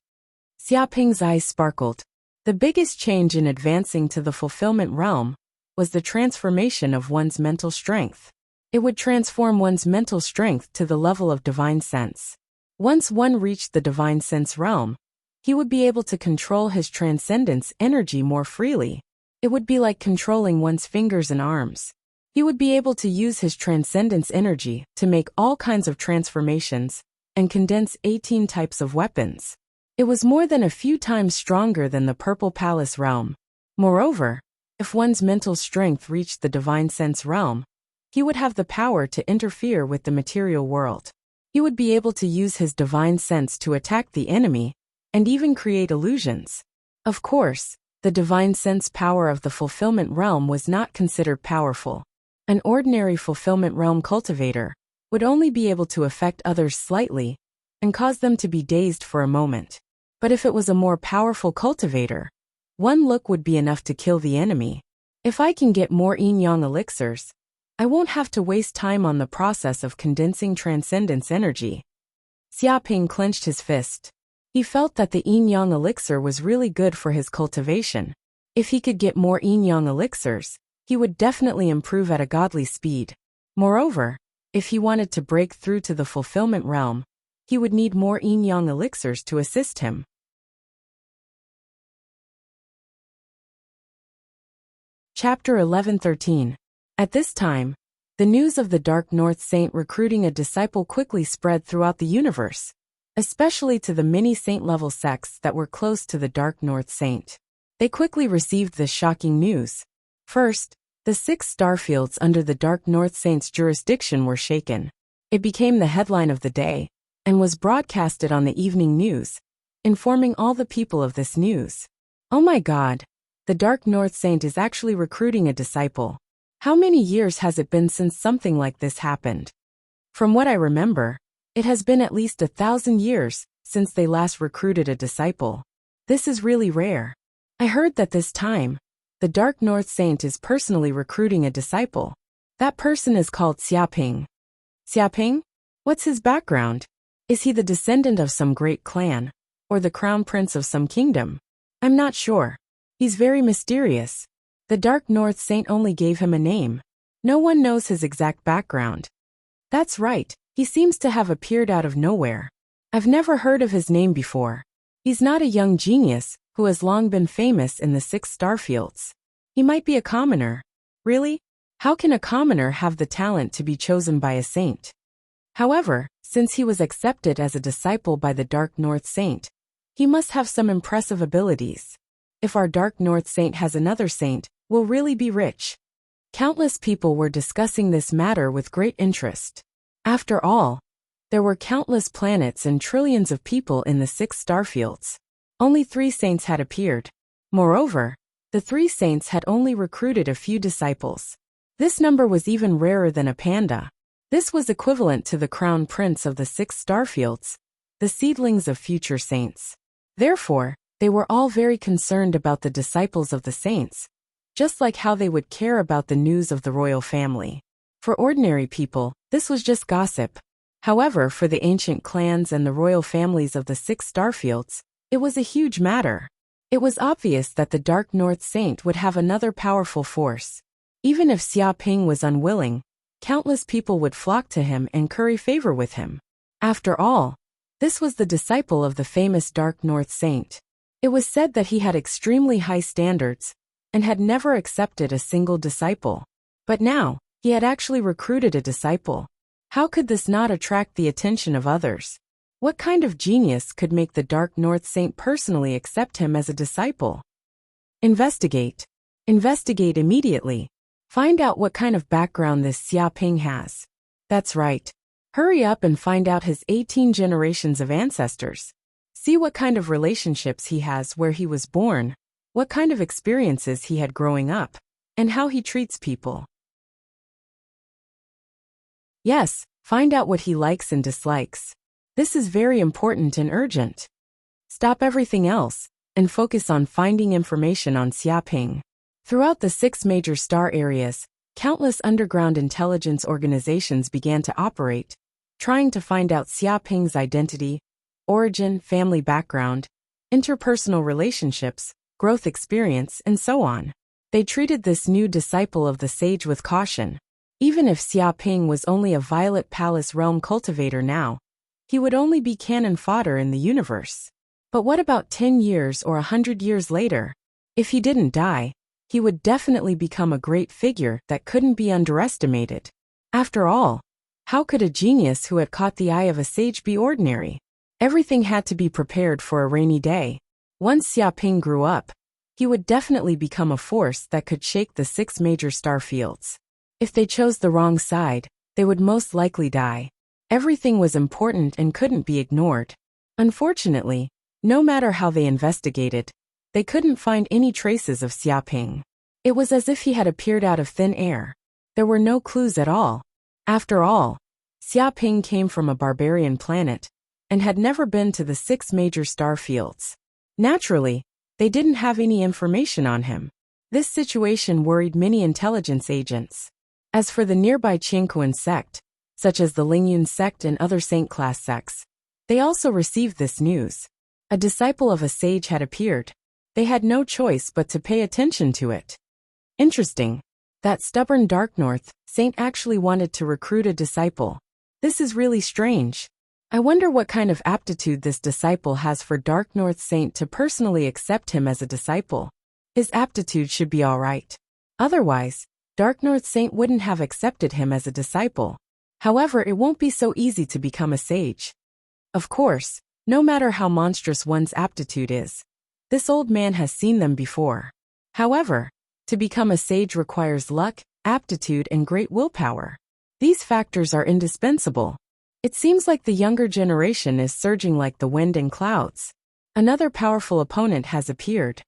Xiaoping's eyes sparkled. The biggest change in advancing to the fulfillment realm was the transformation of one's mental strength. It would transform one's mental strength to the level of divine sense. Once one reached the divine sense realm, he would be able to control his transcendence energy more freely. It would be like controlling one's fingers and arms. He would be able to use his transcendence energy to make all kinds of transformations and condense 18 types of weapons. It was more than a few times stronger than the Purple Palace realm. Moreover, if one's mental strength reached the divine sense realm, he would have the power to interfere with the material world. He would be able to use his divine sense to attack the enemy and even create illusions. Of course, the divine sense power of the fulfillment realm was not considered powerful. An ordinary fulfillment realm cultivator would only be able to affect others slightly and cause them to be dazed for a moment. But if it was a more powerful cultivator, one look would be enough to kill the enemy. If I can get more yin-yang elixirs, I won't have to waste time on the process of condensing transcendence energy. Xiaoping clenched his fist. He felt that the yin-yang elixir was really good for his cultivation. If he could get more yin-yang elixirs, he would definitely improve at a godly speed. Moreover, if he wanted to break through to the fulfillment realm, he would need more yin-yang elixirs to assist him. Chapter 11:13. At this time, the news of the Dark North Saint recruiting a disciple quickly spread throughout the universe, especially to the many saint-level sects that were close to the Dark North Saint. They quickly received this shocking news. First, the 6 starfields under the Dark North Saint's jurisdiction were shaken. It became the headline of the day, and was broadcasted on the evening news, informing all the people of this news. Oh my God, the Dark North Saint is actually recruiting a disciple. How many years has it been since something like this happened? From what I remember, it has been at least 1,000 years since they last recruited a disciple. This is really rare. I heard that this time, the Dark North Saint is personally recruiting a disciple. That person is called Xiaoping. Xiaoping? What's his background? Is he the descendant of some great clan, or the crown prince of some kingdom? I'm not sure. He's very mysterious. The Dark North Saint only gave him a name. No one knows his exact background. That's right, he seems to have appeared out of nowhere. I've never heard of his name before. He's not a young genius who has long been famous in the 6 starfields. He might be a commoner. Really? How can a commoner have the talent to be chosen by a saint? However, since he was accepted as a disciple by the Dark North Saint, he must have some impressive abilities. If our Dark North Saint has another saint, we'll really be rich. Countless people were discussing this matter with great interest. After all, there were countless planets and trillions of people in the 6 starfields. Only 3 saints had appeared. Moreover, the 3 saints had only recruited a few disciples. This number was even rarer than a panda. This was equivalent to the crown prince of the 6 starfields, the seedlings of future saints. Therefore, they were all very concerned about the disciples of the saints, just like how they would care about the news of the royal family. For ordinary people, this was just gossip. However, for the ancient clans and the royal families of the 6 starfields, it was a huge matter. It was obvious that the Dark North Saint would have another powerful force. Even if Xia Ping was unwilling, countless people would flock to him and curry favor with him. After all, this was the disciple of the famous Dark North Saint. It was said that he had extremely high standards and had never accepted a single disciple. But now, he had actually recruited a disciple. How could this not attract the attention of others? What kind of genius could make the Dark North Saint personally accept him as a disciple? Investigate. Investigate immediately. Find out what kind of background this Xia Ping has. That's right. Hurry up and find out his 18 generations of ancestors. See what kind of relationships he has where he was born, what kind of experiences he had growing up, and how he treats people. Yes, find out what he likes and dislikes. This is very important and urgent. Stop everything else and focus on finding information on Xia Ping. Throughout the 6 major star areas, countless underground intelligence organizations began to operate, trying to find out Xia Ping's identity, origin, family background, interpersonal relationships, growth experience, and so on. They treated this new disciple of the sage with caution. Even if Xia Ping was only a Violet Palace realm cultivator now, he would only be cannon fodder in the universe. But what about 10 years or 100 years later? If he didn't die, he would definitely become a great figure that couldn't be underestimated. After all, how could a genius who had caught the eye of a sage be ordinary? Everything had to be prepared for a rainy day. Once Xia Ping grew up, he would definitely become a force that could shake the 6 major star fields. If they chose the wrong side, they would most likely die. Everything was important and couldn't be ignored. Unfortunately, no matter how they investigated, they couldn't find any traces of Xia Ping. It was as if he had appeared out of thin air. There were no clues at all. After all, Xia Ping came from a barbarian planet and had never been to the 6 major star fields. Naturally, they didn't have any information on him. This situation worried many intelligence agents. As for the nearby Qingquan sect, such as the Lingyun sect and other saint-class sects, they also received this news. A disciple of a sage had appeared. They had no choice but to pay attention to it. Interesting. That stubborn Dark North Saint actually wanted to recruit a disciple. This is really strange. I wonder what kind of aptitude this disciple has for Dark North Saint to personally accept him as a disciple. His aptitude should be all right. Otherwise, Dark North Saint wouldn't have accepted him as a disciple. However, it won't be so easy to become a sage. Of course, no matter how monstrous one's aptitude is, this old man has seen them before. However, to become a sage requires luck, aptitude, and great willpower. These factors are indispensable. It seems like the younger generation is surging like the wind and clouds. Another powerful opponent has appeared.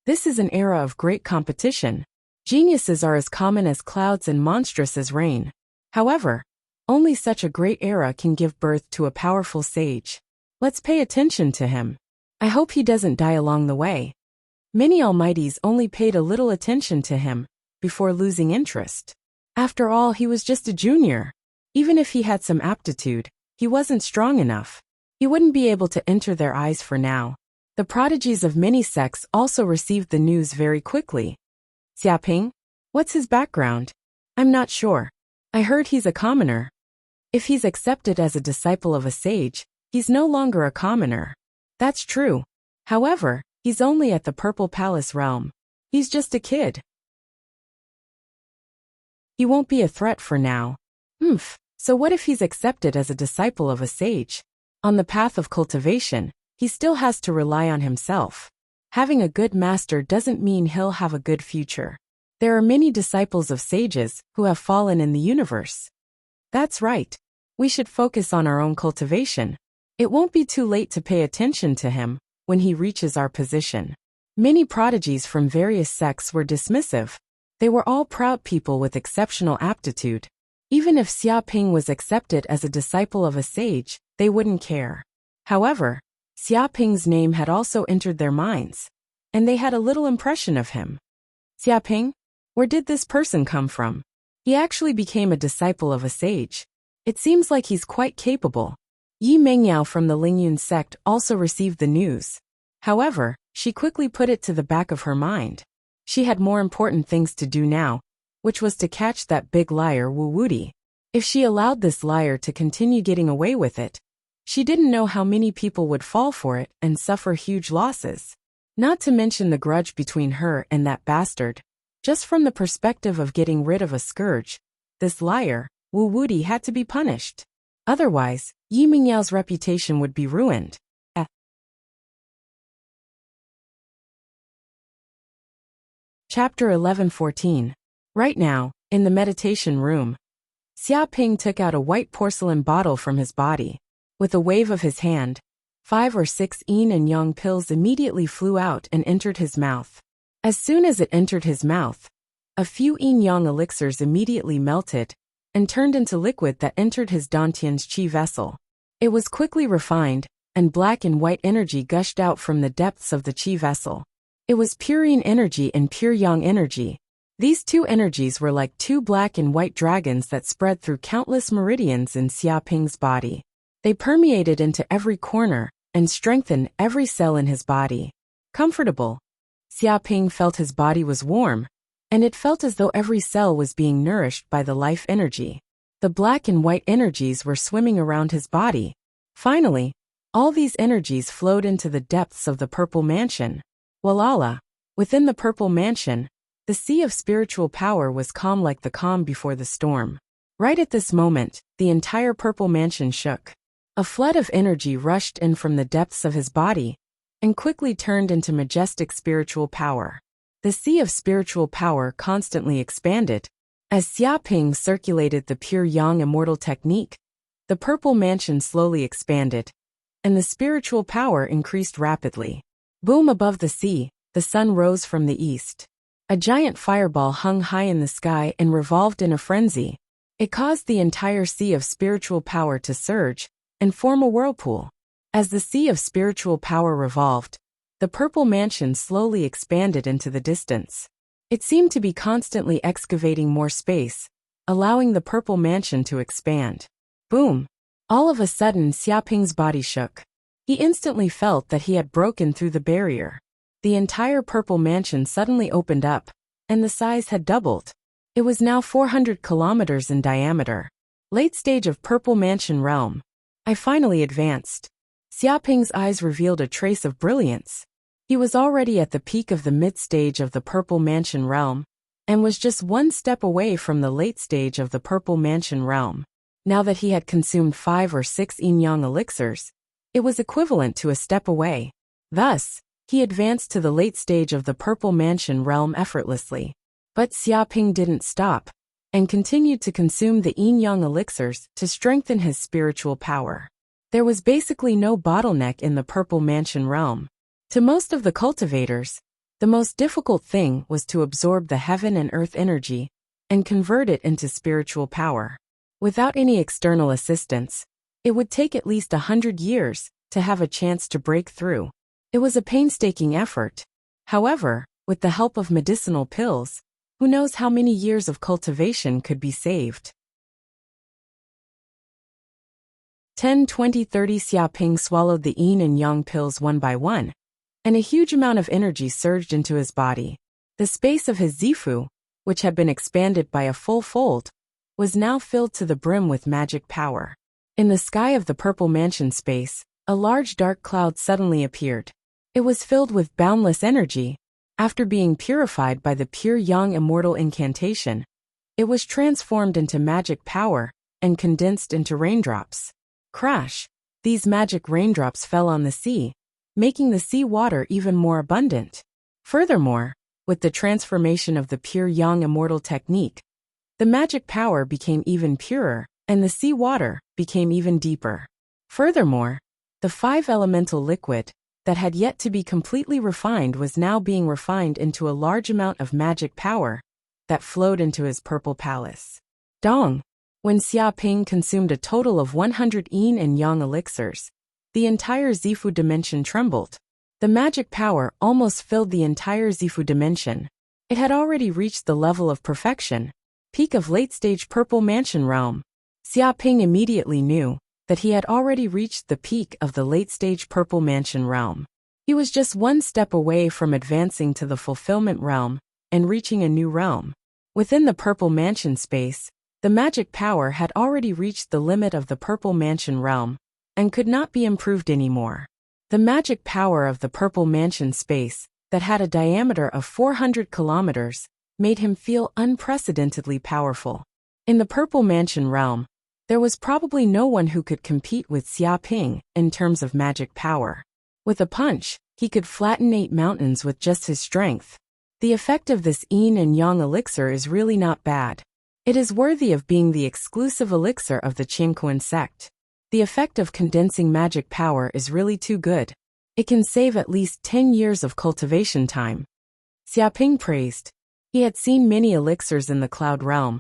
This is an era of great competition. Geniuses are as common as clouds and monstrous as rain. However, only such a great era can give birth to a powerful sage. Let's pay attention to him. I hope he doesn't die along the way. Many almighties only paid a little attention to him before losing interest. After all, he was just a junior. Even if he had some aptitude, he wasn't strong enough. He wouldn't be able to enter their eyes for now. The prodigies of many sects also received the news very quickly. Xia Ping? What's his background? I'm not sure. I heard he's a commoner. If he's accepted as a disciple of a sage, he's no longer a commoner. That's true. However, he's only at the Purple Palace realm. He's just a kid. He won't be a threat for now. So what if he's accepted as a disciple of a sage? On the path of cultivation, he still has to rely on himself. Having a good master doesn't mean he'll have a good future. There are many disciples of sages who have fallen in the universe. That's right. We should focus on our own cultivation. It won't be too late to pay attention to him when he reaches our position. Many prodigies from various sects were dismissive. They were all proud people with exceptional aptitude. Even if Xia Ping was accepted as a disciple of a sage, they wouldn't care. However, Xiaoping's name had also entered their minds, and they had a little impression of him. Xiaoping? Where did this person come from? He actually became a disciple of a sage. It seems like he's quite capable. Yi Mengyao from the Lingyun sect also received the news. However, she quickly put it to the back of her mind. She had more important things to do now, which was to catch that big liar Wu Wudi. If she allowed this liar to continue getting away with it, she didn't know how many people would fall for it and suffer huge losses. Not to mention the grudge between her and that bastard. Just from the perspective of getting rid of a scourge, this liar, Wu Wudi, had to be punished. Otherwise, Yi Mingyao's reputation would be ruined. Chapter 11-14. Right now, in the meditation room, Xiaoping took out a white porcelain bottle from his body. With a wave of his hand, 5 or 6 yin and yang pills immediately flew out and entered his mouth. As soon as it entered his mouth, a few yin-yang elixirs immediately melted and turned into liquid that entered his Dantian's qi vessel. It was quickly refined, and black and white energy gushed out from the depths of the qi vessel. It was pure yin energy and pure yang energy. These two energies were like two black and white dragons that spread through countless meridians in Xiaoping's body. They permeated into every corner and strengthened every cell in his body. Comfortable. Xiaoping felt his body was warm, and it felt as though every cell was being nourished by the life energy. The black and white energies were swimming around his body. Finally, all these energies flowed into the depths of the Purple Mansion. Walala. Within the Purple Mansion, the sea of spiritual power was calm like the calm before the storm. Right at this moment, the entire Purple Mansion shook. A flood of energy rushed in from the depths of his body and quickly turned into majestic spiritual power. The sea of spiritual power constantly expanded. As Xiaoping circulated the pure yang immortal technique, the Purple Mansion slowly expanded, and the spiritual power increased rapidly. Boom! Above the sea, the sun rose from the east. A giant fireball hung high in the sky and revolved in a frenzy. It caused the entire sea of spiritual power to surge and form a whirlpool. As the sea of spiritual power revolved, the Purple Mansion slowly expanded into the distance. It seemed to be constantly excavating more space, allowing the Purple Mansion to expand. Boom! All of a sudden, Xiaoping's body shook. He instantly felt that he had broken through the barrier. The entire Purple Mansion suddenly opened up, and the size had doubled. It was now 400 kilometers in diameter. Late stage of Purple Mansion realm. I finally advanced. Xiaoping's eyes revealed a trace of brilliance. He was already at the peak of the mid-stage of the Purple Mansion realm, and was just one step away from the late stage of the Purple Mansion realm. Now that he had consumed 5 or 6 yin-yang elixirs, it was equivalent to a step away. Thus, he advanced to the late stage of the Purple Mansion realm effortlessly. But Xiaoping didn't stop, and continued to consume the yin-yang elixirs to strengthen his spiritual power. There was basically no bottleneck in the Purple Mansion realm. To most of the cultivators, the most difficult thing was to absorb the heaven and earth energy and convert it into spiritual power. Without any external assistance, it would take at least 100 years to have a chance to break through. It was a painstaking effort. However, with the help of medicinal pills, who knows how many years of cultivation could be saved. 10, 20, 30 Xiaoping swallowed the yin and yang pills one by one, and a huge amount of energy surged into his body. The space of his Zifu, which had been expanded by a full fold, was now filled to the brim with magic power. In the sky of the Purple Mansion space, a large dark cloud suddenly appeared. It was filled with boundless energy. After being purified by the pure yang immortal incantation, it was transformed into magic power and condensed into raindrops. Crash! These magic raindrops fell on the sea, making the sea water even more abundant. Furthermore, with the transformation of the pure yang immortal technique, the magic power became even purer, and the sea water became even deeper. Furthermore, the 5 elemental liquid that had yet to be completely refined was now being refined into a large amount of magic power that flowed into his purple palace. Dong! When Xiaoping consumed a total of 100 yin and yang elixirs, The entire Zifu dimension trembled. The magic power almost filled the entire Zifu dimension. It had already reached the level of perfection, peak of late-stage Purple Mansion realm. Xiaoping immediately knew that he had already reached the peak of the late-stage Purple Mansion realm. He was just one step away from advancing to the Fulfillment realm and reaching a new realm. Within the Purple Mansion space, the magic power had already reached the limit of the Purple Mansion realm and could not be improved anymore. The magic power of the Purple Mansion space, that had a diameter of 400 kilometers, made him feel unprecedentedly powerful. In the Purple Mansion realm, there was probably no one who could compete with Xiaoping in terms of magic power. With a punch, he could flatten 8 mountains with just his strength. The effect of this yin and yang elixir is really not bad. It is worthy of being the exclusive elixir of the Qianquan sect. The effect of condensing magic power is really too good. It can save at least 10 years of cultivation time. Xiaoping praised. He had seen many elixirs in the cloud realm,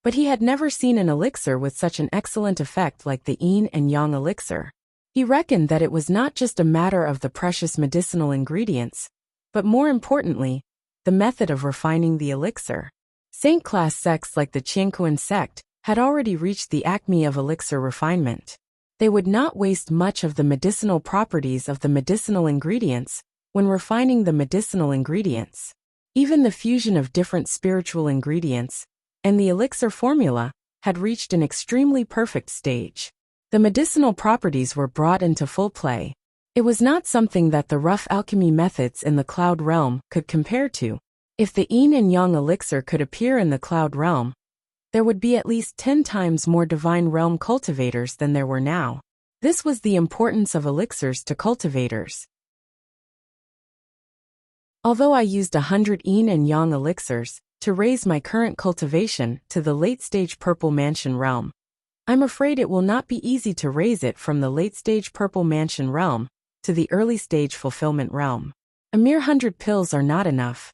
but he had never seen an elixir with such an excellent effect like the yin and yang elixir. He reckoned that it was not just a matter of the precious medicinal ingredients, but more importantly, the method of refining the elixir. Saint-class sects like the Qianquan sect had already reached the acme of elixir refinement. They would not waste much of the medicinal properties of the medicinal ingredients when refining the medicinal ingredients. Even the fusion of different spiritual ingredients and the elixir formula had reached an extremely perfect stage. The medicinal properties were brought into full play. It was not something that the rough alchemy methods in the cloud realm could compare to. If the yin and yang elixir could appear in the cloud realm, there would be at least 10 times more divine realm cultivators than there were now. This was the importance of elixirs to cultivators. Although I used 100 yin and yang elixirs to raise my current cultivation to the late-stage Purple Mansion realm, I'm afraid it will not be easy to raise it from the late-stage Purple Mansion realm to the early-stage Fulfillment realm. A mere 100 pills are not enough.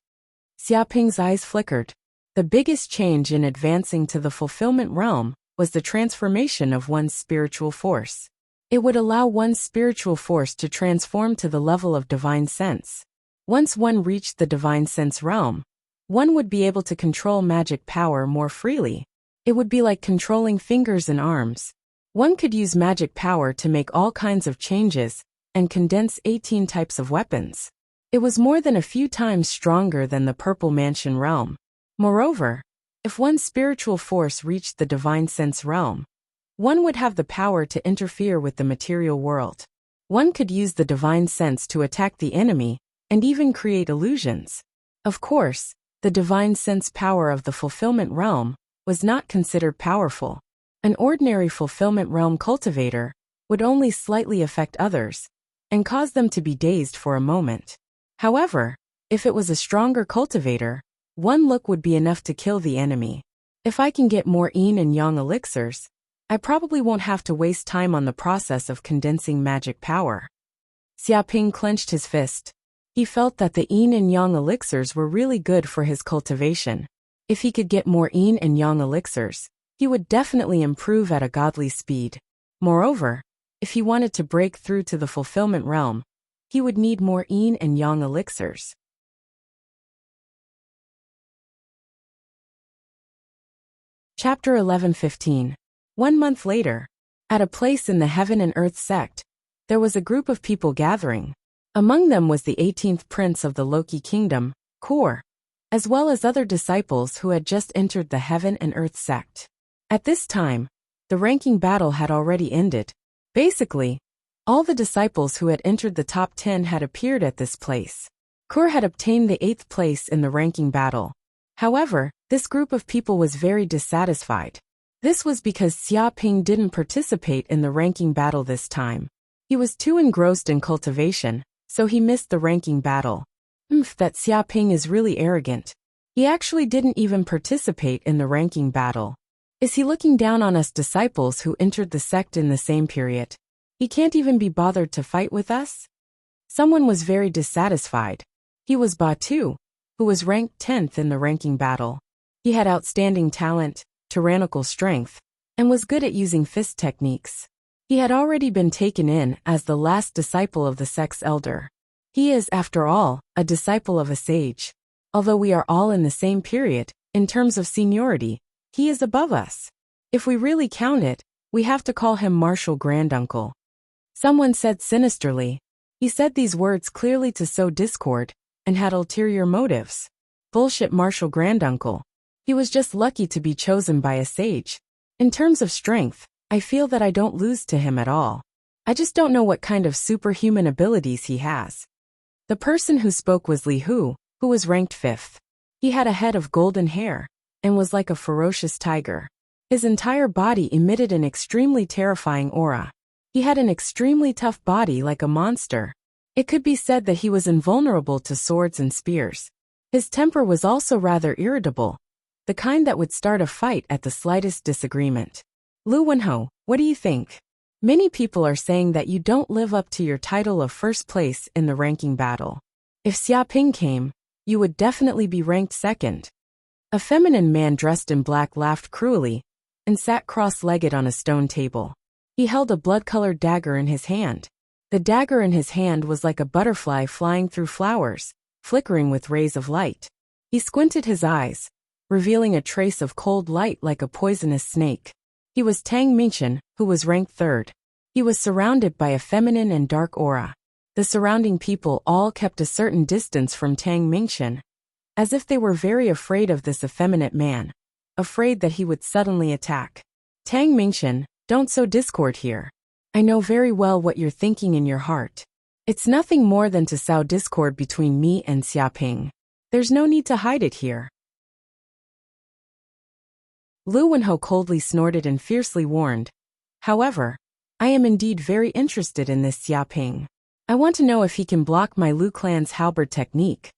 Xiaoping's eyes flickered. The biggest change in advancing to the Fulfillment realm was the transformation of one's spiritual force. It would allow one's spiritual force to transform to the level of divine sense. Once one reached the divine sense realm, one would be able to control magic power more freely. It would be like controlling fingers and arms. One could use magic power to make all kinds of changes and condense 18 types of weapons. It was more than a few times stronger than the Purple Mansion realm. Moreover, if one's spiritual force reached the divine sense realm, one would have the power to interfere with the material world. One could use the divine sense to attack the enemy and even create illusions. Of course, the divine sense power of the Fulfillment realm was not considered powerful. An ordinary Fulfillment realm cultivator would only slightly affect others and cause them to be dazed for a moment. However, if it was a stronger cultivator, one look would be enough to kill the enemy. If I can get more yin and yang elixirs, I probably won't have to waste time on the process of condensing magic power. Xiaoping clenched his fist. He felt that the yin and yang elixirs were really good for his cultivation. If he could get more yin and yang elixirs, he would definitely improve at a godly speed. Moreover, if he wanted to break through to the Fulfillment realm, he would need more yin and yang elixirs. Chapter 11:15. 1 month later, at a place in the Heaven and Earth sect, there was a group of people gathering. Among them was the 18th prince of the Loki kingdom, Kor, as well as other disciples who had just entered the Heaven and Earth sect. At this time, the ranking battle had already ended. Basically, all the disciples who had entered the top 10 had appeared at this place. Kor had obtained the 8th place in the ranking battle. However, this group of people was very dissatisfied. This was because Xiaoping didn't participate in the ranking battle this time. He was too engrossed in cultivation, so he missed the ranking battle. That Xiaoping is really arrogant. He actually didn't even participate in the ranking battle. Is he looking down on us disciples who entered the sect in the same period? He can't even be bothered to fight with us? Someone was very dissatisfied. He was Batu, who was ranked 10th in the ranking battle. He had outstanding talent, tyrannical strength, and was good at using fist techniques. He had already been taken in as the last disciple of the sect's elder. He is, after all, a disciple of a sage. Although we are all in the same period, in terms of seniority, he is above us. If we really count it, we have to call him Martial Granduncle. Someone said sinisterly. He said these words clearly to sow discord, and had ulterior motives. Bullshit Martial Granduncle. He was just lucky to be chosen by a sage. In terms of strength, I feel that I don't lose to him at all. I just don't know what kind of superhuman abilities he has. The person who spoke was Li Hu, who was ranked 5th. He had a head of golden hair, and was like a ferocious tiger. His entire body emitted an extremely terrifying aura. He had an extremely tough body like a monster. It could be said that he was invulnerable to swords and spears. His temper was also rather irritable, the kind that would start a fight at the slightest disagreement. Lu Wenho, what do you think? Many people are saying that you don't live up to your title of first place in the ranking battle. If Xia Ping came, you would definitely be ranked 2nd. A feminine man dressed in black laughed cruelly, and sat cross-legged on a stone table. He held a blood-colored dagger in his hand. The dagger in his hand was like a butterfly flying through flowers, flickering with rays of light. He squinted his eyes, revealing a trace of cold light like a poisonous snake. He was Tang Mingchen, who was ranked 3rd. He was surrounded by a feminine and dark aura. The surrounding people all kept a certain distance from Tang Mingchen, as if they were very afraid of this effeminate man, afraid that he would suddenly attack. Tang Mingchen, don't sow discord here. I know very well what you're thinking in your heart. It's nothing more than to sow discord between me and Xia Ping. There's no need to hide it here. Lu Wenho coldly snorted and fiercely warned. However, I am indeed very interested in this Xia Ping. I want to know if he can block my Lu clan's halberd technique.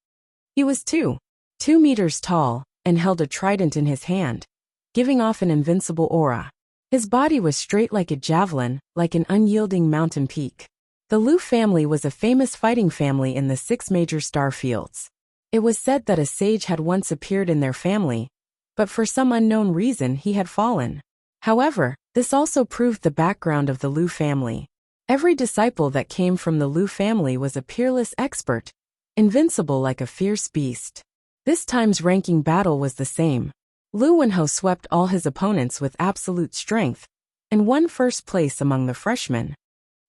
He was 2 meters tall, and held a trident in his hand, giving off an invincible aura. His body was straight like a javelin, like an unyielding mountain peak. The Lu family was a famous fighting family in the 6 major star fields. It was said that a sage had once appeared in their family, but for some unknown reason he had fallen. However, this also proved the background of the Lu family. Every disciple that came from the Lu family was a peerless expert, invincible like a fierce beast. This time's ranking battle was the same. Lu Wenho swept all his opponents with absolute strength, and won first place among the freshmen.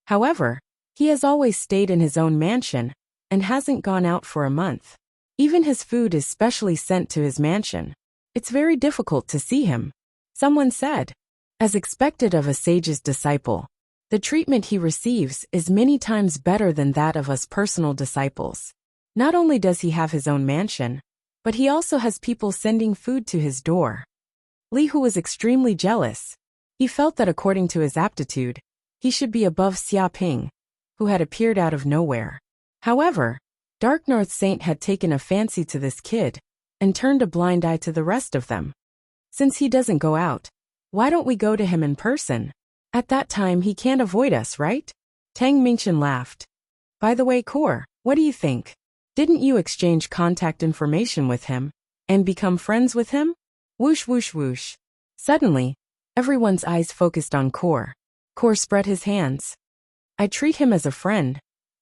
However, he has always stayed in his own mansion, and hasn't gone out for a month. Even his food is specially sent to his mansion. It's very difficult to see him. Someone said. As expected of a sage's disciple, the treatment he receives is many times better than that of us personal disciples. Not only does he have his own mansion, but he also has people sending food to his door. Li Hu was extremely jealous. He felt that according to his aptitude, he should be above Xia Ping, who had appeared out of nowhere. However, Dark North Saint had taken a fancy to this kid, and turned a blind eye to the rest of them. Since he doesn't go out, why don't we go to him in person? At that time he can't avoid us, right? Tang Mingchen laughed. By the way, Core, what do you think? Didn't you exchange contact information with him, and become friends with him? Whoosh whoosh whoosh. Suddenly, everyone's eyes focused on Core. Core spread his hands. I treat him as a friend,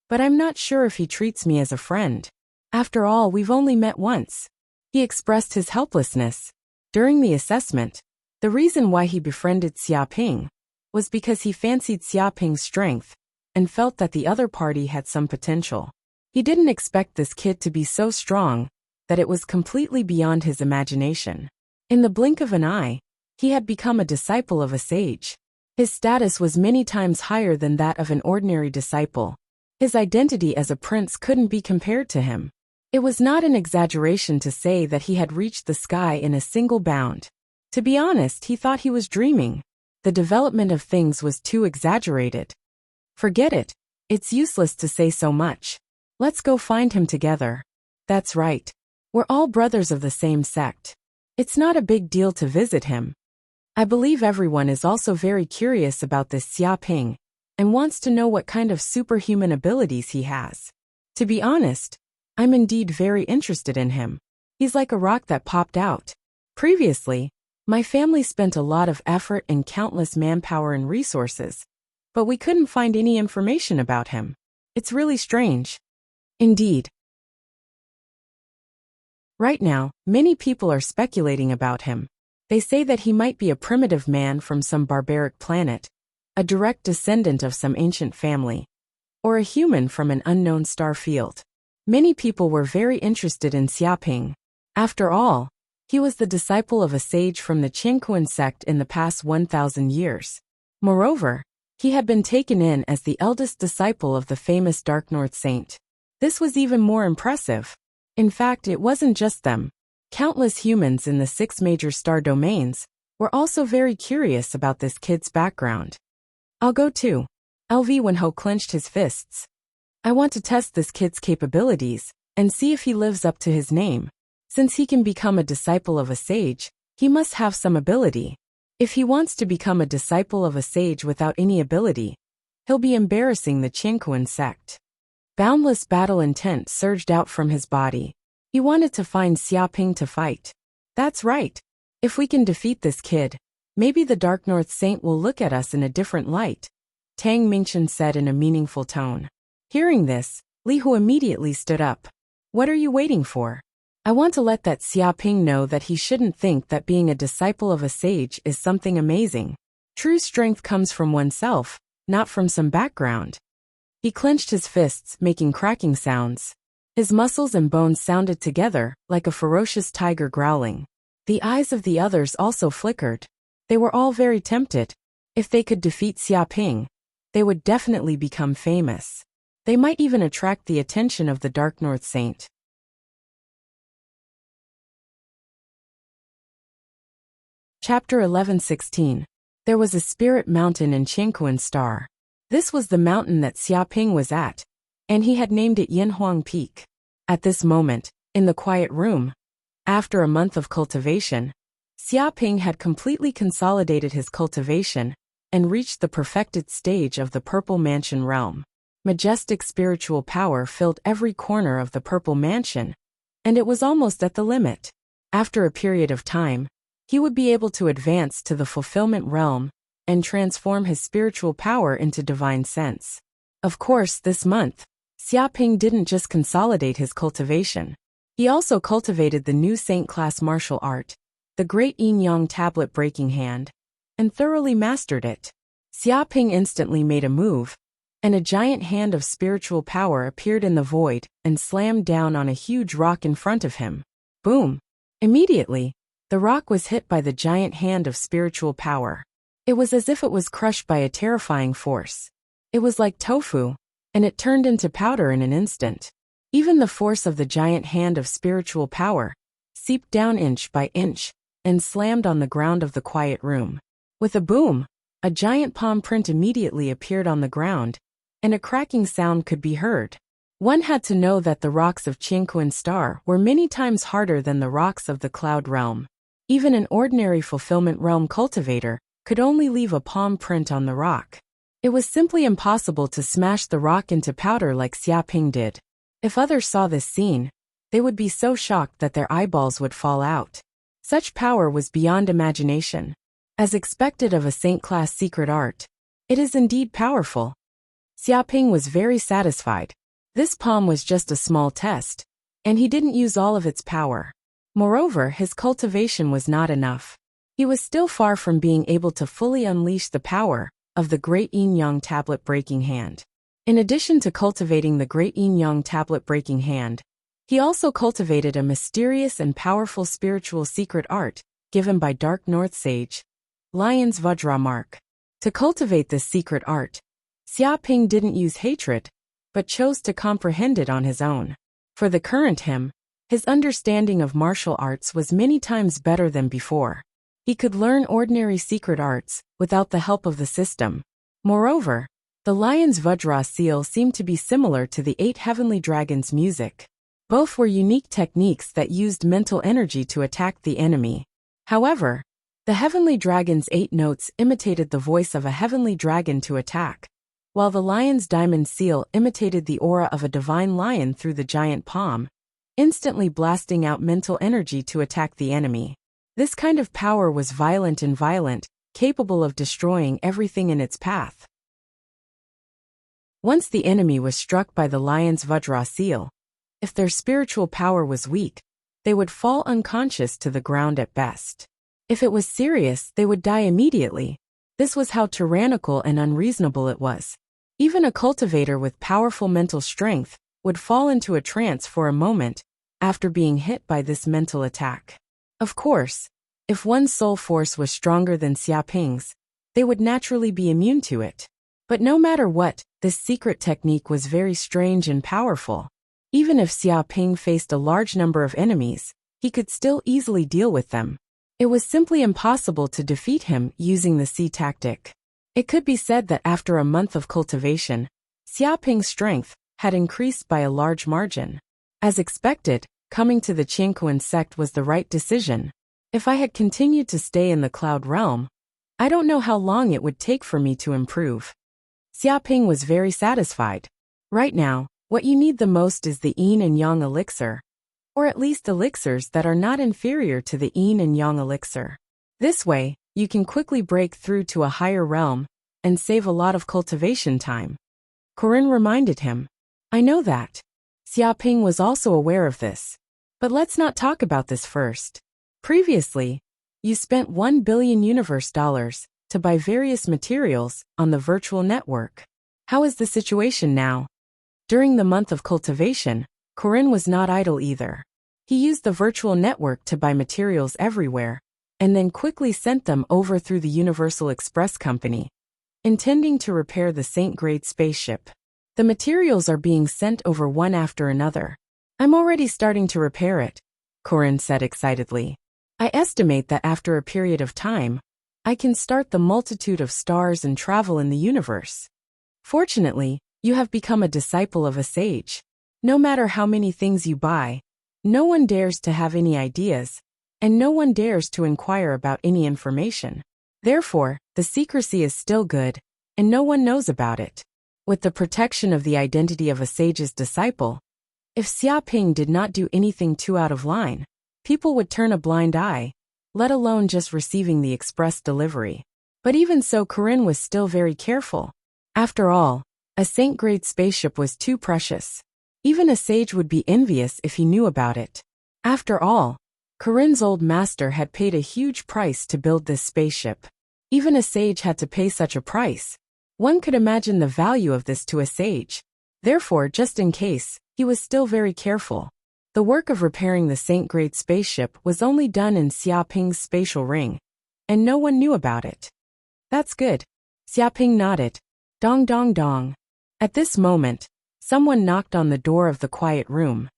but I'm not sure if he treats me as a friend. After all, we've only met once. He expressed his helplessness. During the assessment, the reason why he befriended Xia Ping was because he fancied Xia Ping's strength and felt that the other party had some potential. He didn't expect this kid to be so strong that it was completely beyond his imagination. In the blink of an eye, he had become a disciple of a sage. His status was many times higher than that of an ordinary disciple. His identity as a prince couldn't be compared to him. It was not an exaggeration to say that he had reached the sky in a single bound. To be honest, he thought he was dreaming. The development of things was too exaggerated. Forget it. It's useless to say so much. Let's go find him together. That's right. We're all brothers of the same sect. It's not a big deal to visit him. I believe everyone is also very curious about this Xia Ping, and wants to know what kind of superhuman abilities he has. To be honest, I'm indeed very interested in him. He's like a rock that popped out. Previously, my family spent a lot of effort and countless manpower and resources, but we couldn't find any information about him. It's really strange. Indeed. Right now, many people are speculating about him. They say that he might be a primitive man from some barbaric planet, a direct descendant of some ancient family, or a human from an unknown star field. Many people were very interested in Xiaoping. After all, he was the disciple of a sage from the Qingquan sect in the past 1,000 years. Moreover, he had been taken in as the eldest disciple of the famous Dark North Saint. This was even more impressive. In fact, it wasn't just them. Countless humans in the 6 major star domains were also very curious about this kid's background. I'll go too. LV Wenho clenched his fists. I want to test this kid's capabilities and see if he lives up to his name. Since he can become a disciple of a sage, he must have some ability. If he wants to become a disciple of a sage without any ability, he'll be embarrassing the Qingquan sect. Boundless battle intent surged out from his body. He wanted to find Xiaoping to fight. That's right. If we can defeat this kid, maybe the Dark North Saint will look at us in a different light, Tang Mingchen said in a meaningful tone. Hearing this, Li Hu immediately stood up. What are you waiting for? I want to let that Xiaoping know that he shouldn't think that being a disciple of a sage is something amazing. True strength comes from oneself, not from some background. He clenched his fists, making cracking sounds. His muscles and bones sounded together, like a ferocious tiger growling. The eyes of the others also flickered. They were all very tempted. If they could defeat Xiaoping, they would definitely become famous. They might even attract the attention of the Dark North Saint. Chapter 11:16. There was a spirit mountain in Qingquan Star. This was the mountain that Xiaoping was at, and he had named it Yinhuang Peak. At this moment, in the quiet room, after a month of cultivation, Xiaoping had completely consolidated his cultivation and reached the perfected stage of the Purple Mansion realm. Majestic spiritual power filled every corner of the Purple Mansion, and it was almost at the limit. After a period of time, he would be able to advance to the fulfillment realm and transform his spiritual power into divine sense. Of course, this month, Xiaoping didn't just consolidate his cultivation. He also cultivated the new saint-class martial art, the Great Yin-Yang Tablet Breaking Hand, and thoroughly mastered it. Xiaoping instantly made a move, and a giant hand of spiritual power appeared in the void and slammed down on a huge rock in front of him. Boom! Immediately, the rock was hit by the giant hand of spiritual power. It was as if it was crushed by a terrifying force. It was like tofu, and it turned into powder in an instant. Even the force of the giant hand of spiritual power seeped down inch by inch and slammed on the ground of the quiet room. With a boom, a giant palm print immediately appeared on the ground, and a cracking sound could be heard. One had to know that the rocks of Qingquan Star were many times harder than the rocks of the Cloud Realm. Even an ordinary Fulfillment Realm cultivator could only leave a palm print on the rock. It was simply impossible to smash the rock into powder like Xiaoping did. If others saw this scene, they would be so shocked that their eyeballs would fall out. Such power was beyond imagination. As expected of a saint-class secret art, it is indeed powerful. Xiaoping was very satisfied. This palm was just a small test, and he didn't use all of its power. Moreover, his cultivation was not enough. He was still far from being able to fully unleash the power of the Great Yin-Yang Tablet Breaking Hand. In addition to cultivating the Great Yin-Yang Tablet Breaking Hand, he also cultivated a mysterious and powerful spiritual secret art given by Dark North Sage, Lion's Vajra Mark. To cultivate this secret art, Xiaoping didn't use hatred, but chose to comprehend it on his own. For the current him, his understanding of martial arts was many times better than before. He could learn ordinary secret arts without the help of the system. Moreover, the Lion's Vajra seal seemed to be similar to the 8 heavenly dragons' music. Both were unique techniques that used mental energy to attack the enemy. However, the heavenly dragon's 8 notes imitated the voice of a heavenly dragon to attack, while the lion's diamond seal imitated the aura of a divine lion through the giant palm, instantly blasting out mental energy to attack the enemy. This kind of power was violent, capable of destroying everything in its path. Once the enemy was struck by the lion's Vajrasil, if their spiritual power was weak, they would fall unconscious to the ground at best. If it was serious, they would die immediately. This was how tyrannical and unreasonable it was. Even a cultivator with powerful mental strength would fall into a trance for a moment after being hit by this mental attack. Of course, if one's soul force was stronger than Xiaoping's, they would naturally be immune to it. But no matter what, this secret technique was very strange and powerful. Even if Xiaoping faced a large number of enemies, he could still easily deal with them. It was simply impossible to defeat him using the C tactic. It could be said that after a month of cultivation, Xiaoping's strength had increased by a large margin. As expected, coming to the Qianquan sect was the right decision. If I had continued to stay in the cloud realm, I don't know how long it would take for me to improve. Xiaoping was very satisfied. Right now, what you need the most is the yin and yang elixir, or at least elixirs that are not inferior to the yin and yang elixir. This way, you can quickly break through to a higher realm and save a lot of cultivation time. Corinne reminded him. I know that. Xiaoping was also aware of this. But let's not talk about this first. Previously, you spent $1 billion universe dollars to buy various materials on the virtual network. How is the situation now? During the month of cultivation, Corinne was not idle either. He used the virtual network to buy materials everywhere, and then quickly sent them over through the Universal Express Company, intending to repair the Saint-grade spaceship. The materials are being sent over one after another. I'm already starting to repair it, Corinne said excitedly. I estimate that after a period of time, I can start the multitude of stars and travel in the universe. Fortunately, you have become a disciple of a sage. No matter how many things you buy, no one dares to have any ideas, and no one dares to inquire about any information. Therefore, the secrecy is still good, and no one knows about it. With the protection of the identity of a sage's disciple, if Xiaoping did not do anything too out of line, people would turn a blind eye, let alone just receiving the express delivery. But even so, Corinne was still very careful. After all, a Saint-grade spaceship was too precious. Even a sage would be envious if he knew about it. After all, Corinne's old master had paid a huge price to build this spaceship. Even a sage had to pay such a price. One could imagine the value of this to a sage. Therefore, just in case, he was still very careful. The work of repairing the Saint-grade spaceship was only done in Xiaoping's spatial ring, and no one knew about it. That's good. Xiaoping nodded. Dong dong dong. At this moment, someone knocked on the door of the quiet room.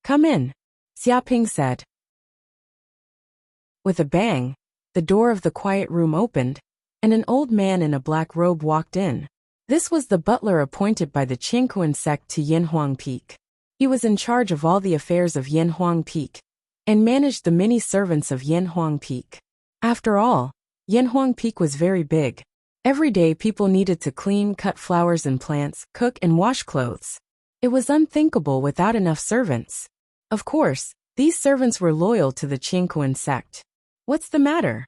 Come in, Xiaoping said. With a bang, the door of the quiet room opened, and an old man in a black robe walked in. This was the butler appointed by the Qianquan sect to Yanhuang Peak. He was in charge of all the affairs of Yanhuang Peak, and managed the many servants of Yanhuang Peak. After all, Yanhuang Peak was very big. Every day people needed to clean, cut flowers and plants, cook and wash clothes. It was unthinkable without enough servants. Of course, these servants were loyal to the Qianquan sect. What's the matter?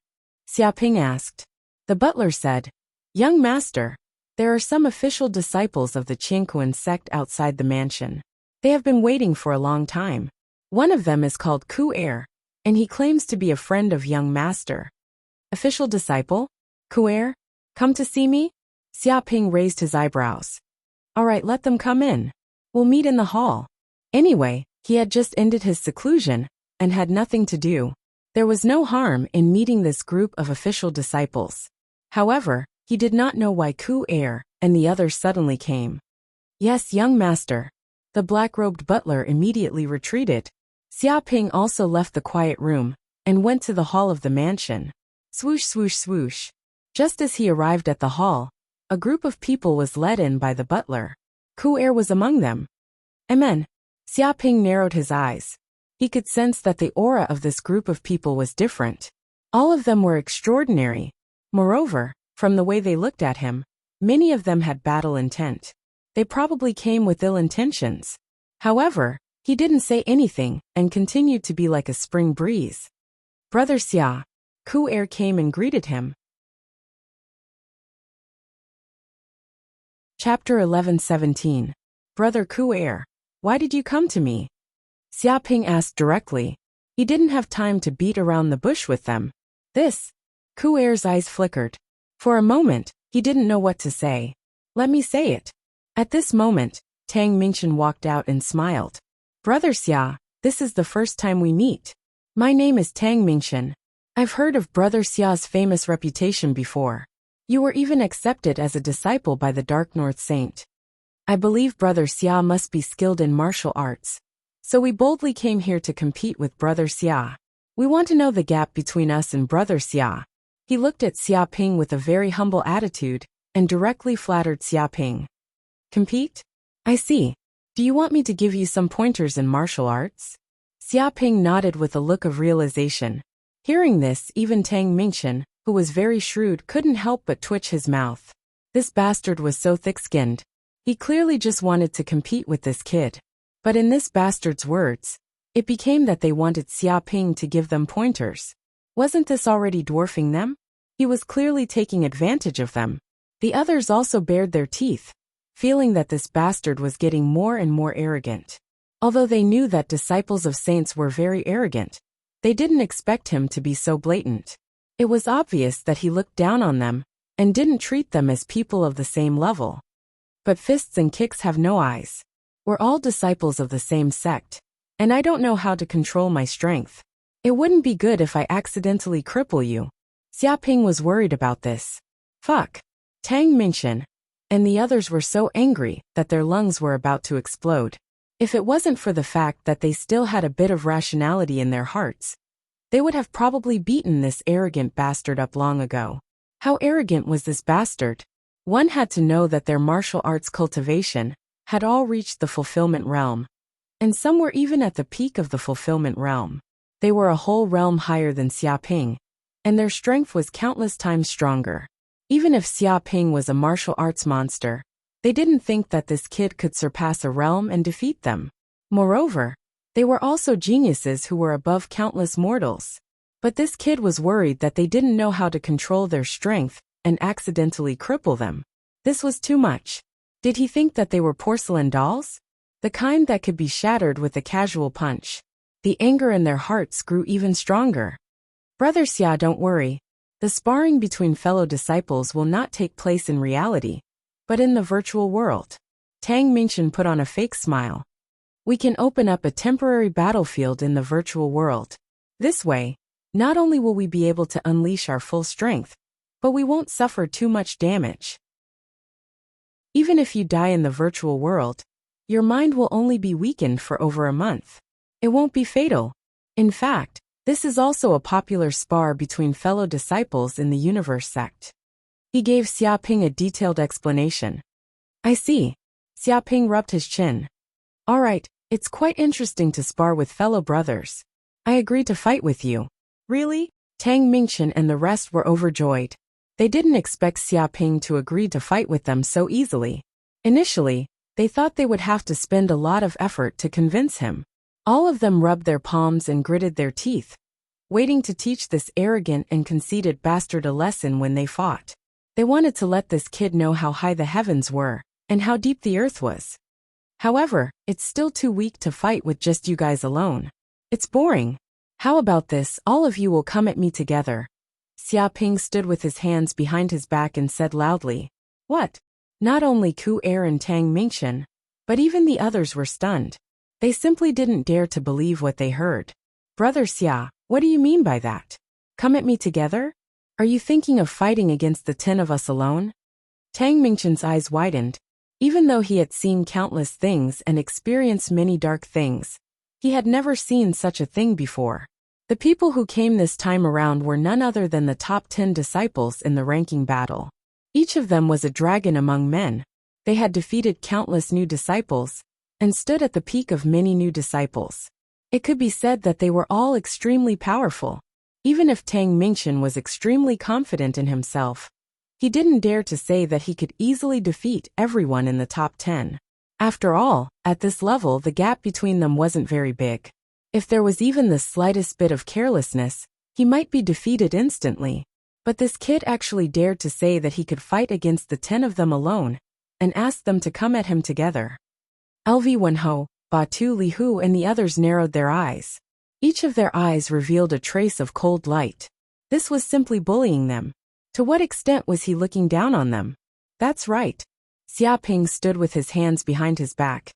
Xiaoping asked. The butler said, Young master, there are some official disciples of the Qianquan sect outside the mansion. They have been waiting for a long time. One of them is called Ku Er, and he claims to be a friend of young master. Official disciple? Ku Er? Come to see me? Xiaoping raised his eyebrows. All right, let them come in. We'll meet in the hall. Anyway, he had just ended his seclusion, and had nothing to do. There was no harm in meeting this group of official disciples. However, he did not know why Ku Er and the others suddenly came. Yes, young master. The black-robed butler immediately retreated. Xiaoping also left the quiet room, and went to the hall of the mansion. Swoosh swoosh swoosh. Just as he arrived at the hall, a group of people was led in by the butler. Ku Er was among them. Amen. Xiaoping narrowed his eyes. He could sense that the aura of this group of people was different. All of them were extraordinary. Moreover, from the way they looked at him, many of them had battle intent. They probably came with ill intentions. However, he didn't say anything and continued to be like a spring breeze. Brother Xia. Ku Er came and greeted him. Chapter 11:17. Brother Ku'er, why did you come to me? Xiaoping asked directly. He didn't have time to beat around the bush with them. Ku'er's eyes flickered. For a moment, he didn't know what to say. Let me say it. At this moment, Tang Mingchen walked out and smiled. Brother Xia, this is the first time we meet. My name is Tang Mingchen. I've heard of Brother Xia's famous reputation before. You were even accepted as a disciple by the Dark North Saint. I believe Brother Xia must be skilled in martial arts. So we boldly came here to compete with Brother Xia. We want to know the gap between us and Brother Xia. He looked at Xiaoping with a very humble attitude and directly flattered Xiaoping. Compete? I see. Do you want me to give you some pointers in martial arts? Xiaoping nodded with a look of realization. Hearing this, even Tang Mingchen, who was very shrewd, couldn't help but twitch his mouth. This bastard was so thick-skinned. He clearly just wanted to compete with this kid. But in this bastard's words, it became that they wanted Xiaoping to give them pointers. Wasn't this already dwarfing them? He was clearly taking advantage of them. The others also bared their teeth, feeling that this bastard was getting more and more arrogant. Although they knew that disciples of saints were very arrogant, they didn't expect him to be so blatant. It was obvious that he looked down on them and didn't treat them as people of the same level. But fists and kicks have no eyes. We're all disciples of the same sect, and I don't know how to control my strength. It wouldn't be good if I accidentally cripple you. Xiaoping was worried about this. Fuck. Tang Mingchen and the others were so angry that their lungs were about to explode. If it wasn't for the fact that they still had a bit of rationality in their hearts, they would have probably beaten this arrogant bastard up long ago. How arrogant was this bastard? One had to know that their martial arts cultivation had all reached the fulfillment realm, and some were even at the peak of the fulfillment realm. They were a whole realm higher than Xiaoping, and their strength was countless times stronger. Even if Xiaoping was a martial arts monster, they didn't think that this kid could surpass a realm and defeat them. Moreover, they were also geniuses who were above countless mortals. But this kid was worried that they didn't know how to control their strength and accidentally cripple them. This was too much. Did he think that they were porcelain dolls? The kind that could be shattered with a casual punch. The anger in their hearts grew even stronger. Brother Xia, don't worry. The sparring between fellow disciples will not take place in reality, but in the virtual world. Tang Mingchen put on a fake smile. We can open up a temporary battlefield in the virtual world. This way, not only will we be able to unleash our full strength, but we won't suffer too much damage. Even if you die in the virtual world, your mind will only be weakened for over a month. It won't be fatal. In fact, this is also a popular spar between fellow disciples in the universe sect. He gave Xiaoping a detailed explanation. I see. Xiaoping rubbed his chin. All right, it's quite interesting to spar with fellow brothers. I agree to fight with you. Really? Tang Mingchen and the rest were overjoyed. They didn't expect Xiaoping to agree to fight with them so easily. Initially, they thought they would have to spend a lot of effort to convince him. All of them rubbed their palms and gritted their teeth, waiting to teach this arrogant and conceited bastard a lesson when they fought. They wanted to let this kid know how high the heavens were, and how deep the earth was. However, it's still too weak to fight with just you guys alone. It's boring. How about this, all of you will come at me together. Xiaoping stood with his hands behind his back and said loudly. What? Not only Ku'er and Tang Mingchen, but even the others were stunned. They simply didn't dare to believe what they heard. Brother Xia, what do you mean by that? Come at me together? Are you thinking of fighting against the 10 of us alone? Tang Mingchen's eyes widened. Even though he had seen countless things and experienced many dark things, he had never seen such a thing before. The people who came this time around were none other than the top 10 disciples in the ranking battle. Each of them was a dragon among men. They had defeated countless new disciples and stood at the peak of many new disciples. It could be said that they were all extremely powerful. Even if Tang Mingchen was extremely confident in himself, he didn't dare to say that he could easily defeat everyone in the top 10. After all, at this level the gap between them wasn't very big. If there was even the slightest bit of carelessness, he might be defeated instantly. But this kid actually dared to say that he could fight against the 10 of them alone, and asked them to come at him together. LV Wenho, Batu Lihu and the others narrowed their eyes. Each of their eyes revealed a trace of cold light. This was simply bullying them. To what extent was he looking down on them? That's right. Xia Ping stood with his hands behind his back.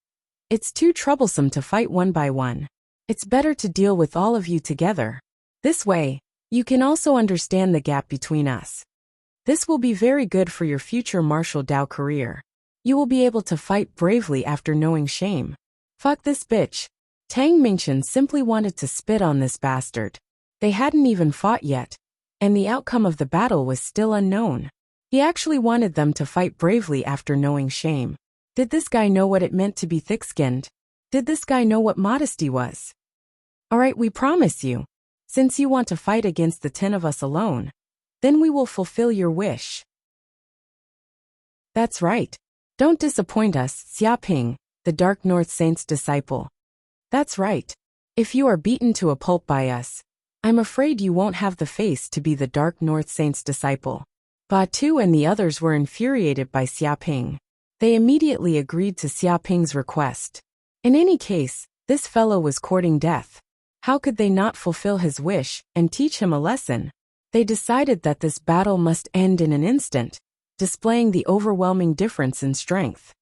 It's too troublesome to fight one by one. It's better to deal with all of you together. This way, you can also understand the gap between us. This will be very good for your future martial Dao career. You will be able to fight bravely after knowing shame. Fuck this bitch. Tang Mingchen simply wanted to spit on this bastard. They hadn't even fought yet, and the outcome of the battle was still unknown. He actually wanted them to fight bravely after knowing shame. Did this guy know what it meant to be thick-skinned? Did this guy know what modesty was? Alright, we promise you. Since you want to fight against the 10 of us alone, then we will fulfill your wish. That's right. Don't disappoint us, Xia Ping, the Dark North Saint's disciple. That's right. If you are beaten to a pulp by us, I'm afraid you won't have the face to be the Dark North Saint's disciple. Batu and the others were infuriated by Xia Ping. They immediately agreed to Xia Ping's request. In any case, this fellow was courting death. How could they not fulfill his wish and teach him a lesson? They decided that this battle must end in an instant, displaying the overwhelming difference in strength.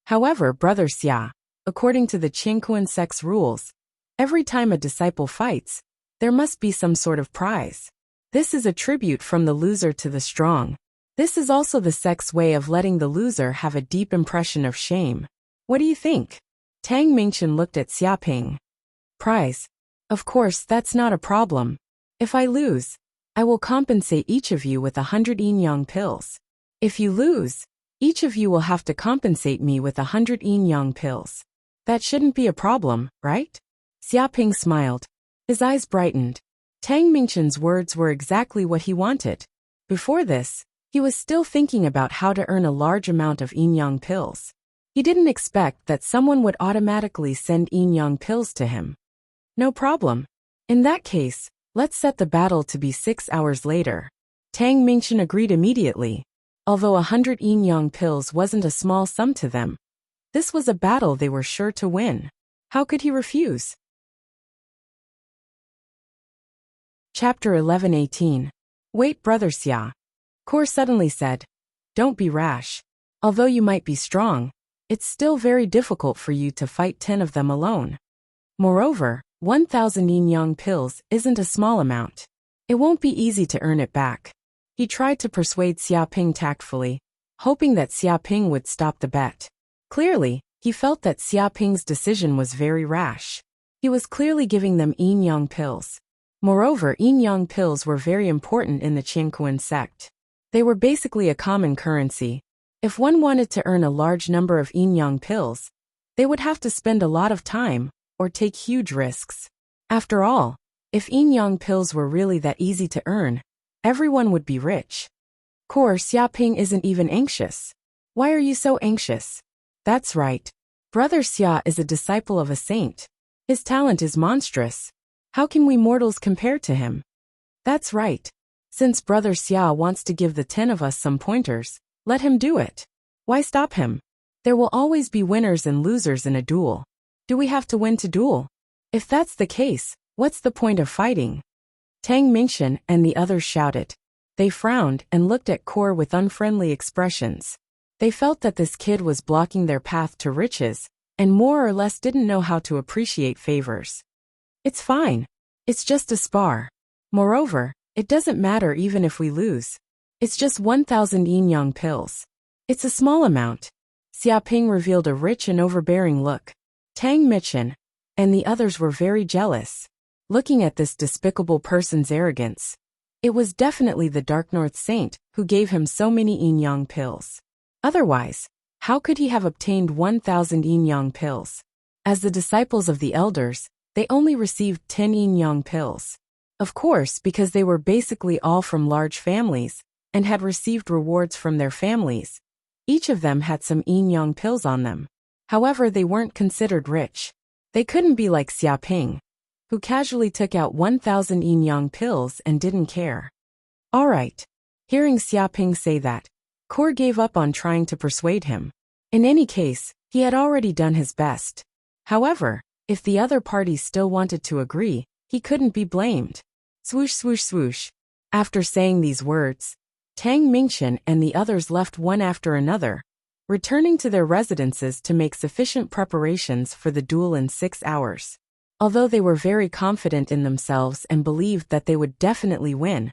However, Brother Xia, according to the Qingkuan sect's rules, every time a disciple fights, there must be some sort of prize. This is a tribute from the loser to the strong. This is also the sect's way of letting the loser have a deep impression of shame. What do you think? Tang Mingchen looked at Xia Ping. Prize? Of course, that's not a problem. If I lose, I will compensate each of you with 100 yin-yang pills. If you lose, each of you will have to compensate me with 100 yin-yang pills. That shouldn't be a problem, right? Xia Ping smiled. His eyes brightened. Tang Mingchen's words were exactly what he wanted. Before this, he was still thinking about how to earn a large amount of yin-yang pills. He didn't expect that someone would automatically send yin-yang pills to him. No problem. In that case, let's set the battle to be 6 hours later. Tang Mingchen agreed immediately. Although 100 yin-yang pills wasn't a small sum to them, this was a battle they were sure to win. How could he refuse? Chapter 11:18. Wait, Brother Xia. Kor suddenly said, don't be rash. Although you might be strong, it's still very difficult for you to fight 10 of them alone. Moreover, 1,000 yin-yang pills isn't a small amount. It won't be easy to earn it back. He tried to persuade Xia Ping tactfully, hoping that Xia Ping would stop the bet. Clearly, he felt that Xia Ping's decision was very rash. He was clearly giving them yin-yang pills. Moreover, yin-yang pills were very important in the Qingkuan sect. They were basically a common currency. If one wanted to earn a large number of yin-yang pills, they would have to spend a lot of time or take huge risks. After all, if yin-yang pills were really that easy to earn, everyone would be rich. Kor, Xia Ping isn't even anxious. Why are you so anxious? That's right. Brother Xia is a disciple of a saint. His talent is monstrous. How can we mortals compare to him? That's right. Since Brother Xia wants to give the 10 of us some pointers, let him do it. Why stop him? There will always be winners and losers in a duel. Do we have to win to duel? If that's the case, what's the point of fighting? Tang Mingchen and the others shouted. They frowned and looked at Kor with unfriendly expressions. They felt that this kid was blocking their path to riches, and more or less didn't know how to appreciate favors. It's fine. It's just a spar. Moreover, it doesn't matter even if we lose. It's just 1,000 yin-yang pills. It's a small amount. Xia Ping revealed a rich and overbearing look. Tang Mingchen and the others were very jealous. Looking at this despicable person's arrogance, it was definitely the Dark North Saint who gave him so many yin-yang pills. Otherwise, how could he have obtained 1,000 yin-yang pills? As the disciples of the elders, they only received 10 yin-yang pills. Of course, because they were basically all from large families and had received rewards from their families. Each of them had some yin-yang pills on them. However, they weren't considered rich. They couldn't be like Xia Ping, who casually took out 1,000 yin-yang pills and didn't care. All right. Hearing Xia Ping say that, Kor gave up on trying to persuade him. In any case, he had already done his best. However, if the other party still wanted to agree, he couldn't be blamed. Swoosh swoosh swoosh. After saying these words, Tang Mingchen and the others left one after another, returning to their residences to make sufficient preparations for the duel in 6 hours. Although they were very confident in themselves and believed that they would definitely win,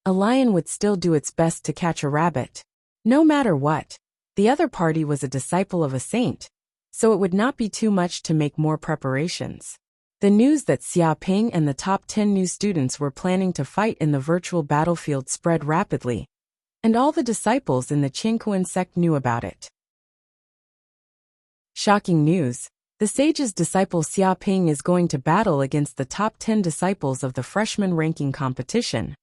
a lion would still do its best to catch a rabbit. No matter what, the other party was a disciple of a saint, so it would not be too much to make more preparations. The news that Xia Ping and the top 10 new students were planning to fight in the virtual battlefield spread rapidly, and all the disciples in the Qingkuan sect knew about it. Shocking news! The sage's disciple Xia Ping is going to battle against the top 10 disciples of the freshman ranking competition.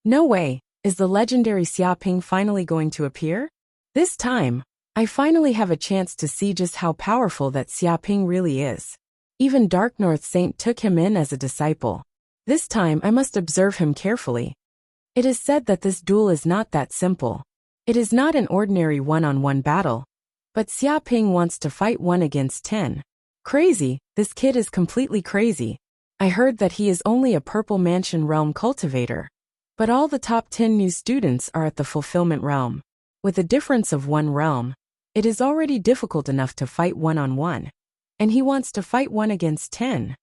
No way! Is the legendary Xia Ping finally going to appear? This time, I finally have a chance to see just how powerful that Xia Ping really is. Even Dark North Saint took him in as a disciple. This time I must observe him carefully. It is said that this duel is not that simple. It is not an ordinary one-on-one battle. But Xia Ping wants to fight 1 against 10. Crazy, this kid is completely crazy. I heard that he is only a Purple Mansion realm cultivator. But all the top 10 new students are at the fulfillment realm. With a difference of 1 realm, it is already difficult enough to fight one-on-one. And he wants to fight 1 against 10.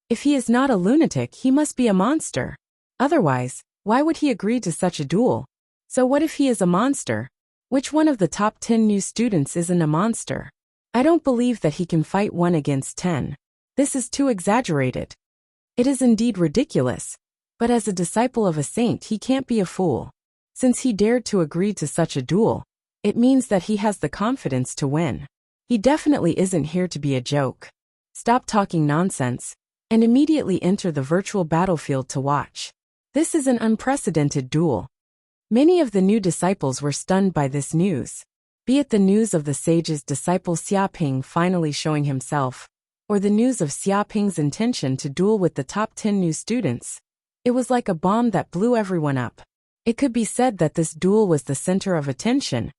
If he is not a lunatic, he must be a monster. Otherwise, why would he agree to such a duel? So what if he is a monster? Which one of the top 10 new students isn't a monster? I don't believe that he can fight 1 against 10. This is too exaggerated. It is indeed ridiculous. But as a disciple of a saint, he can't be a fool. Since he dared to agree to such a duel, it means that he has the confidence to win. He definitely isn't here to be a joke. Stop talking nonsense, and immediately enter the virtual battlefield to watch. This is an unprecedented duel. Many of the new disciples were stunned by this news. Be it the news of the sage's disciple Xia Ping finally showing himself, or the news of Xia Ping's intention to duel with the top 10 new students. It was like a bomb that blew everyone up. It could be said that this duel was the center of attention,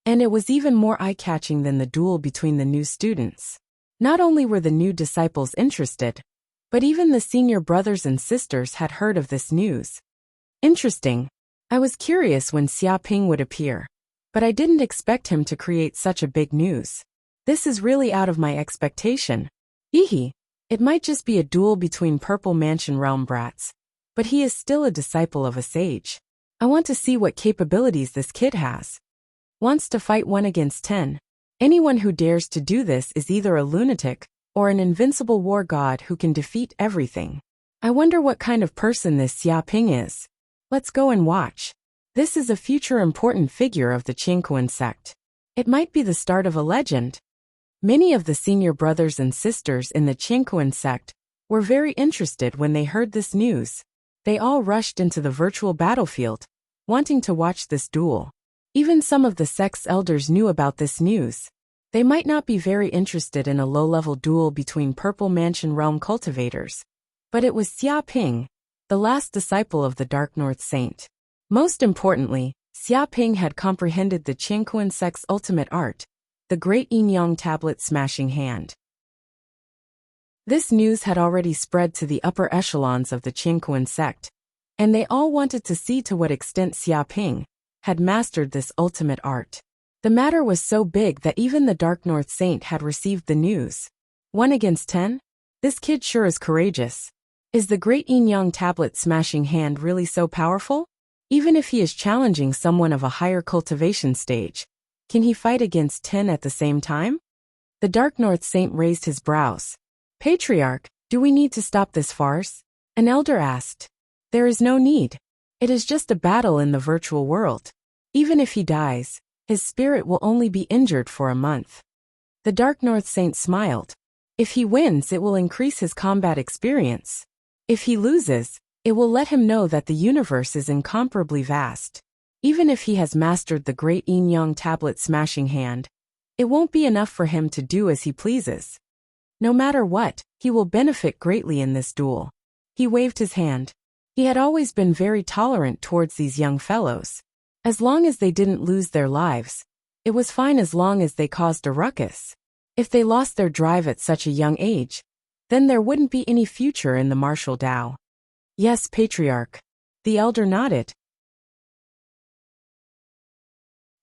and it was even more eye-catching than the duel between the new students. Not only were the new disciples interested, but even the senior brothers and sisters had heard of this news. Interesting. I was curious when Xia Ping would appear, but I didn't expect him to create such a big news. This is really out of my expectation. Hehe. It might just be a duel between Purple Mansion realm brats, but he is still a disciple of a sage. I want to see what capabilities this kid has. Wants to fight 1 against 10. Anyone who dares to do this is either a lunatic or an invincible war god who can defeat everything. I wonder what kind of person this Xia Ping is. Let's go and watch. This is a future important figure of the Qingkuan sect. It might be the start of a legend. Many of the senior brothers and sisters in the Qingkuan sect were very interested when they heard this news. They all rushed into the virtual battlefield, wanting to watch this duel. Even some of the sect's elders knew about this news. They might not be very interested in a low-level duel between Purple Mansion realm cultivators, but it was Xia Ping, the last disciple of the Dark North Saint. Most importantly, Xia Ping had comprehended the Qingkuan sect's ultimate art, the Great Yin-Yang Tablet Smashing Hand. This news had already spread to the upper echelons of the Qingkuan sect, and they all wanted to see to what extent Xia Ping had mastered this ultimate art. The matter was so big that even the Dark North Saint had received the news. 1 against 10? This kid sure is courageous. Is the Great Yin-Yang Tablet Smashing Hand really so powerful? Even if he is challenging someone of a higher cultivation stage, can he fight against 10 at the same time? The Dark North Saint raised his brows. Patriarch, do we need to stop this farce? An elder asked. There is no need. It is just a battle in the virtual world. Even if he dies, his spirit will only be injured for a month. The Dark North Saint smiled. If he wins, it will increase his combat experience. If he loses, it will let him know that the universe is incomparably vast. Even if he has mastered the Great Yin-Yang Tablet Smashing Hand, it won't be enough for him to do as he pleases. No matter what, he will benefit greatly in this duel. He waved his hand. He had always been very tolerant towards these young fellows. As long as they didn't lose their lives, It was fine as long as they caused a ruckus. If they lost their drive at such a young age, then there wouldn't be any future in the martial Tao. Yes, Patriarch. The elder nodded.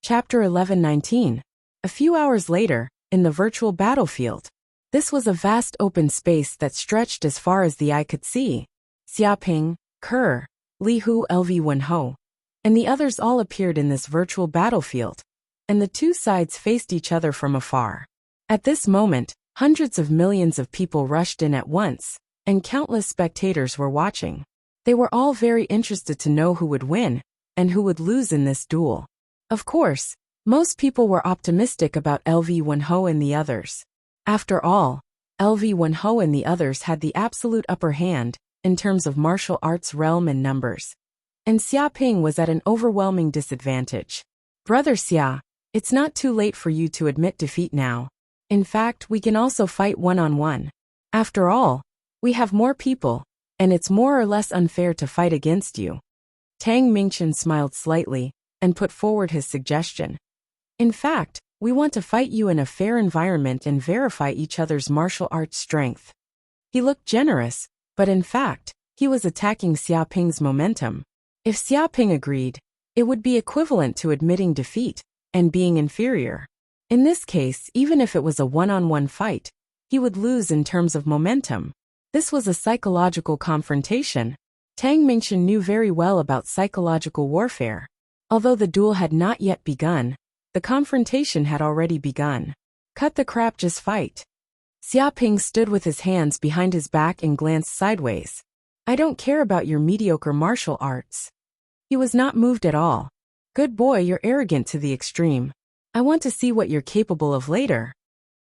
Chapter 11:19. A few hours later, in the virtual battlefield. This was a vast open space that stretched as far as the eye could see. Xiaoping, Ke, Li Hu, Lv Wenho, and the others all appeared in this virtual battlefield, and the two sides faced each other from afar. At this moment, hundreds of millions of people rushed in at once, and countless spectators were watching. They were all very interested to know who would win, and who would lose in this duel. Of course, most people were optimistic about Lv Wenho and the others. After all, Lv Wenho and the others had the absolute upper hand in terms of martial arts realm and numbers. And Xiaoping was at an overwhelming disadvantage. Brother Xia, it's not too late for you to admit defeat now. In fact, we can also fight one-on-one. After all, we have more people, and it's more or less unfair to fight against you. Tang Mingchen smiled slightly and put forward his suggestion. In fact, we want to fight you in a fair environment and verify each other's martial arts strength. He looked generous, but in fact, he was attacking Xiaoping's momentum. If Xiaoping agreed, it would be equivalent to admitting defeat and being inferior. In this case, even if it was a one-on-one fight, he would lose in terms of momentum. This was a psychological confrontation. Tang Mingchen knew very well about psychological warfare. Although the duel had not yet begun, the confrontation had already begun. Cut the crap, just fight. Xiaoping stood with his hands behind his back and glanced sideways. I don't care about your mediocre martial arts. He was not moved at all. Good boy, you're arrogant to the extreme. I want to see what you're capable of later.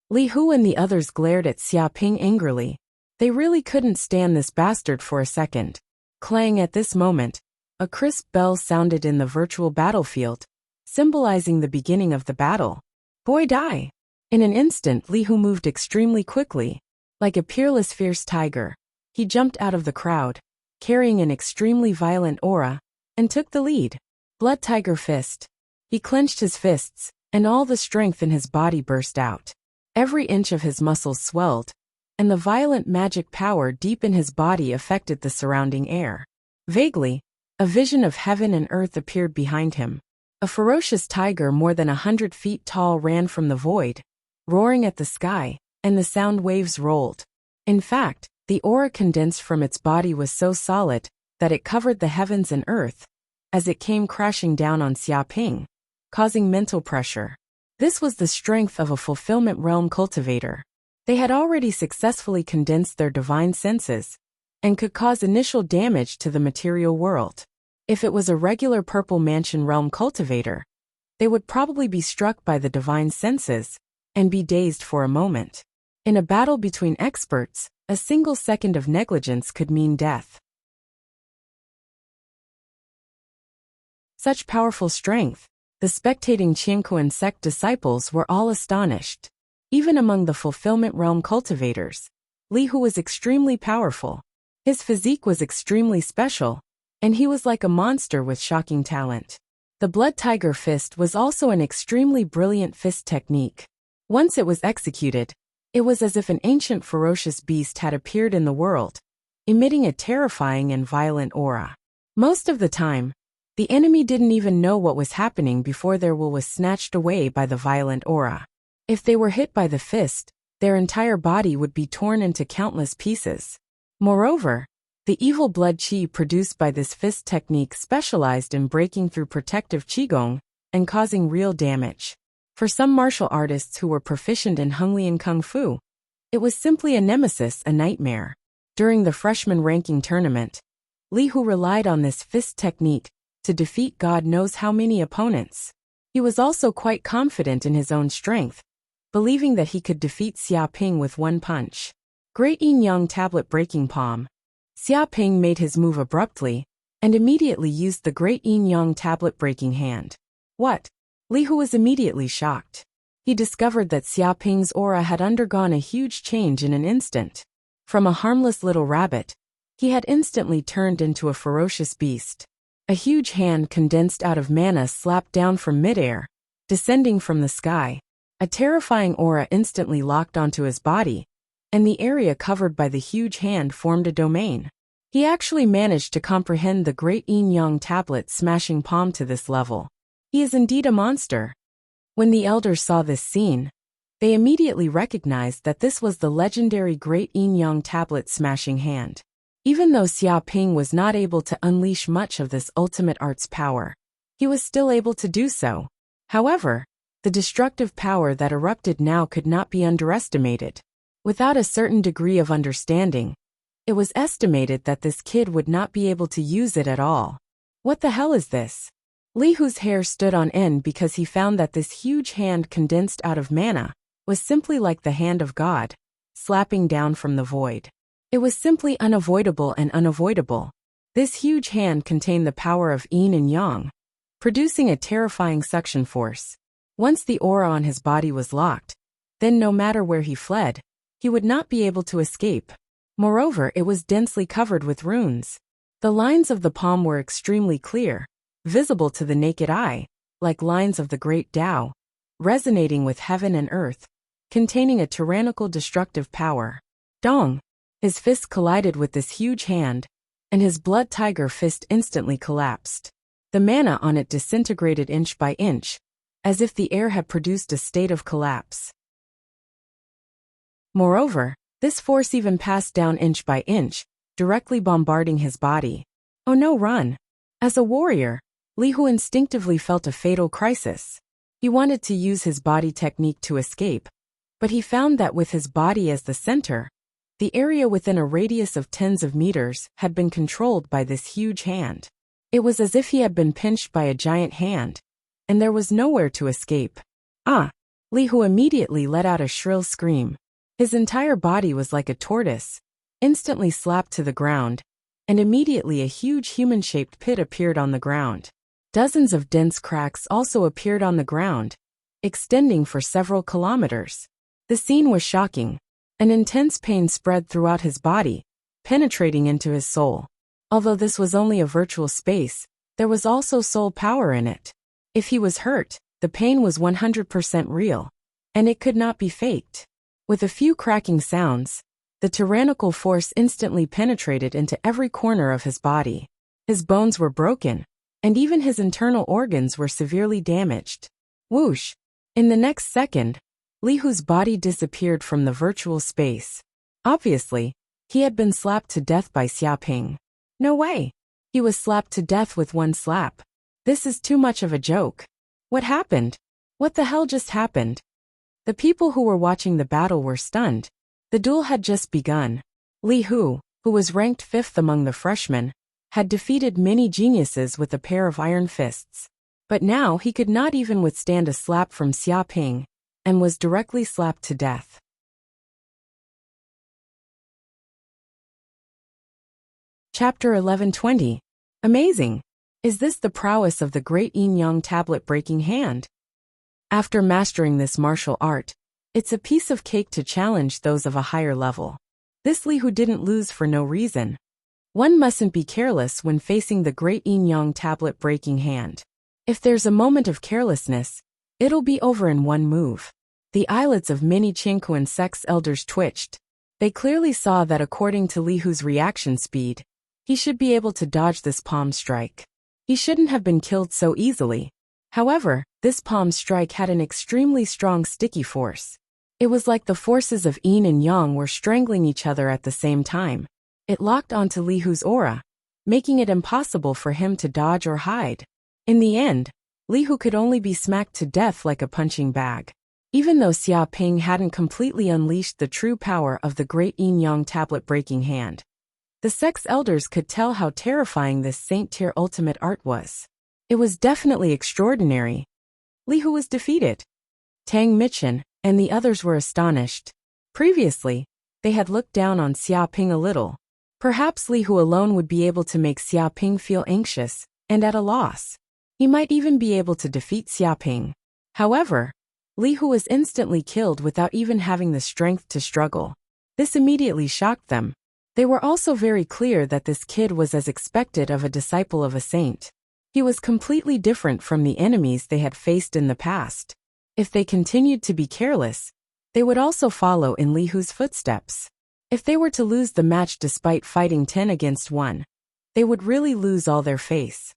Li Hu and the others glared at Xiaoping angrily. They really couldn't stand this bastard for a second. Clang, at this moment, a crisp bell sounded in the virtual battlefield, symbolizing the beginning of the battle. Boy die! In an instant, Li Hu moved extremely quickly. Like a peerless fierce tiger, he jumped out of the crowd, carrying an extremely violent aura, and took the lead. Blood Tiger Fist. He clenched his fists, and all the strength in his body burst out. Every inch of his muscles swelled, and the violent magic power deep in his body affected the surrounding air. Vaguely, a vision of heaven and earth appeared behind him. A ferocious tiger more than 100 feet tall ran from the void, roaring at the sky, and the sound waves rolled. In fact, the aura condensed from its body was so solid that it covered the heavens and earth as it came crashing down on Xiaoping, causing mental pressure. This was the strength of a fulfillment realm cultivator. They had already successfully condensed their divine senses and could cause initial damage to the material world. If it was a regular purple mansion realm cultivator, they would probably be struck by the divine senses and be dazed for a moment. In a battle between experts, a single second of negligence could mean death. Such powerful strength, the spectating Qiankuan sect disciples were all astonished. Even among the fulfillment realm cultivators, Li Hu was extremely powerful. His physique was extremely special, and he was like a monster with shocking talent. The Blood Tiger Fist was also an extremely brilliant fist technique. Once it was executed, it was as if an ancient ferocious beast had appeared in the world, emitting a terrifying and violent aura. Most of the time, the enemy didn't even know what was happening before their will was snatched away by the violent aura. If they were hit by the fist, their entire body would be torn into countless pieces. Moreover, the evil blood qi produced by this fist technique specialized in breaking through protective qigong and causing real damage. For some martial artists who were proficient in Henglian Kung Fu, it was simply a nemesis, a nightmare. During the freshman ranking tournament, Li Hu relied on this fist technique to defeat God knows how many opponents. He was also quite confident in his own strength, believing that he could defeat Xiaoping with one punch. Great Yin Yang Tablet Breaking Palm. Xiaoping made his move abruptly, and immediately used the Great Yin Yang Tablet Breaking Hand. What? Li Hu was immediately shocked. He discovered that Xiaoping's aura had undergone a huge change in an instant. From a harmless little rabbit, he had instantly turned into a ferocious beast. A huge hand condensed out of mana slapped down from midair, descending from the sky. A terrifying aura instantly locked onto his body, and the area covered by the huge hand formed a domain. He actually managed to comprehend the great yin-yang tablet smashing palm to this level. He is indeed a monster. When the elders saw this scene, they immediately recognized that this was the legendary great yin-yang tablet smashing hand. Even though Xia Ping was not able to unleash much of this ultimate art's power, he was still able to do so. However, the destructive power that erupted now could not be underestimated. Without a certain degree of understanding, it was estimated that this kid would not be able to use it at all. What the hell is this? Li Hu's hair stood on end because he found that this huge hand condensed out of mana was simply like the hand of God, slapping down from the void. It was simply unavoidable and unavoidable. This huge hand contained the power of yin and yang, producing a terrifying suction force. Once the aura on his body was locked, then no matter where he fled, he would not be able to escape. Moreover, it was densely covered with runes. The lines of the palm were extremely clear, visible to the naked eye, like lines of the great Tao, resonating with heaven and earth, containing a tyrannical destructive power. Dong! His fist collided with this huge hand, and his blood tiger fist instantly collapsed. The mana on it disintegrated inch by inch, as if the air had produced a state of collapse. Moreover, this force even passed down inch by inch, directly bombarding his body. Oh no, run! As a warrior, Li Hu instinctively felt a fatal crisis. He wanted to use his body technique to escape, but he found that with his body as the center, the area within a radius of tens of meters had been controlled by this huge hand. It was as if he had been pinched by a giant hand, and there was nowhere to escape. Ah! Li Hu immediately let out a shrill scream. His entire body was like a tortoise, instantly slapped to the ground, and immediately a huge human-shaped pit appeared on the ground. Dozens of dense cracks also appeared on the ground, extending for several kilometers. The scene was shocking. An intense pain spread throughout his body, penetrating into his soul. Although this was only a virtual space, there was also soul power in it. If he was hurt, the pain was 100% real, and it could not be faked. With a few cracking sounds, the tyrannical force instantly penetrated into every corner of his body. His bones were broken, and even his internal organs were severely damaged. Whoosh! In the next second, Li Hu's body disappeared from the virtual space. Obviously, he had been slapped to death by Xia Ping. No way! He was slapped to death with one slap. This is too much of a joke. What happened? What the hell just happened? The people who were watching the battle were stunned. The duel had just begun. Li Hu, who was ranked 5th among the freshmen, had defeated many geniuses with a pair of iron fists. But now he could not even withstand a slap from Xia Ping, and was directly slapped to death. Chapter 1120. Amazing! Is this the prowess of the great yin-yang tablet breaking hand? After mastering this martial art, it's a piece of cake to challenge those of a higher level. This Li Hu didn't lose for no reason. One mustn't be careless when facing the great yin-yang tablet breaking hand. If there's a moment of carelessness, it'll be over in one move. The eyelids of many Qingquan sect's elders twitched. They clearly saw that according to Li Hu's reaction speed, he should be able to dodge this palm strike. He shouldn't have been killed so easily. However, this palm strike had an extremely strong sticky force. It was like the forces of yin and yang were strangling each other at the same time. It locked onto Li Hu's aura, making it impossible for him to dodge or hide. In the end, Li Hu could only be smacked to death like a punching bag. Even though Xia Ping hadn't completely unleashed the true power of the great yin-yang tablet breaking hand, the sect's elders could tell how terrifying this saint-tier ultimate art was. It was definitely extraordinary. Li Hu was defeated. Tang Michen and the others were astonished. Previously, they had looked down on Xia Ping a little. Perhaps Li Hu alone would be able to make Xia Ping feel anxious and at a loss. He might even be able to defeat Xia Ping. However, Li Hu was instantly killed without even having the strength to struggle. This immediately shocked them. They were also very clear that this kid was as expected of a disciple of a saint. He was completely different from the enemies they had faced in the past. If they continued to be careless, they would also follow in Li Hu's footsteps. If they were to lose the match despite fighting 10 against 1, they would really lose all their face.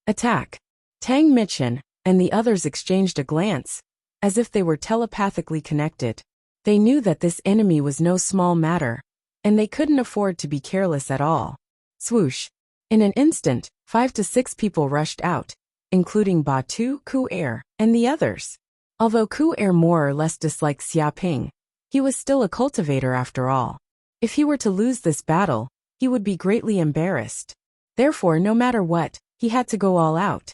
Attack! Tang Michin and the others exchanged a glance, as if they were telepathically connected. They knew that this enemy was no small matter, and they couldn't afford to be careless at all. Swoosh! In an instant, 5 to 6 people rushed out, including Ba Tu, Ku Er, and the others. Although Ku Er more or less disliked Xia Ping, he was still a cultivator after all. If he were to lose this battle, he would be greatly embarrassed. Therefore, no matter what, he had to go all out.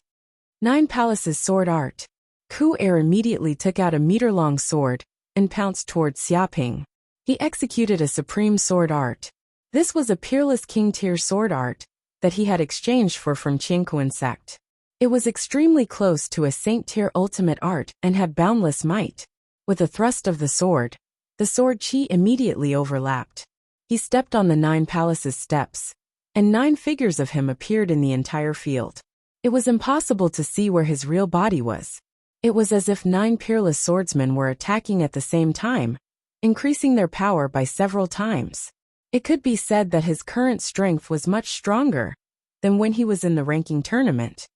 9 Palaces Sword Art. Ku Er immediately took out a meter-long sword and pounced towards Xia Ping. He executed a supreme sword art. This was a peerless king-tier sword art that he had exchanged from Qingkuan sect. It was extremely close to a saint-tier ultimate art and had boundless might. With a thrust of the sword chi immediately overlapped. He stepped on the 9 Palaces steps, and 9 figures of him appeared in the entire field. It was impossible to see where his real body was. It was as if 9 peerless swordsmen were attacking at the same time, increasing their power by several times. It could be said that his current strength was much stronger than when he was in the ranking tournament.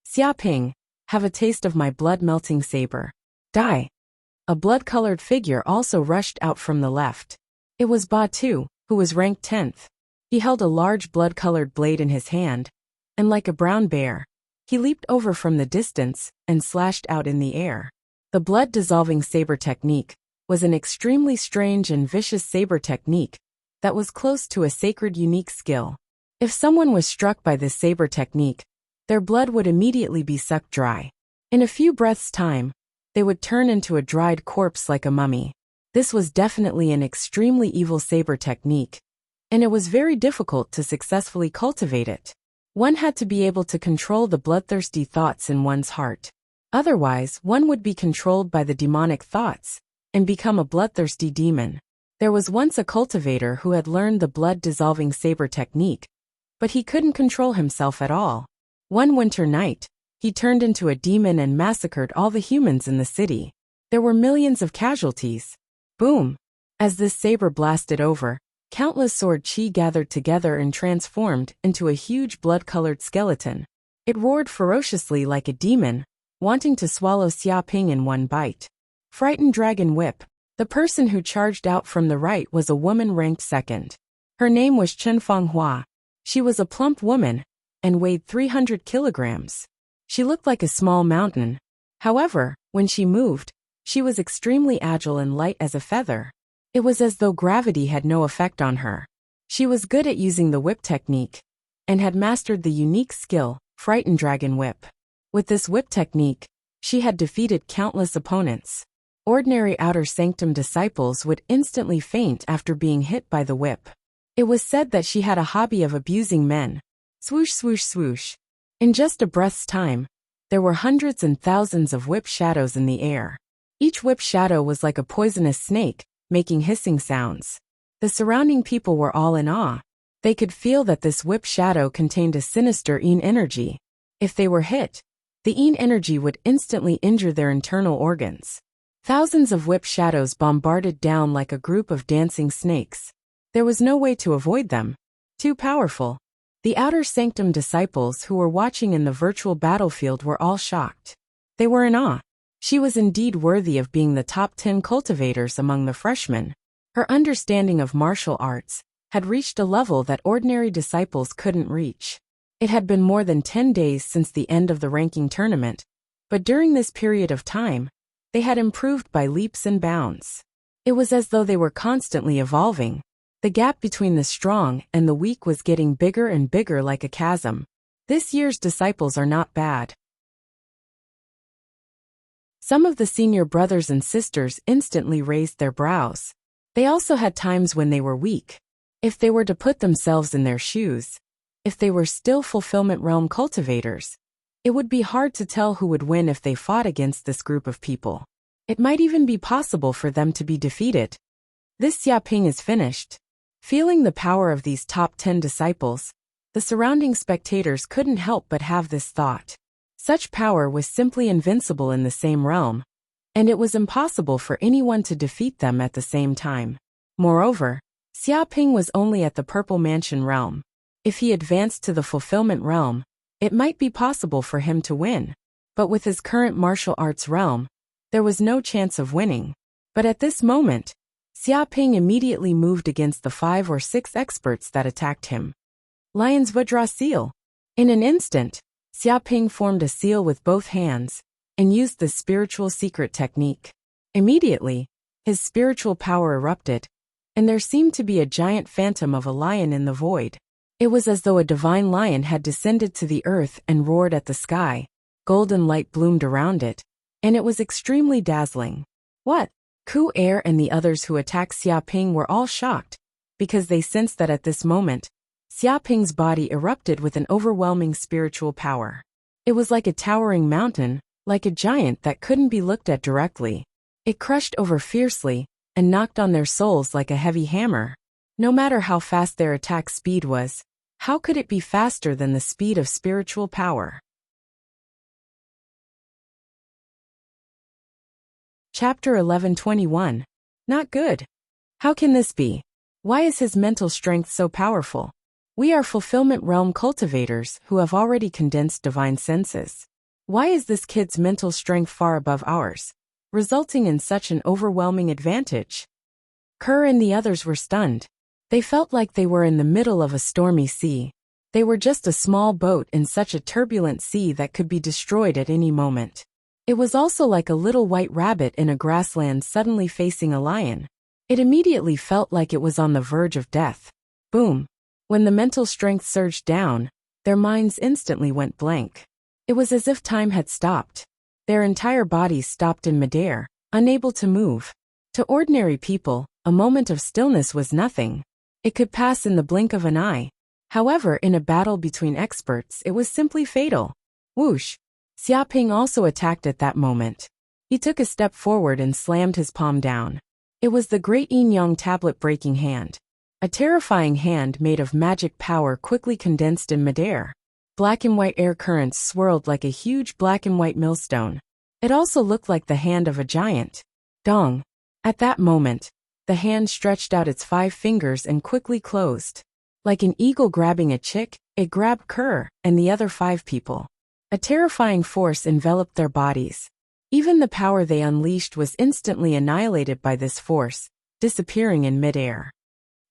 Xia Ping, have a taste of my blood-melting saber. Die! A blood-colored figure also rushed out from the left. It was Ba Tu, who was ranked 10th. He held a large blood-colored blade in his hand, and like a brown bear, he leaped over from the distance and slashed out in the air. The blood-dissolving saber technique was an extremely strange and vicious saber technique that was close to a sacred unique skill. If someone was struck by this saber technique, their blood would immediately be sucked dry. In a few breaths' time, they would turn into a dried corpse like a mummy. This was definitely an extremely evil saber technique, and it was very difficult to successfully cultivate it. One had to be able to control the bloodthirsty thoughts in one's heart. Otherwise, one would be controlled by the demonic thoughts and become a bloodthirsty demon. There was once a cultivator who had learned the blood-dissolving saber technique, but he couldn't control himself at all. One winter night, he turned into a demon and massacred all the humans in the city. There were millions of casualties. Boom! As this saber blasted over, countless sword chi gathered together and transformed into a huge blood-colored skeleton. It roared ferociously like a demon, wanting to swallow Xia Ping in one bite. Frightened Dragon Whip. The person who charged out from the right was a woman ranked 2nd. Her name was Chen Fenghua. She was a plump woman and weighed 300 kilograms. She looked like a small mountain. However, when she moved, she was extremely agile and light as a feather. It was as though gravity had no effect on her. She was good at using the whip technique and had mastered the unique skill, Frightened Dragon Whip. With this whip technique, she had defeated countless opponents. Ordinary Outer Sanctum disciples would instantly faint after being hit by the whip. It was said that she had a hobby of abusing men. Swoosh, swoosh, swoosh. In just a breath's time, there were hundreds and thousands of whip shadows in the air. Each whip shadow was like a poisonous snake, making hissing sounds. The surrounding people were all in awe. They could feel that this whip shadow contained a sinister Yin energy. If they were hit, the Yin energy would instantly injure their internal organs. Thousands of whip shadows bombarded down like a group of dancing snakes. There was no way to avoid them. Too powerful. The Outer Sanctum disciples who were watching in the virtual battlefield were all shocked. They were in awe. She was indeed worthy of being the top 10 cultivators among the freshmen. Her understanding of martial arts had reached a level that ordinary disciples couldn't reach. It had been more than 10 days since the end of the ranking tournament, but during this period of time, they had improved by leaps and bounds. It was as though they were constantly evolving. The gap between the strong and the weak was getting bigger and bigger like a chasm. This year's disciples are not bad. Some of the senior brothers and sisters instantly raised their brows. They also had times when they were weak. If they were to put themselves in their shoes, if they were still Fulfillment Realm cultivators, it would be hard to tell who would win if they fought against this group of people. It might even be possible for them to be defeated. This Xia Ping is finished. Feeling the power of these top 10 disciples, The surrounding spectators couldn't help but have this thought. Such power was simply invincible in the same realm, and it was impossible for anyone to defeat them at the same time. Moreover, Xiaoping was only at the Purple Mansion realm. If he advanced to the Fulfillment realm, it might be possible for him to win. But with his current martial arts realm, there was no chance of winning. But at this moment, Xiaoping immediately moved against the 5 or 6 experts that attacked him. Lion's Vajra Seal. In an instant, Xiaoping formed a seal with both hands and used the spiritual secret technique. Immediately, his spiritual power erupted, and there seemed to be a giant phantom of a lion in the void. It was as though a divine lion had descended to the earth and roared at the sky. Golden light bloomed around it, and it was extremely dazzling. What? Ku Er and the others who attacked Xiaoping were all shocked, because they sensed that at this moment, Xiaoping's body erupted with an overwhelming spiritual power. It was like a towering mountain, like a giant that couldn't be looked at directly. It crushed over fiercely and knocked on their souls like a heavy hammer. No matter how fast their attack speed was, how could it be faster than the speed of spiritual power? Chapter 11:21. Not good. How can this be? Why is his mental strength so powerful? We are fulfillment realm cultivators who have already condensed divine senses. Why is this kid's mental strength far above ours, resulting in such an overwhelming advantage? Kerr and the others were stunned. They felt like they were in the middle of a stormy sea. They were just a small boat in such a turbulent sea that could be destroyed at any moment. It was also like a little white rabbit in a grassland suddenly facing a lion. It immediately felt like it was on the verge of death. Boom. When the mental strength surged down, their minds instantly went blank. It was as if time had stopped. Their entire bodies stopped in midair, unable to move. To ordinary people, a moment of stillness was nothing. It could pass in the blink of an eye. However, in a battle between experts, it was simply fatal. Whoosh! Xiaoping also attacked at that moment. He took a step forward and slammed his palm down. It was the Great Yin Yang tablet breaking hand. A terrifying hand made of magic power quickly condensed in midair. Black and white air currents swirled like a huge black and white millstone. It also looked like the hand of a giant. Dong! At that moment, the hand stretched out its 5 fingers and quickly closed. Like an eagle grabbing a chick, it grabbed Kerr and the other 5 people. A terrifying force enveloped their bodies. Even the power they unleashed was instantly annihilated by this force, disappearing in midair.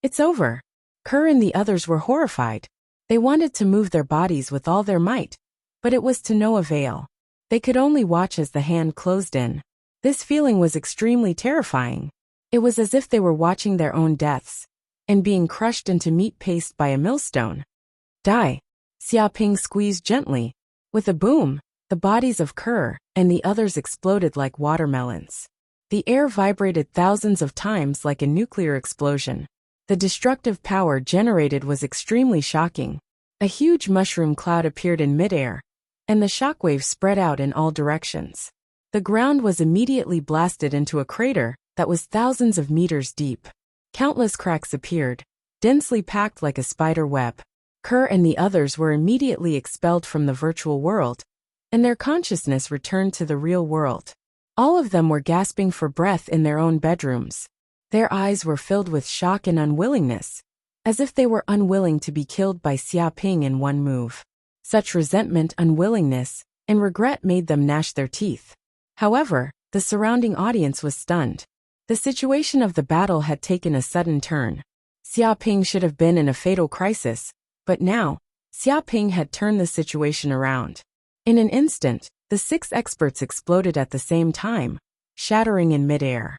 It's over. Kerr and the others were horrified. They wanted to move their bodies with all their might, but it was to no avail. They could only watch as the hand closed in. This feeling was extremely terrifying. It was as if they were watching their own deaths and being crushed into meat paste by a millstone. Die! Xiaoping squeezed gently. With a boom, the bodies of Kerr and the others exploded like watermelons. The air vibrated thousands of times like a nuclear explosion. The destructive power generated was extremely shocking. A huge mushroom cloud appeared in midair, and the shockwaves spread out in all directions. The ground was immediately blasted into a crater that was thousands of meters deep. Countless cracks appeared, densely packed like a spider web. Kerr and the others were immediately expelled from the virtual world, and their consciousness returned to the real world. All of them were gasping for breath in their own bedrooms. Their eyes were filled with shock and unwillingness, as if they were unwilling to be killed by Xiaoping in one move. Such resentment, unwillingness, and regret made them gnash their teeth. However, the surrounding audience was stunned. The situation of the battle had taken a sudden turn. Xiaoping should have been in a fatal crisis, but now, Xiaoping had turned the situation around. In an instant, the 6 experts exploded at the same time, shattering in midair.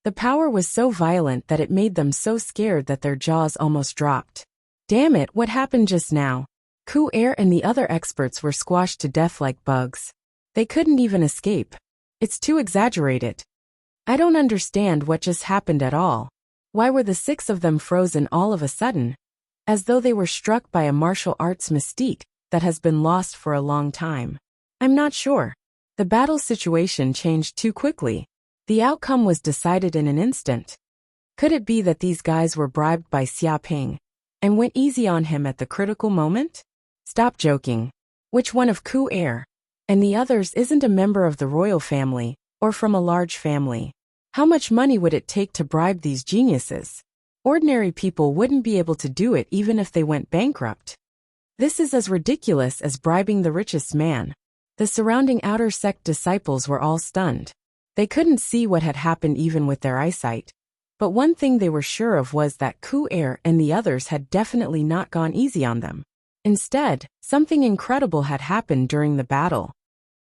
The power was so violent that it made them so scared that their jaws almost dropped. Damn it, what happened just now? Ku Er and the other experts were squashed to death like bugs. They couldn't even escape. It's too exaggerated. I don't understand what just happened at all. Why were the 6 of them frozen all of a sudden? As though they were struck by a martial arts mystique that has been lost for a long time. I'm not sure. The battle situation changed too quickly. The outcome was decided in an instant. Could it be that these guys were bribed by Xiaoping and went easy on him at the critical moment? Stop joking. Which one of Ku heir and the others isn't a member of the royal family, or from a large family? How much money would it take to bribe these geniuses? Ordinary people wouldn't be able to do it even if they went bankrupt. This is as ridiculous as bribing the richest man. The surrounding outer sect disciples were all stunned. They couldn't see what had happened even with their eyesight. But one thing they were sure of was that Ku heir and the others had definitely not gone easy on them. Instead, something incredible had happened during the battle.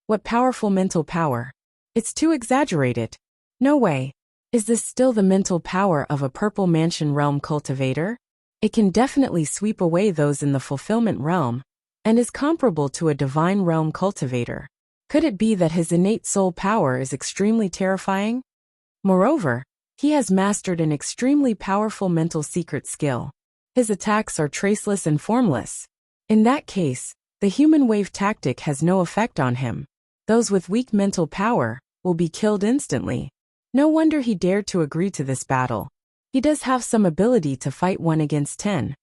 What powerful mental power! It's too exaggerated. No way. Is this still the mental power of a Purple Mansion realm cultivator? It can definitely sweep away those in the fulfillment realm, and is comparable to a divine realm cultivator. Could it be that his innate soul power is extremely terrifying? Moreover, he has mastered an extremely powerful mental secret skill. His attacks are traceless and formless. In that case, the human wave tactic has no effect on him. Those with weak mental power will be killed instantly. No wonder he dared to agree to this battle. He does have some ability to fight 1 against 10.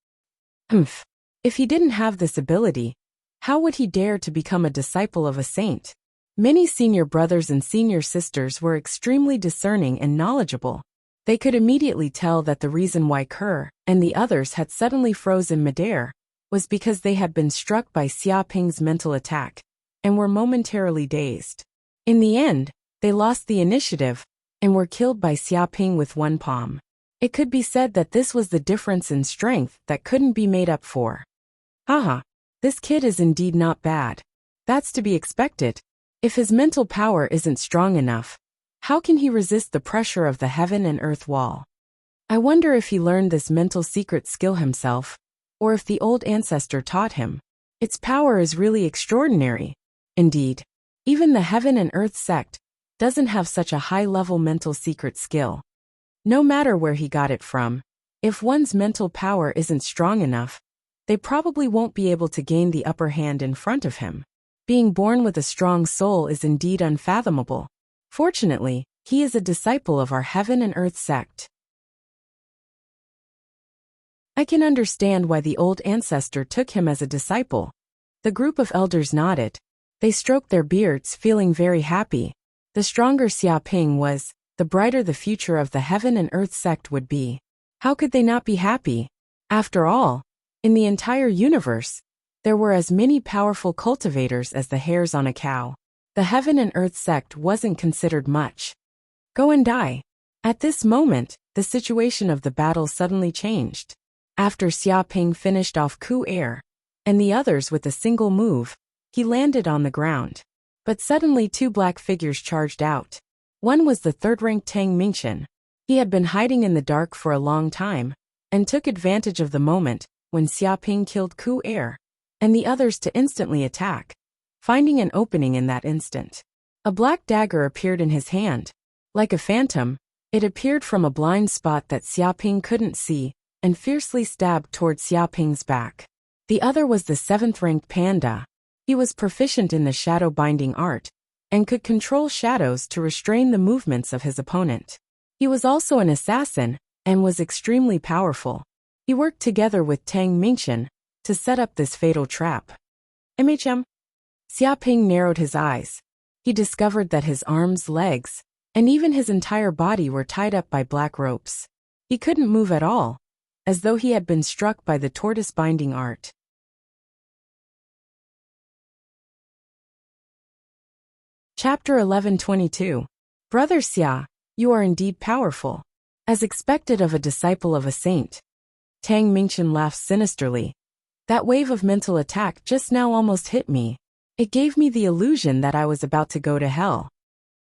If he didn't have this ability, how would he dare to become a disciple of a saint? Many senior brothers and senior sisters were extremely discerning and knowledgeable. They could immediately tell that the reason why Kerr and the others had suddenly frozen midair was because they had been struck by Xia Ping's mental attack and were momentarily dazed. In the end, they lost the initiative and were killed by Xia Ping with one palm. It could be said that this was the difference in strength that couldn't be made up for. Haha, this kid is indeed not bad. That's to be expected. If his mental power isn't strong enough, how can he resist the pressure of the heaven and earth wall? I wonder if he learned this mental secret skill himself, or if the old ancestor taught him. Its power is really extraordinary. Indeed, even the heaven and earth sect doesn't have such a high-level mental secret skill. No matter where he got it from, if one's mental power isn't strong enough, they probably won't be able to gain the upper hand in front of him. Being born with a strong soul is indeed unfathomable. Fortunately, he is a disciple of our heaven and earth sect. I can understand why the old ancestor took him as a disciple. The group of elders nodded. They stroked their beards, feeling very happy. The stronger Xia Ping was, the brighter the future of the heaven and earth sect would be. How could they not be happy? After all, in the entire universe, there were as many powerful cultivators as the hairs on a cow. The heaven and earth sect wasn't considered much. Go and die. At this moment, the situation of the battle suddenly changed. After Xia Ping finished off Ku heir and the others with a single move, he landed on the ground. But suddenly 2 black figures charged out. One was the third-ranked Tang Mingqian. He had been hiding in the dark for a long time, and took advantage of the moment when Xia Ping killed Ku heir and the others to instantly attack, finding an opening in that instant. A black dagger appeared in his hand. Like a phantom, it appeared from a blind spot that Xia Ping couldn't see, and fiercely stabbed toward Xia Ping's back. The other was the 7th-ranked panda. He was proficient in the shadow binding art, and could control shadows to restrain the movements of his opponent. He was also an assassin, and was extremely powerful. He worked together with Tang Mingqian to set up this fatal trap. Xia Ping narrowed his eyes. He discovered that his arms, legs, and even his entire body were tied up by black ropes. He couldn't move at all, as though he had been struck by the tortoise binding art. Chapter 1122. Brother Xia, you are indeed powerful. As expected of a disciple of a saint. Tang Mingqian laughed sinisterly. That wave of mental attack just now almost hit me. It gave me the illusion that I was about to go to hell.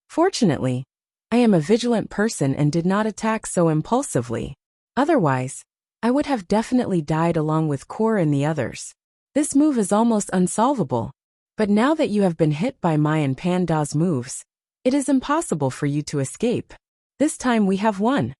Fortunately, I am a vigilant person and did not attack so impulsively. Otherwise, I would have definitely died along with Kor and the others. This move is almost unsolvable. But now that you have been hit by my and Panda's moves, it is impossible for you to escape. This time we have won.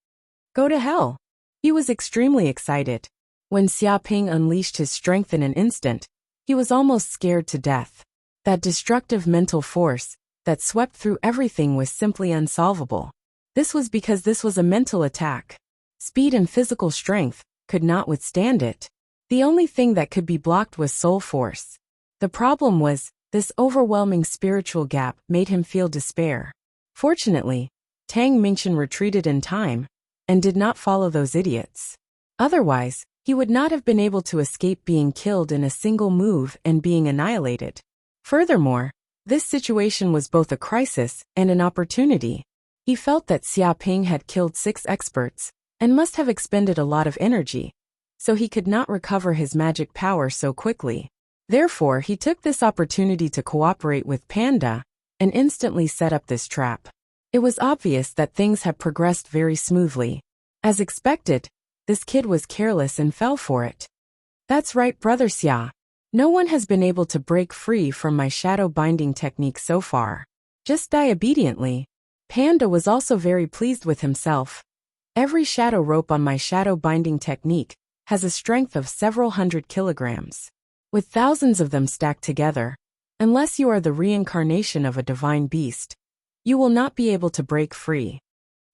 Go to hell. He was extremely excited. When Xia Ping unleashed his strength in an instant, he was almost scared to death. That destructive mental force that swept through everything was simply unsolvable. This was because this was a mental attack. Speed and physical strength could not withstand it. The only thing that could be blocked was soul force. The problem was, this overwhelming spiritual gap made him feel despair. Fortunately, Tang Mingchen retreated in time and did not follow those idiots. Otherwise, he would not have been able to escape being killed in a single move and being annihilated. Furthermore, this situation was both a crisis and an opportunity. He felt that Xia Ping had killed 6 experts and must have expended a lot of energy, so he could not recover his magic power so quickly. Therefore, he took this opportunity to cooperate with Panda and instantly set up this trap. It was obvious that things had progressed very smoothly. As expected, this kid was careless and fell for it. That's right, Brother Xia. No one has been able to break free from my shadow binding technique so far. Just die obediently. Panda was also very pleased with himself. Every shadow rope on my shadow binding technique has a strength of several hundred kilograms. With thousands of them stacked together, unless you are the reincarnation of a divine beast, you will not be able to break free.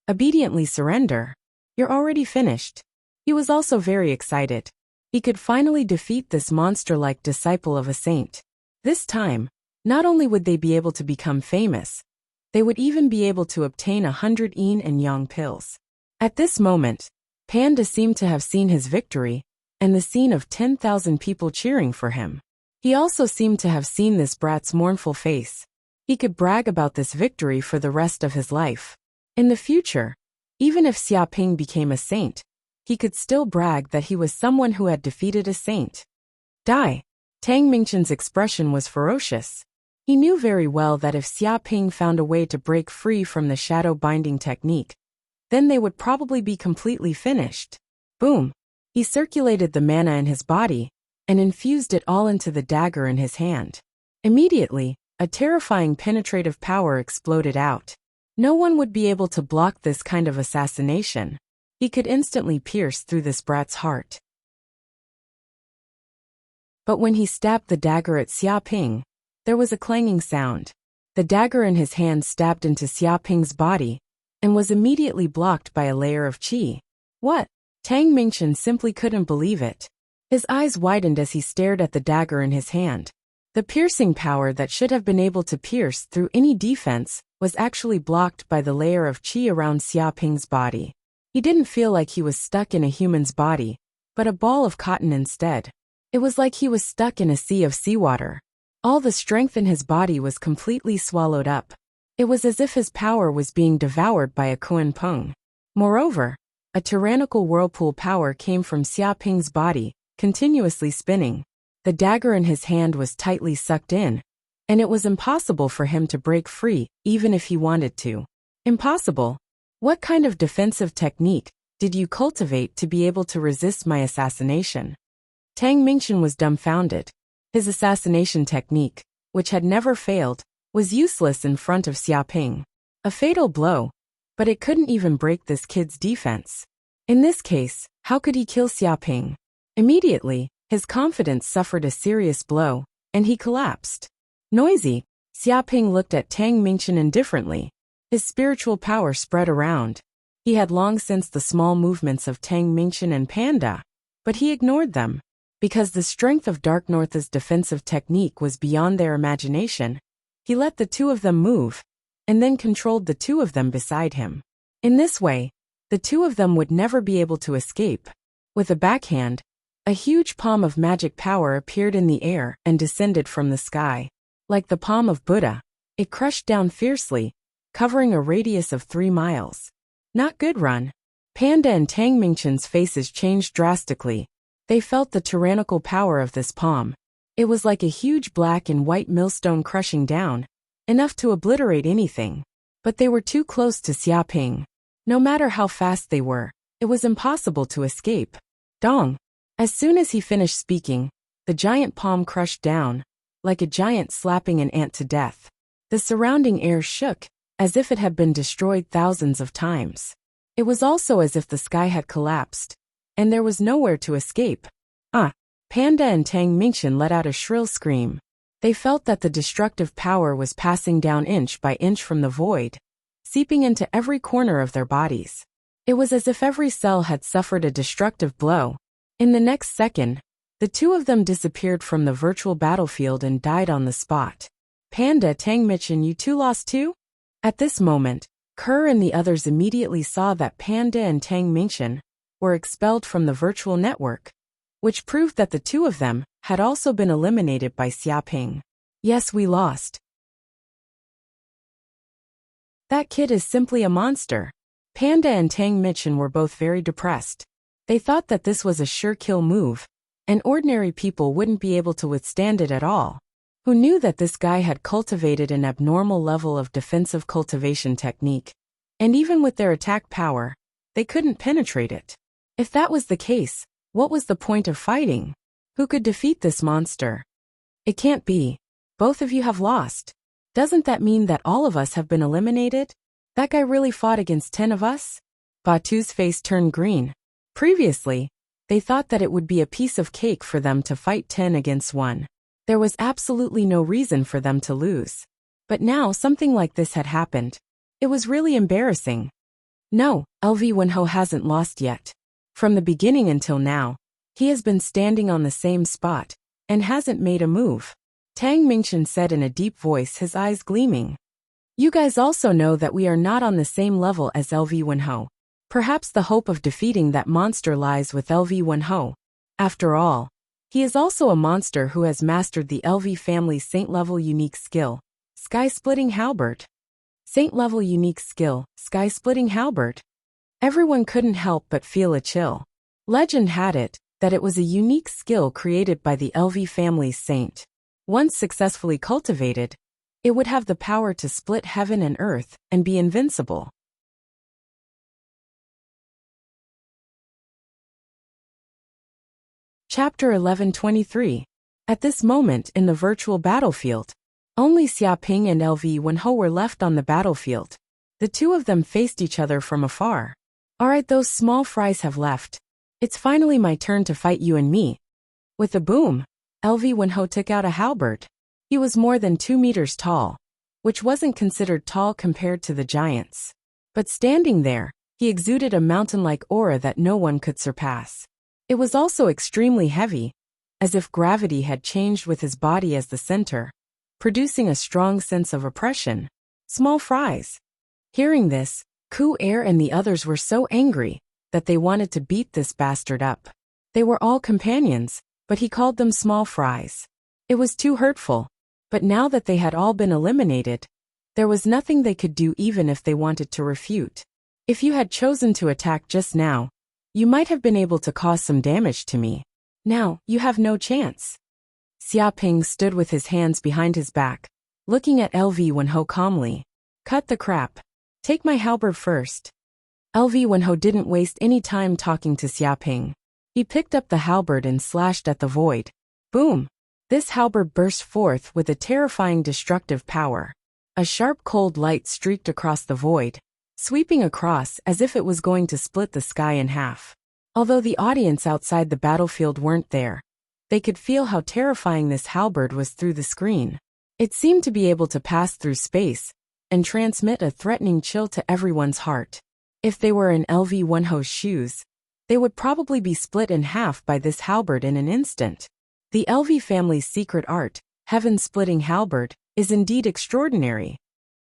Obediently surrender. You're already finished. He was also very excited. He could finally defeat this monster-like disciple of a saint. This time, not only would they be able to become famous, they would even be able to obtain 100 yin and yang pills. At this moment, Panda seemed to have seen his victory and the scene of 10,000 people cheering for him. He also seemed to have seen this brat's mournful face. He could brag about this victory for the rest of his life. In the future, even if Xia Ping became a saint, he could still brag that he was someone who had defeated a saint. Die. Tang Mingchen's expression was ferocious. He knew very well that if Xia Ping found a way to break free from the shadow binding technique, then they would probably be completely finished. Boom. He circulated the mana in his body and infused it all into the dagger in his hand. Immediately, a terrifying penetrative power exploded out. No one would be able to block this kind of assassination. He could instantly pierce through this brat's heart. But when he stabbed the dagger at Xia Ping, there was a clanging sound. The dagger in his hand stabbed into Xia Ping's body and was immediately blocked by a layer of qi. What? Tang Mingchen simply couldn't believe it. His eyes widened as he stared at the dagger in his hand. The piercing power that should have been able to pierce through any defense was actually blocked by the layer of qi around Xia Ping's body. He didn't feel like he was stuck in a human's body, but a ball of cotton instead. It was like he was stuck in a sea of seawater. All the strength in his body was completely swallowed up. It was as if his power was being devoured by a Kuan Peng. Moreover, a tyrannical whirlpool power came from Xia Ping's body, continuously spinning. The dagger in his hand was tightly sucked in, and it was impossible for him to break free, even if he wanted to. Impossible? What kind of defensive technique did you cultivate to be able to resist my assassination? Tang Mingchen was dumbfounded. His assassination technique, which had never failed, was useless in front of Xia Ping. A fatal blow, but it couldn't even break this kid's defense. In this case, how could he kill Xia Ping? Immediately, his confidence suffered a serious blow, and he collapsed. Noisy, Xia Ping looked at Tang Mingchen indifferently. His spiritual power spread around. He had long sensed the small movements of Tang Mingchen and Panda, but he ignored them. Because the strength of Dark North's defensive technique was beyond their imagination, he let the two of them move, and then controlled the two of them beside him. In this way, the two of them would never be able to escape. With a backhand, a huge palm of magic power appeared in the air and descended from the sky. Like the palm of Buddha, it crushed down fiercely, covering a radius of 3 miles. Not good run. Panda and Tang Mingchen's faces changed drastically. They felt the tyrannical power of this palm. It was like a huge black and white millstone crushing down, enough to obliterate anything. But they were too close to Xia Ping. No matter how fast they were, it was impossible to escape. Dong! As soon as he finished speaking, the giant palm crushed down, like a giant slapping an ant to death. The surrounding air shook, as if it had been destroyed thousands of times. It was also as if the sky had collapsed, and there was nowhere to escape. Panda and Tang Mingchen let out a shrill scream. They felt that the destructive power was passing down inch by inch from the void, seeping into every corner of their bodies. It was as if every cell had suffered a destructive blow. In the next second, The two of them disappeared from the virtual battlefield and died on the spot. Panda, Tang Michin, you two lost too? At this moment, Kerr and the others immediately saw that Panda and Tang Michin were expelled from the virtual network, which proved that the two of them had also been eliminated by Xiaoping. Yes, we lost. That kid is simply a monster. Panda and Tang Michin were both very depressed. They thought that this was a sure kill move, and ordinary people wouldn't be able to withstand it at all. Who knew that this guy had cultivated an abnormal level of defensive cultivation technique, and even with their attack power, they couldn't penetrate it. If that was the case, what was the point of fighting? Who could defeat this monster? It can't be. Both of you have lost. Doesn't that mean that all of us have been eliminated? That guy really fought against 10 of us? Batu's face turned green. Previously, they thought that it would be a piece of cake for them to fight 10 against 1. There was absolutely no reason for them to lose. But now something like this had happened. It was really embarrassing. No, LV Wenho hasn't lost yet. From the beginning until now, he has been standing on the same spot and hasn't made a move. Tang Mingchen said in a deep voice, his eyes gleaming. You guys also know that we are not on the same level as LV Wenho. Perhaps the hope of defeating that monster lies with LV Wenho. After all, he is also a monster who has mastered the LV family's Saint-level unique skill, Sky-Splitting Halberd. Saint-level unique skill, Sky-Splitting Halberd. Everyone couldn't help but feel a chill. Legend had it that it was a unique skill created by the LV family's saint. Once successfully cultivated, it would have the power to split heaven and earth and be invincible. Chapter 1123. At this moment in the virtual battlefield, only Xiaoping and LV Wenho were left on the battlefield. The two of them faced each other from afar. Alright, those small fries have left. It's finally my turn to fight you and me. With a boom, LV Wenho took out a halberd. He was more than 2 meters tall, which wasn't considered tall compared to the giants. But standing there, he exuded a mountain-like aura that no one could surpass. It was also extremely heavy, as if gravity had changed with his body as the center, producing a strong sense of oppression. Small fries. Hearing this, Ku Er and the others were so angry that they wanted to beat this bastard up. They were all companions, but he called them small fries. It was too hurtful, but now that they had all been eliminated, there was nothing they could do even if they wanted to refute. If you had chosen to attack just now, you might have been able to cause some damage to me. Now, you have no chance. Xiaoping stood with his hands behind his back, looking at LV Wenho calmly. Cut the crap. Take my halberd first. LV Wenho didn't waste any time talking to Xiaoping. He picked up the halberd and slashed at the void. Boom! This halberd burst forth with a terrifying destructive power. A sharp cold light streaked across the void, sweeping across as if it was going to split the sky in half. Although the audience outside the battlefield weren't there, they could feel how terrifying this halberd was through the screen. It seemed to be able to pass through space and transmit a threatening chill to everyone's heart. If they were in LV Wenho's shoes, they would probably be split in half by this halberd in an instant. The LV family's secret art, Heaven-Splitting Halberd, is indeed extraordinary.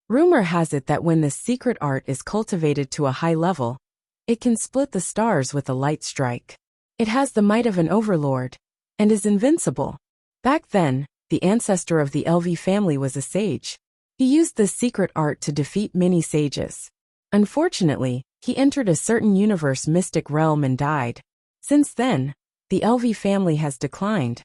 Rumor has it that when this secret art is cultivated to a high level, it can split the stars with a light strike. It has the might of an overlord, and is invincible. Back then, the ancestor of the LV family was a sage. He used this secret art to defeat many sages. Unfortunately, he entered a certain universe mystic realm and died. Since then, the LV family has declined.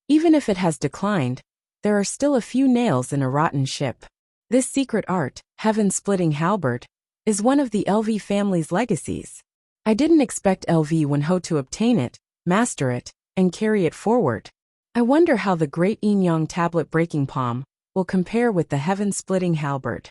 Even if it has declined, there are still a few nails in a rotten ship. This secret art, Heaven-Splitting Halberd, is one of the LV family's legacies. I didn't expect LV Wenho to obtain it, master it, and carry it forward. I wonder how the great Yin-Yang tablet breaking palm will compare with the Heaven-Splitting Halberd.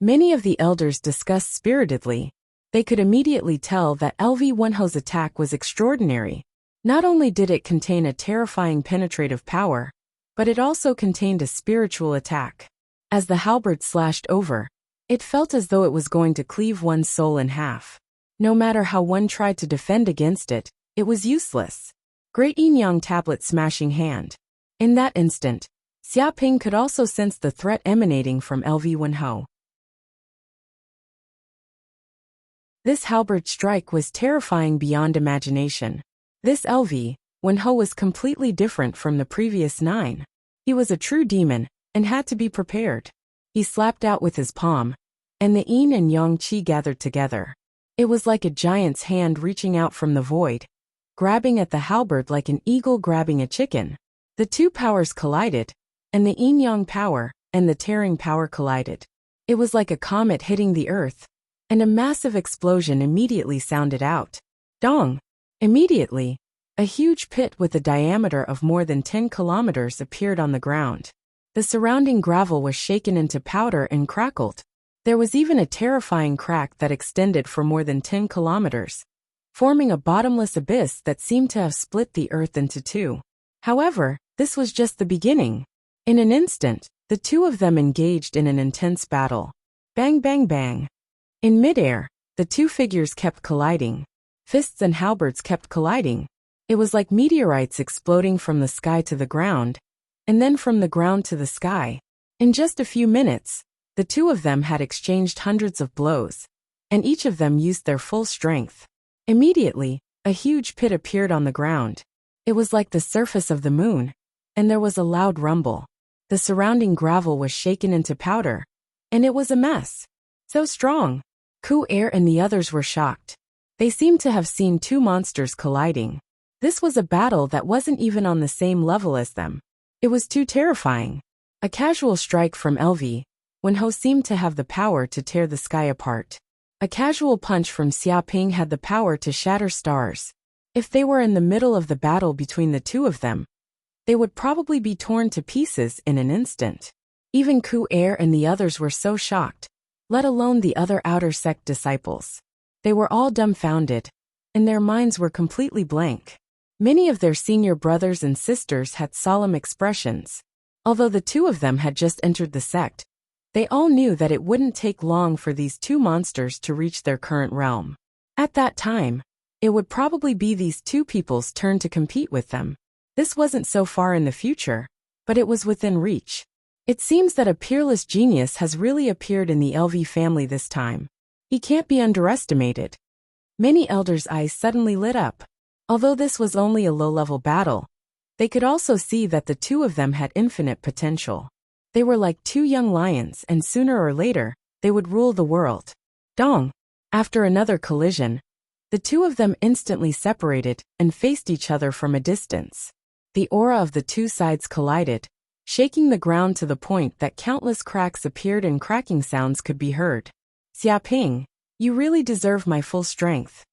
Many of the elders discussed spiritedly. They could immediately tell that LV Wenho's attack was extraordinary. Not only did it contain a terrifying penetrative power, but it also contained a spiritual attack. As the halberd slashed over, it felt as though it was going to cleave one's soul in half. No matter how one tried to defend against it, it was useless. Great yin yang tablet smashing hand. In that instant, Xia Ping could also sense the threat emanating from LV Wenhou. This halberd strike was terrifying beyond imagination. This LV Wenhou was completely different from the previous 9. He was a true demon, and had to be prepared. He slapped out with his palm, and the yin and yang qi gathered together. It was like a giant's hand reaching out from the void, grabbing at the halberd like an eagle grabbing a chicken. The two powers collided, and the yin-yang power and the tearing power collided. It was like a comet hitting the earth, and a massive explosion immediately sounded out. Dong! Immediately, a huge pit with a diameter of more than 10 kilometers appeared on the ground. The surrounding gravel was shaken into powder and crackled. There was even a terrifying crack that extended for more than 10 kilometers, forming a bottomless abyss that seemed to have split the earth into two. However, this was just the beginning. In an instant, the two of them engaged in an intense battle. Bang bang bang. In midair, the two figures kept colliding. Fists and halberds kept colliding. It was like meteorites exploding from the sky to the ground, and then from the ground to the sky. In just a few minutes, the two of them had exchanged hundreds of blows, and each of them used their full strength. Immediately, a huge pit appeared on the ground. It was like the surface of the moon, and there was a loud rumble. The surrounding gravel was shaken into powder, and it was a mess. So strong. Ku Er and the others were shocked. They seemed to have seen two monsters colliding. This was a battle that wasn't even on the same level as them. It was too terrifying. A casual strike from LV Wenhou seemed to have the power to tear the sky apart. A casual punch from Xia Ping had the power to shatter stars. If they were in the middle of the battle between the two of them, they would probably be torn to pieces in an instant. Even Ku Er and the others were so shocked, let alone the other outer sect disciples. They were all dumbfounded, and their minds were completely blank. Many of their senior brothers and sisters had solemn expressions. Although the two of them had just entered the sect, they all knew that it wouldn't take long for these two monsters to reach their current realm. At that time, it would probably be these two people's turn to compete with them. This wasn't so far in the future, but it was within reach. It seems that a peerless genius has really appeared in the LV family this time. He can't be underestimated. Many elders' eyes suddenly lit up. Although this was only a low-level battle, they could also see that the two of them had infinite potential. They were like two young lions, and sooner or later, they would rule the world. Dong! After another collision, the two of them instantly separated and faced each other from a distance. The aura of the two sides collided, shaking the ground to the point that countless cracks appeared and cracking sounds could be heard. Xia Ping, you really deserve my full strength.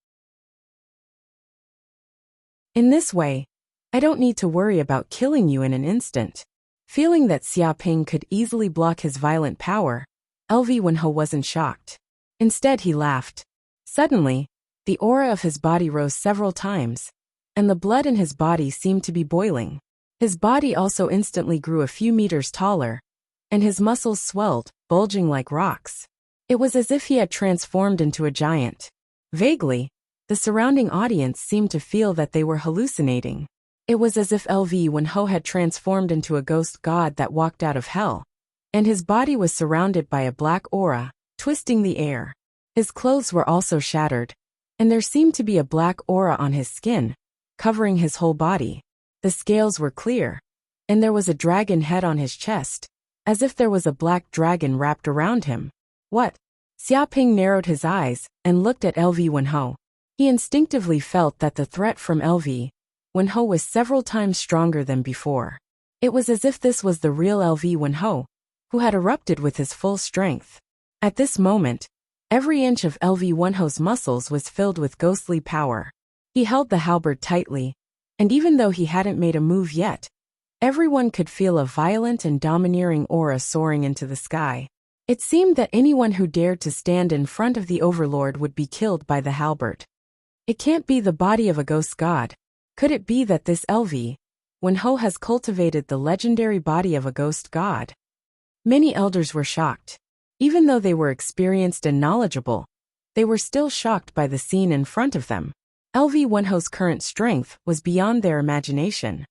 In this way, I don't need to worry about killing you in an instant. Feeling that Xia Ping could easily block his violent power, LV Wenhou wasn't shocked. Instead, he laughed. Suddenly, the aura of his body rose several times, and the blood in his body seemed to be boiling. His body also instantly grew a few meters taller, and his muscles swelled, bulging like rocks. It was as if he had transformed into a giant. Vaguely, the surrounding audience seemed to feel that they were hallucinating. It was as if LV Wenhou had transformed into a ghost god that walked out of hell, and his body was surrounded by a black aura, twisting the air. His clothes were also shattered, and there seemed to be a black aura on his skin, covering his whole body. The scales were clear, and there was a dragon head on his chest, as if there was a black dragon wrapped around him. What? Xia Ping narrowed his eyes and looked at LV Wenhou. He instinctively felt that the threat from LV Wenhou was several times stronger than before. It was as if this was the real LV Wenhou, who had erupted with his full strength. At this moment, every inch of LV Wenhou's muscles was filled with ghostly power. He held the halberd tightly, and even though he hadn't made a move yet, everyone could feel a violent and domineering aura soaring into the sky. It seemed that anyone who dared to stand in front of the overlord would be killed by the halberd. It can't be the body of a ghost god. Could it be that this LV Wenhou has cultivated the legendary body of a ghost god? Many elders were shocked. Even though they were experienced and knowledgeable, they were still shocked by the scene in front of them. LV1Ho's current strength was beyond their imagination.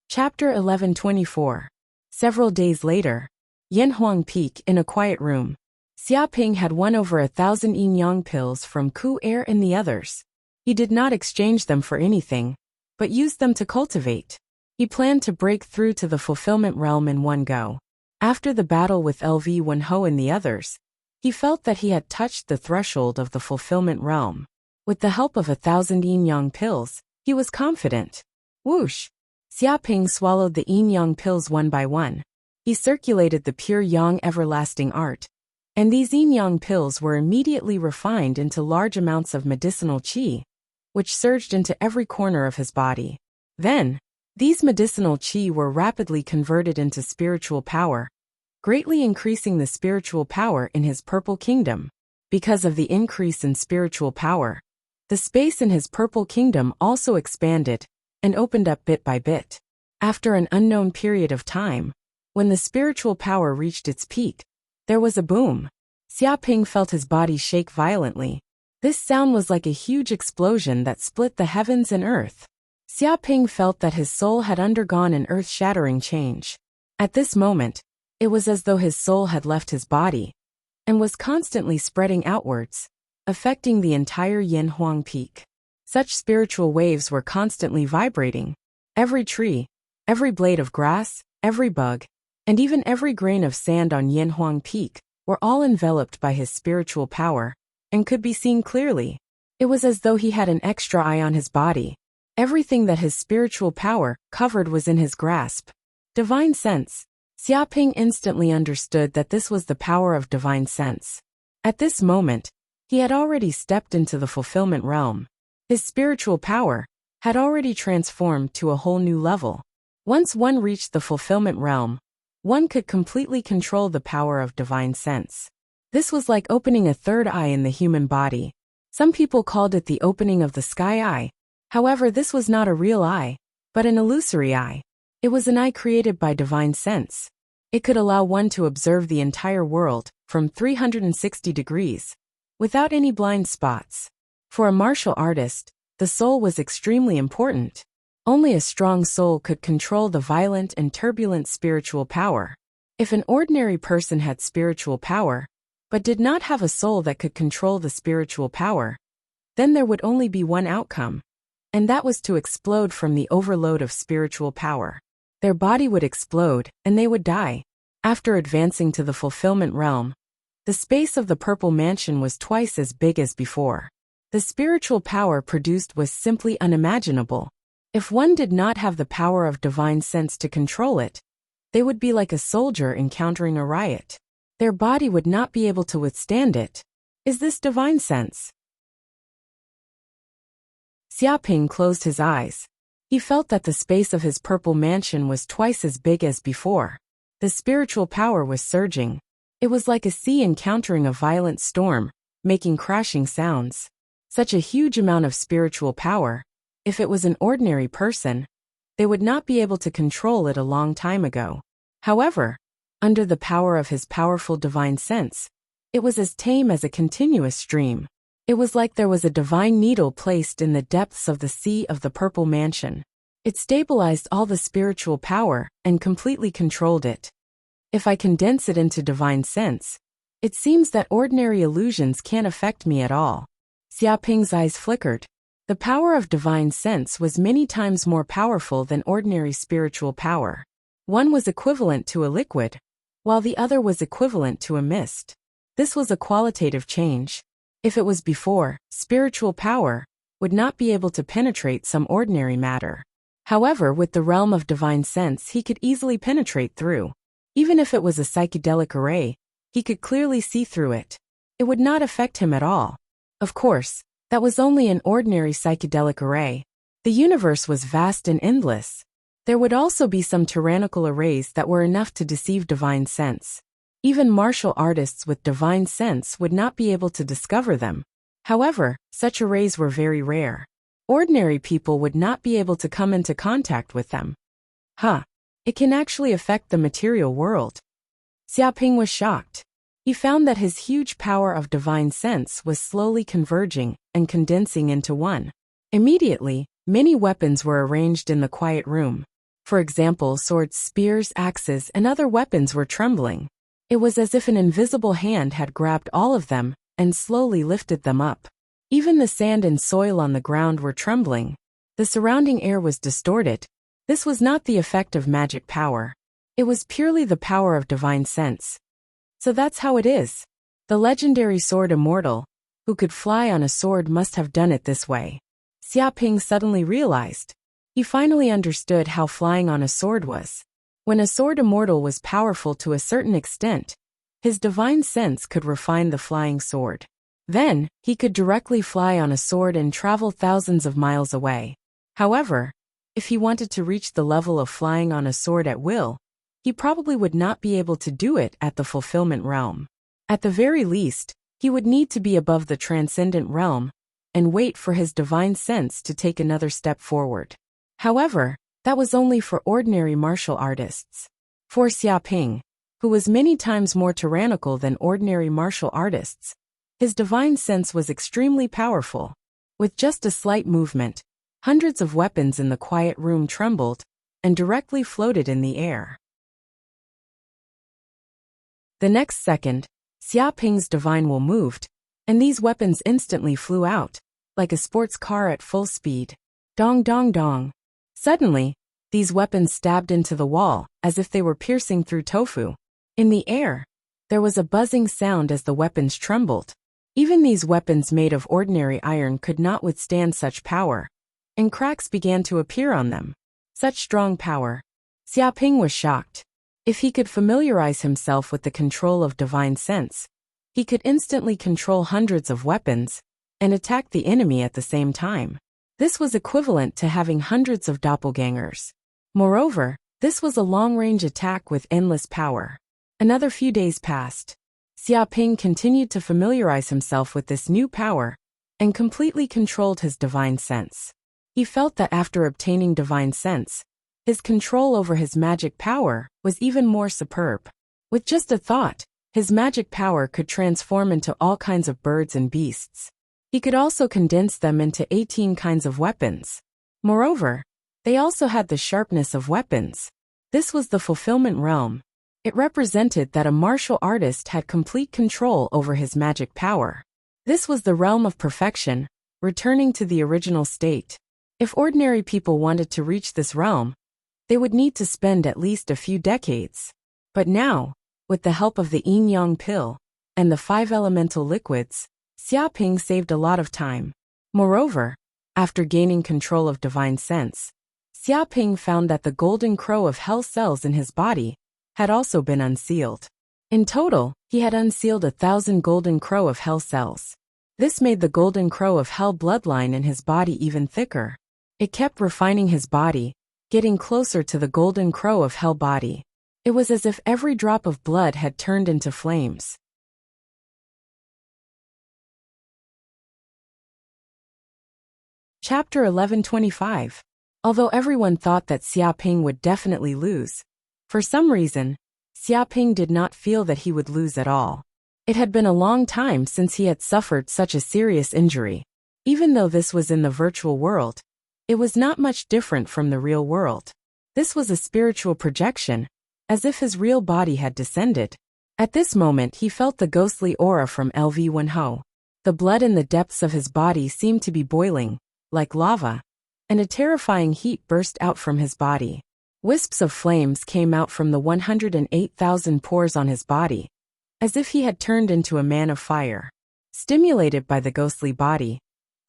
Chapter 1124. Several days later. Yanhuang Peak in a quiet room. Xiaoping had won over 1,000 yin-yang pills from Ku Er and the others. He did not exchange them for anything, but used them to cultivate. He planned to break through to the fulfillment realm in one go. After the battle with LV1Ho and the others, he felt that he had touched the threshold of the fulfillment realm. With the help of 1,000 yin-yang pills, he was confident. Whoosh! Xiaoping swallowed the yin-yang pills one by one. He circulated the pure yang everlasting art, and these yin-yang pills were immediately refined into large amounts of medicinal qi, which surged into every corner of his body. Then, these medicinal qi were rapidly converted into spiritual power, greatly increasing the spiritual power in his purple kingdom. Because of the increase in spiritual power, the space in his purple kingdom also expanded and opened up bit by bit. After an unknown period of time, when the spiritual power reached its peak, there was a boom. Xiaoping felt his body shake violently. This sound was like a huge explosion that split the heavens and earth. Xiaoping felt that his soul had undergone an earth-shattering change. At this moment, it was as though his soul had left his body and was constantly spreading outwards, affecting the entire Yanhuang Peak. Such spiritual waves were constantly vibrating. Every tree, every blade of grass, every bug, and even every grain of sand on Yanhuang Peak were all enveloped by his spiritual power and could be seen clearly. It was as though he had an extra eye on his body. Everything that his spiritual power covered was in his grasp. Divine sense. Xiaoping instantly understood that this was the power of divine sense. At this moment, he had already stepped into the fulfillment realm. His spiritual power had already transformed to a whole new level. Once one reached the fulfillment realm, one could completely control the power of divine sense. This was like opening a third eye in the human body. Some people called it the opening of the sky eye. However, this was not a real eye, but an illusory eye. It was an eye created by divine sense. It could allow one to observe the entire world from 360 degrees, without any blind spots. For a martial artist, the soul was extremely important. Only a strong soul could control the violent and turbulent spiritual power. If an ordinary person had spiritual power, but did not have a soul that could control the spiritual power, then there would only be one outcome, and that was to explode from the overload of spiritual power. Their body would explode, and they would die. After advancing to the fulfillment realm, the space of the purple mansion was twice as big as before. The spiritual power produced was simply unimaginable. If one did not have the power of divine sense to control it, they would be like a soldier encountering a riot. Their body would not be able to withstand it. Is this divine sense? Xiaoping closed his eyes. He felt that the space of his purple mansion was twice as big as before. The spiritual power was surging. It was like a sea encountering a violent storm, making crashing sounds. Such a huge amount of spiritual power. If it was an ordinary person, they would not be able to control it a long time ago. However, under the power of his powerful divine sense, it was as tame as a continuous stream. It was like there was a divine needle placed in the depths of the sea of the purple mansion. It stabilized all the spiritual power and completely controlled it. If I condense it into divine sense, it seems that ordinary illusions can't affect me at all. Xiaoping's eyes flickered. The power of divine sense was many times more powerful than ordinary spiritual power. One was equivalent to a liquid, while the other was equivalent to a mist. This was a qualitative change. If it was before, spiritual power would not be able to penetrate some ordinary matter. However, with the realm of divine sense, he could easily penetrate through. Even if it was a psychedelic array, he could clearly see through it. It would not affect him at all. Of course, that was only an ordinary psychedelic array. The universe was vast and endless. There would also be some tyrannical arrays that were enough to deceive divine sense. Even martial artists with divine sense would not be able to discover them. However, such arrays were very rare. Ordinary people would not be able to come into contact with them. It can actually affect the material world. Xiaoping was shocked. He found that his huge power of divine sense was slowly converging and condensing into one. Immediately, many weapons were arranged in the quiet room. For example, swords, spears, axes, and other weapons were trembling. It was as if an invisible hand had grabbed all of them and slowly lifted them up. Even the sand and soil on the ground were trembling. The surrounding air was distorted. This was not the effect of magic power. It was purely the power of divine sense. So that's how it is. The legendary sword immortal, who could fly on a sword, must have done it this way. Xiaoping suddenly realized. He finally understood how flying on a sword was. When a sword immortal was powerful to a certain extent, his divine sense could refine the flying sword. Then, he could directly fly on a sword and travel thousands of miles away. However, if he wanted to reach the level of flying on a sword at will, he probably would not be able to do it at the fulfillment realm. At the very least, he would need to be above the transcendent realm and wait for his divine sense to take another step forward. However, that was only for ordinary martial artists. For Xiaoping, who was many times more tyrannical than ordinary martial artists, his divine sense was extremely powerful. With just a slight movement, hundreds of weapons in the quiet room trembled and directly floated in the air. The next second, Xiaoping's divine will moved, and these weapons instantly flew out, like a sports car at full speed. Dong dong dong. Suddenly, these weapons stabbed into the wall, as if they were piercing through tofu. In the air, there was a buzzing sound as the weapons trembled. Even these weapons made of ordinary iron could not withstand such power, and cracks began to appear on them. Such strong power. Xiaoping was shocked. If he could familiarize himself with the control of divine sense, he could instantly control hundreds of weapons and attack the enemy at the same time. This was equivalent to having hundreds of doppelgangers. Moreover, this was a long-range attack with endless power. Another few days passed. Xiaoping continued to familiarize himself with this new power and completely controlled his divine sense. He felt that after obtaining divine sense, his control over his magic power was even more superb. With just a thought, his magic power could transform into all kinds of birds and beasts. He could also condense them into 18 kinds of weapons. Moreover, they also had the sharpness of weapons. This was the fulfillment realm. It represented that a martial artist had complete control over his magic power. This was the realm of perfection, returning to the original state. If ordinary people wanted to reach this realm, they would need to spend at least a few decades. But now, with the help of the yin-yang pill and the 5 elemental liquids, Xiaoping saved a lot of time. Moreover, after gaining control of divine sense, Xiaoping found that the golden crow of hell cells in his body had also been unsealed. In total, he had unsealed 1,000 golden crow of hell cells. This made the golden crow of hell bloodline in his body even thicker. It kept refining his body, getting closer to the golden crow of hell body. It was as if every drop of blood had turned into flames. Chapter 1125. Although everyone thought that Xiaoping would definitely lose, for some reason, Xiaoping did not feel that he would lose at all. It had been a long time since he had suffered such a serious injury. Even though this was in the virtual world, it was not much different from the real world. This was a spiritual projection, as if his real body had descended. At this moment he felt the ghostly aura from LV Wenho. The blood in the depths of his body seemed to be boiling, like lava, and a terrifying heat burst out from his body. Wisps of flames came out from the 108,000 pores on his body, as if he had turned into a man of fire. Stimulated by the ghostly body,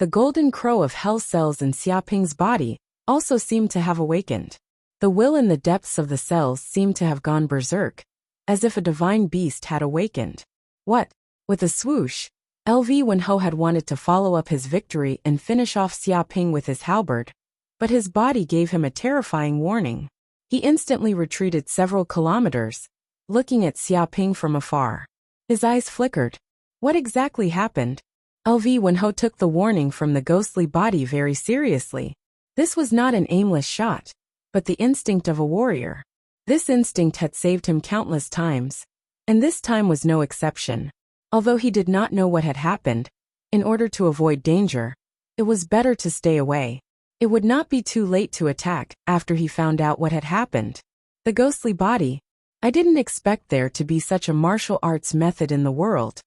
the golden crow of hell cells in Xiaoping's body also seemed to have awakened. The will in the depths of the cells seemed to have gone berserk, as if a divine beast had awakened. What? With a swoosh, LV Wenho had wanted to follow up his victory and finish off Xiaoping with his halberd, but his body gave him a terrifying warning. He instantly retreated several kilometers, looking at Xiaoping from afar. His eyes flickered. What exactly happened? LV Wenho took the warning from the ghostly body very seriously. This was not an aimless shot, but the instinct of a warrior. This instinct had saved him countless times, And this time was no exception. Although he did not know what had happened, in order to avoid danger, it was better to stay away. It would not be too late to attack after he found out what had happened. The ghostly body. I didn't expect there to be such a martial arts method in the world.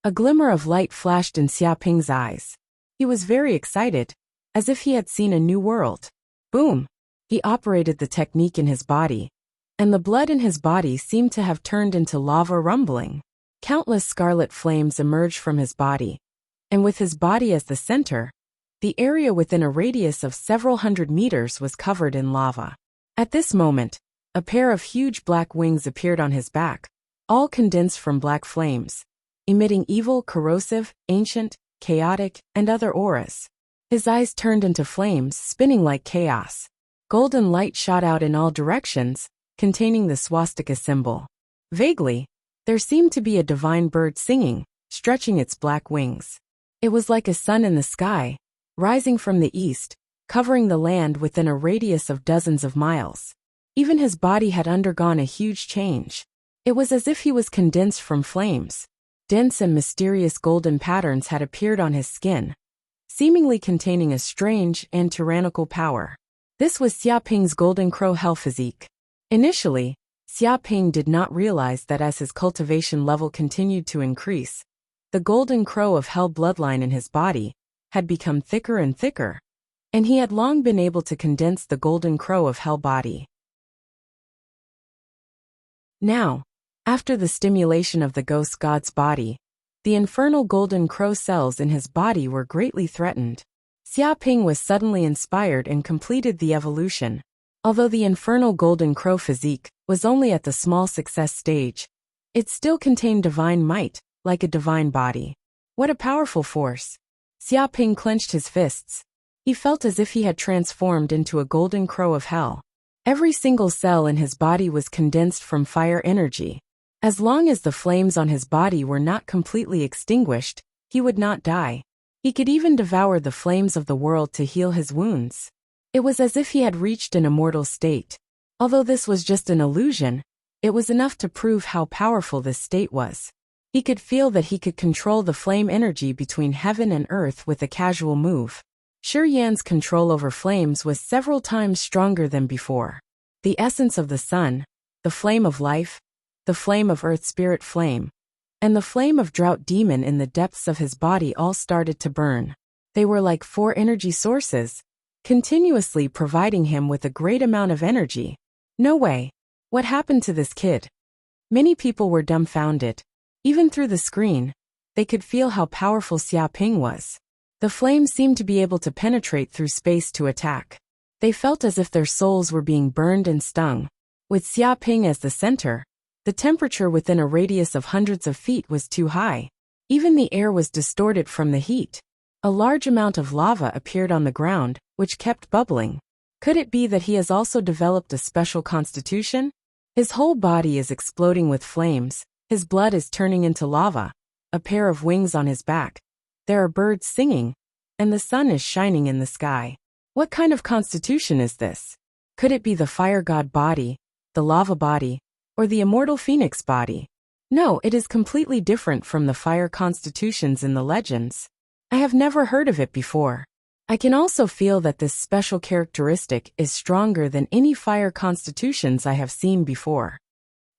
A glimmer of light flashed in Xiaoping's eyes. He was very excited, as if he had seen a new world. Boom! He operated the technique in his body, and the blood in his body seemed to have turned into lava rumbling. Countless scarlet flames emerged from his body, and with his body as the center, the area within a radius of several hundred meters was covered in lava. At this moment, a pair of huge black wings appeared on his back, all condensed from black flames, emitting evil, corrosive, ancient, chaotic, and other auras. His eyes turned into flames, spinning like chaos. Golden light shot out in all directions, containing the swastika symbol. Vaguely, there seemed to be a divine bird singing, stretching its black wings. It was like a sun in the sky, rising from the east, covering the land within a radius of dozens of miles. Even his body had undergone a huge change. It was as if he was condensed from flames. Dense and mysterious golden patterns had appeared on his skin, seemingly containing a strange and tyrannical power. This was Xiaoping's Golden Crow Hell physique. Initially, Xiaoping did not realize that as his cultivation level continued to increase, the Golden Crow of Hell bloodline in his body had become thicker and thicker, and he had long been able to condense the Golden Crow of Hell body. Now, after the stimulation of the ghost god's body, the infernal Golden Crow cells in his body were greatly threatened. Xiaoping was suddenly inspired and completed the evolution. Although the infernal Golden Crow physique was only at the small success stage, it still contained divine might, like a divine body. What a powerful force! Xiaoping clenched his fists. He felt as if he had transformed into a Golden Crow of Hell. Every single cell in his body was condensed from fire energy. As long as the flames on his body were not completely extinguished, he would not die. He could even devour the flames of the world to heal his wounds. It was as if he had reached an immortal state. Although this was just an illusion, it was enough to prove how powerful this state was. He could feel that he could control the flame energy between heaven and earth with a casual move. Shi Yan's control over flames was several times stronger than before. The essence of the sun, the flame of life, the flame of earth spirit flame, and the flame of drought demon in the depths of his body all started to burn. They were like 4 energy sources, continuously providing him with a great amount of energy. No way. What happened to this kid? Many people were dumbfounded. Even through the screen, they could feel how powerful Xiaoping was. The flames seemed to be able to penetrate through space to attack. They felt as if their souls were being burned and stung. With Xiaoping as the center, the temperature within a radius of hundreds of feet was too high. Even the air was distorted from the heat. A large amount of lava appeared on the ground, which kept bubbling. Could it be that he has also developed a special constitution? His whole body is exploding with flames, his blood is turning into lava, a pair of wings on his back. There are birds singing, and the sun is shining in the sky. What kind of constitution is this? Could it be the fire god body, the lava body, or the immortal phoenix body? No, it is completely different from the fire constitutions in the legends. I have never heard of it before. I can also feel that this special characteristic is stronger than any fire constitutions I have seen before.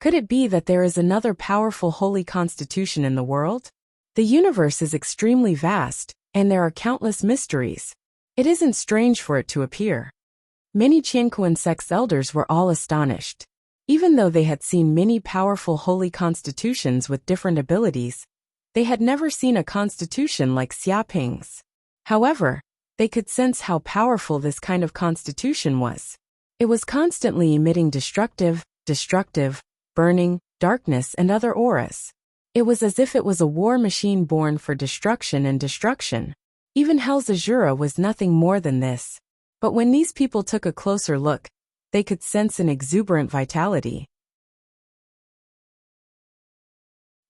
Could it be that there is another powerful holy constitution in the world? The universe is extremely vast, and there are countless mysteries. It isn't strange for it to appear. Many Qianquan sect's elders were all astonished. Even though they had seen many powerful holy constitutions with different abilities, they had never seen a constitution like Xiaoping's. However, they could sense how powerful this kind of constitution was. It was constantly emitting destructive, burning, darkness and other auras. It was as if it was a war machine born for destruction and destruction. Even Hell's Azura was nothing more than this. But when these people took a closer look, they could sense an exuberant vitality.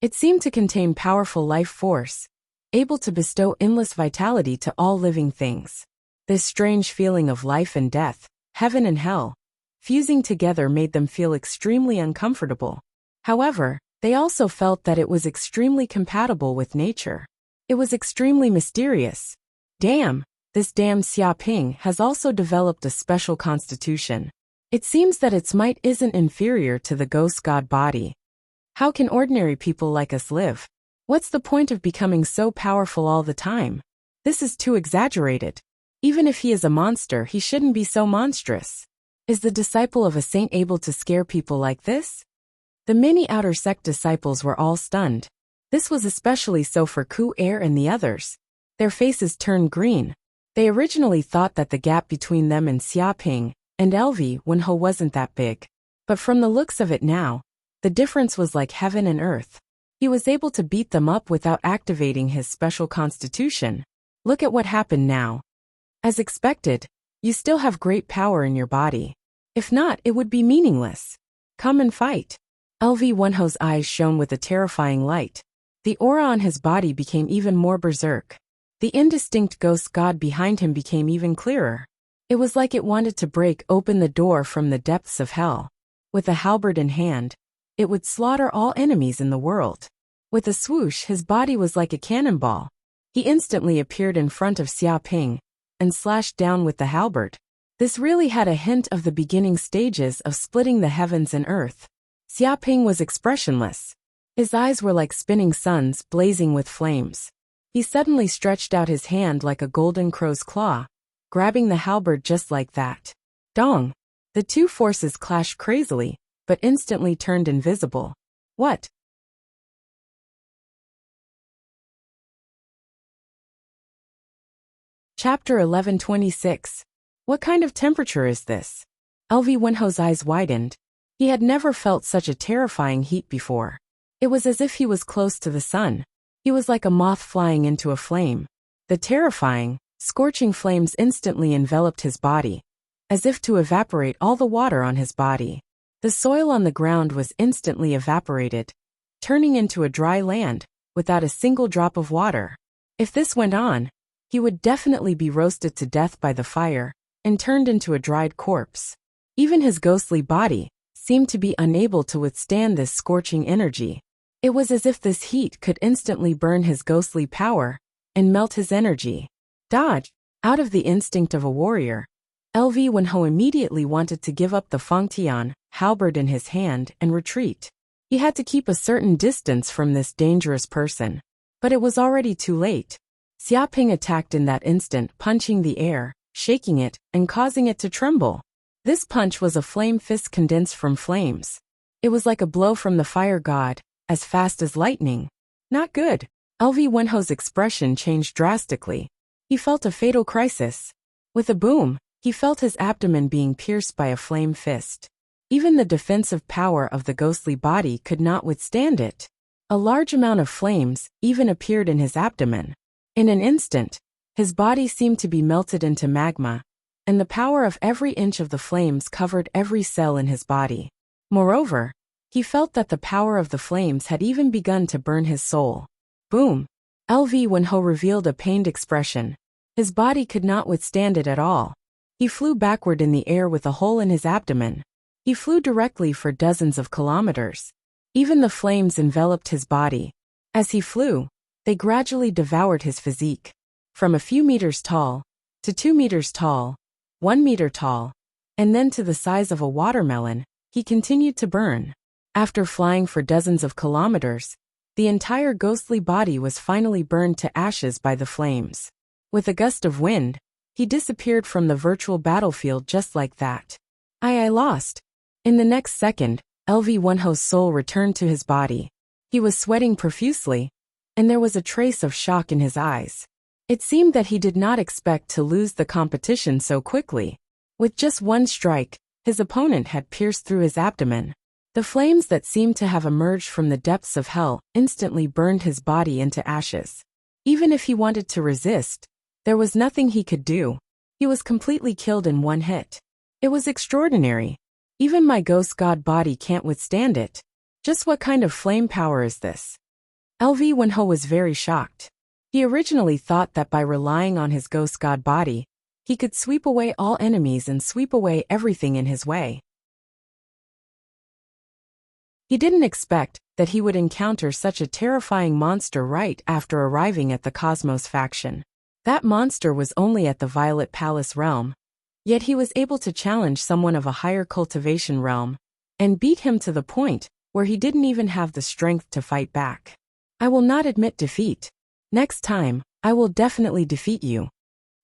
It seemed to contain powerful life force, able to bestow endless vitality to all living things. This strange feeling of life and death, heaven and hell, fusing together made them feel extremely uncomfortable. However, They also felt that it was extremely compatible with nature. It was extremely mysterious. Damn, this damn Xiaoping has also developed a special constitution. It seems that its might isn't inferior to the ghost god body. How can ordinary people like us live? What's the point of becoming so powerful all the time? This is too exaggerated. Even if he is a monster, he shouldn't be so monstrous. Is the disciple of a saint able to scare people like this? The many outer sect disciples were all stunned. This was especially so for Ku Er and the others. Their faces turned green. They originally thought that the gap between them and Xiaoping and LV Wenho wasn't that big. But from the looks of it now, the difference was like heaven and earth. He was able to beat them up without activating his special constitution. Look at what happened now. As expected, you still have great power in your body. If not, it would be meaningless. Come and fight. LV Wenho's eyes shone with a terrifying light. The aura on his body became even more berserk. The indistinct ghost god behind him became even clearer. It was like it wanted to break open the door from the depths of hell. With a halberd in hand, it would slaughter all enemies in the world. With a swoosh, his body was like a cannonball. He instantly appeared in front of Xiaoping and slashed down with the halberd. This really had a hint of the beginning stages of splitting the heavens and earth. Xiaoping was expressionless. His eyes were like spinning suns blazing with flames. He suddenly stretched out his hand like a golden crow's claw, grabbing the halberd just like that. Dong! The two forces clashed crazily, but instantly turned invisible. What? Chapter 1126. What kind of temperature is this? LV Wenho's eyes widened. He had never felt such a terrifying heat before. It was as if he was close to the sun. He was like a moth flying into a flame. The terrifying, scorching flames instantly enveloped his body, as if to evaporate all the water on his body. The soil on the ground was instantly evaporated, turning into a dry land, without a single drop of water. If this went on, he would definitely be roasted to death by the fire, and turned into a dried corpse. Even his ghostly body seemed to be unable to withstand this scorching energy. It was as if this heat could instantly burn his ghostly power and melt his energy. Dodge! Out of the instinct of a warrior, LV Wenho immediately wanted to give up the Fengtian halberd in his hand and retreat. He had to keep a certain distance from this dangerous person. But it was already too late. Xiaoping attacked in that instant, punching the air, shaking it, and causing it to tremble. This punch was a flame fist condensed from flames. It was like a blow from the fire god, as fast as lightning. Not good. LV Wenho's expression changed drastically. He felt a fatal crisis. With a boom, he felt his abdomen being pierced by a flame fist. Even the defensive power of the ghostly body could not withstand it. A large amount of flames even appeared in his abdomen. In an instant, his body seemed to be melted into magma, and the power of every inch of the flames covered every cell in his body. Moreover, he felt that the power of the flames had even begun to burn his soul. Boom! LV Wenho revealed a pained expression. His body could not withstand it at all. He flew backward in the air with a hole in his abdomen. He flew directly for dozens of kilometers. Even the flames enveloped his body. As he flew, they gradually devoured his physique. From a few meters tall, to 2 meters tall, 1 meter tall, and then to the size of a watermelon, he continued to burn. After flying for dozens of kilometers, the entire ghostly body was finally burned to ashes by the flames. With a gust of wind, he disappeared from the virtual battlefield just like that. I lost. In the next second, LV Wenho's soul returned to his body. He was sweating profusely, and there was a trace of shock in his eyes. It seemed that he did not expect to lose the competition so quickly. With just one strike, his opponent had pierced through his abdomen. The flames that seemed to have emerged from the depths of hell instantly burned his body into ashes. Even if he wanted to resist, there was nothing he could do. He was completely killed in one hit. It was extraordinary. Even my ghost god body can't withstand it. Just what kind of flame power is this? LV Wenho was very shocked. He originally thought that by relying on his ghost god body, he could sweep away all enemies and sweep away everything in his way. He didn't expect that he would encounter such a terrifying monster right after arriving at the Cosmos faction. That monster was only at the Violet Palace realm, yet he was able to challenge someone of a higher cultivation realm and beat him to the point where he didn't even have the strength to fight back. I will not admit defeat. Next time, I will definitely defeat you.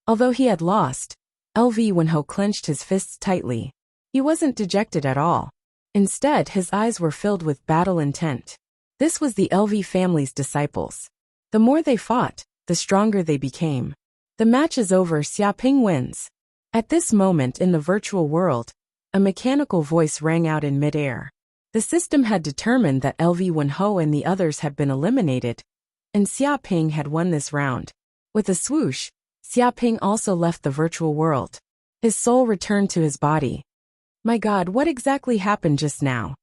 Although he had lost, LV Wenho clenched his fists tightly. He wasn't dejected at all. Instead, his eyes were filled with battle intent. This was the LV family's disciples. The more they fought, the stronger they became. The match is over, Xiaoping wins. At this moment in the virtual world, a mechanical voice rang out in midair. The system had determined that LV Wenho and the others had been eliminated, and Xiaoping had won this round. With a swoosh, Xiaoping also left the virtual world. His soul returned to his body. My God, what exactly happened just now?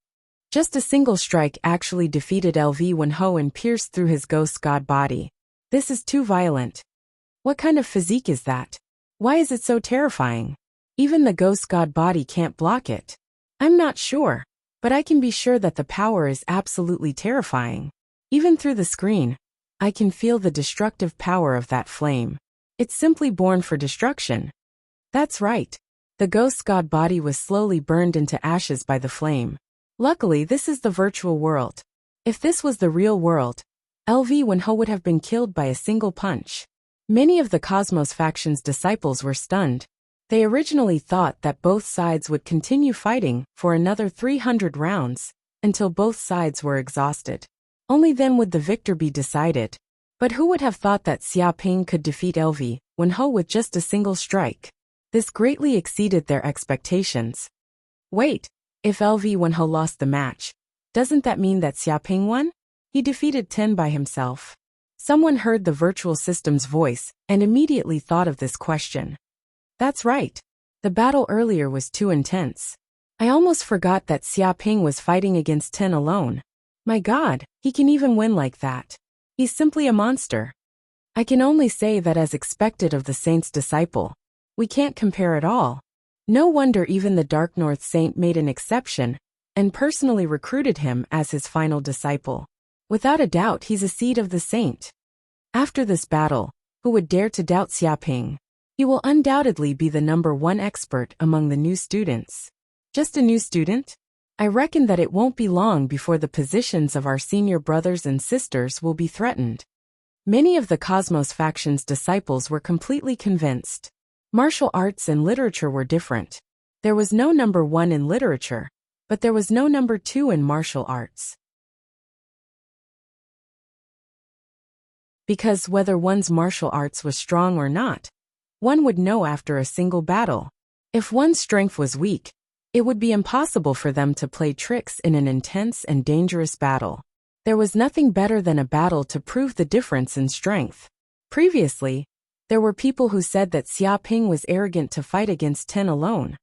Just a single strike actually defeated LV Wenho and pierced through his ghost god body. This is too violent. What kind of physique is that? Why is it so terrifying? Even the ghost god body can't block it. I'm not sure, but I can be sure that the power is absolutely terrifying. Even through the screen, I can feel the destructive power of that flame. It's simply born for destruction. That's right. The ghost god body was slowly burned into ashes by the flame. Luckily, this is the virtual world. If this was the real world, LV Wenho would have been killed by a single punch. Many of the Cosmos faction's disciples were stunned. They originally thought that both sides would continue fighting for another 300 rounds, until both sides were exhausted. Only then would the victor be decided. But who would have thought that Xiaoping could defeat LV Wenho with just a single strike? This greatly exceeded their expectations. Wait, if LV Wenho lost the match, doesn't that mean that Xiaoping won? He defeated 10 by himself. Someone heard the virtual system's voice and immediately thought of this question. That's right. The battle earlier was too intense. I almost forgot that Xiaoping was fighting against 10 alone. My God, he can even win like that. He's simply a monster. I can only say that as expected of the saint's disciple. We can't compare at all. No wonder even the Dark North Saint made an exception and personally recruited him as his final disciple. Without a doubt, he's a seed of the saint. After this battle, who would dare to doubt Xiaoping? He will undoubtedly be the #1 expert among the new students. Just a new student? I reckon that it won't be long before the positions of our senior brothers and sisters will be threatened. Many of the Cosmos faction's disciples were completely convinced. Martial arts and literature were different. There was no #1 in literature, but there was no #2 in martial arts. Because whether one's martial arts was strong or not, one would know after a single battle. If one's strength was weak, it would be impossible for them to play tricks in an intense and dangerous battle. There was nothing better than a battle to prove the difference in strength. Previously, there were people who said that Xiaoping was arrogant to fight against 10 alone.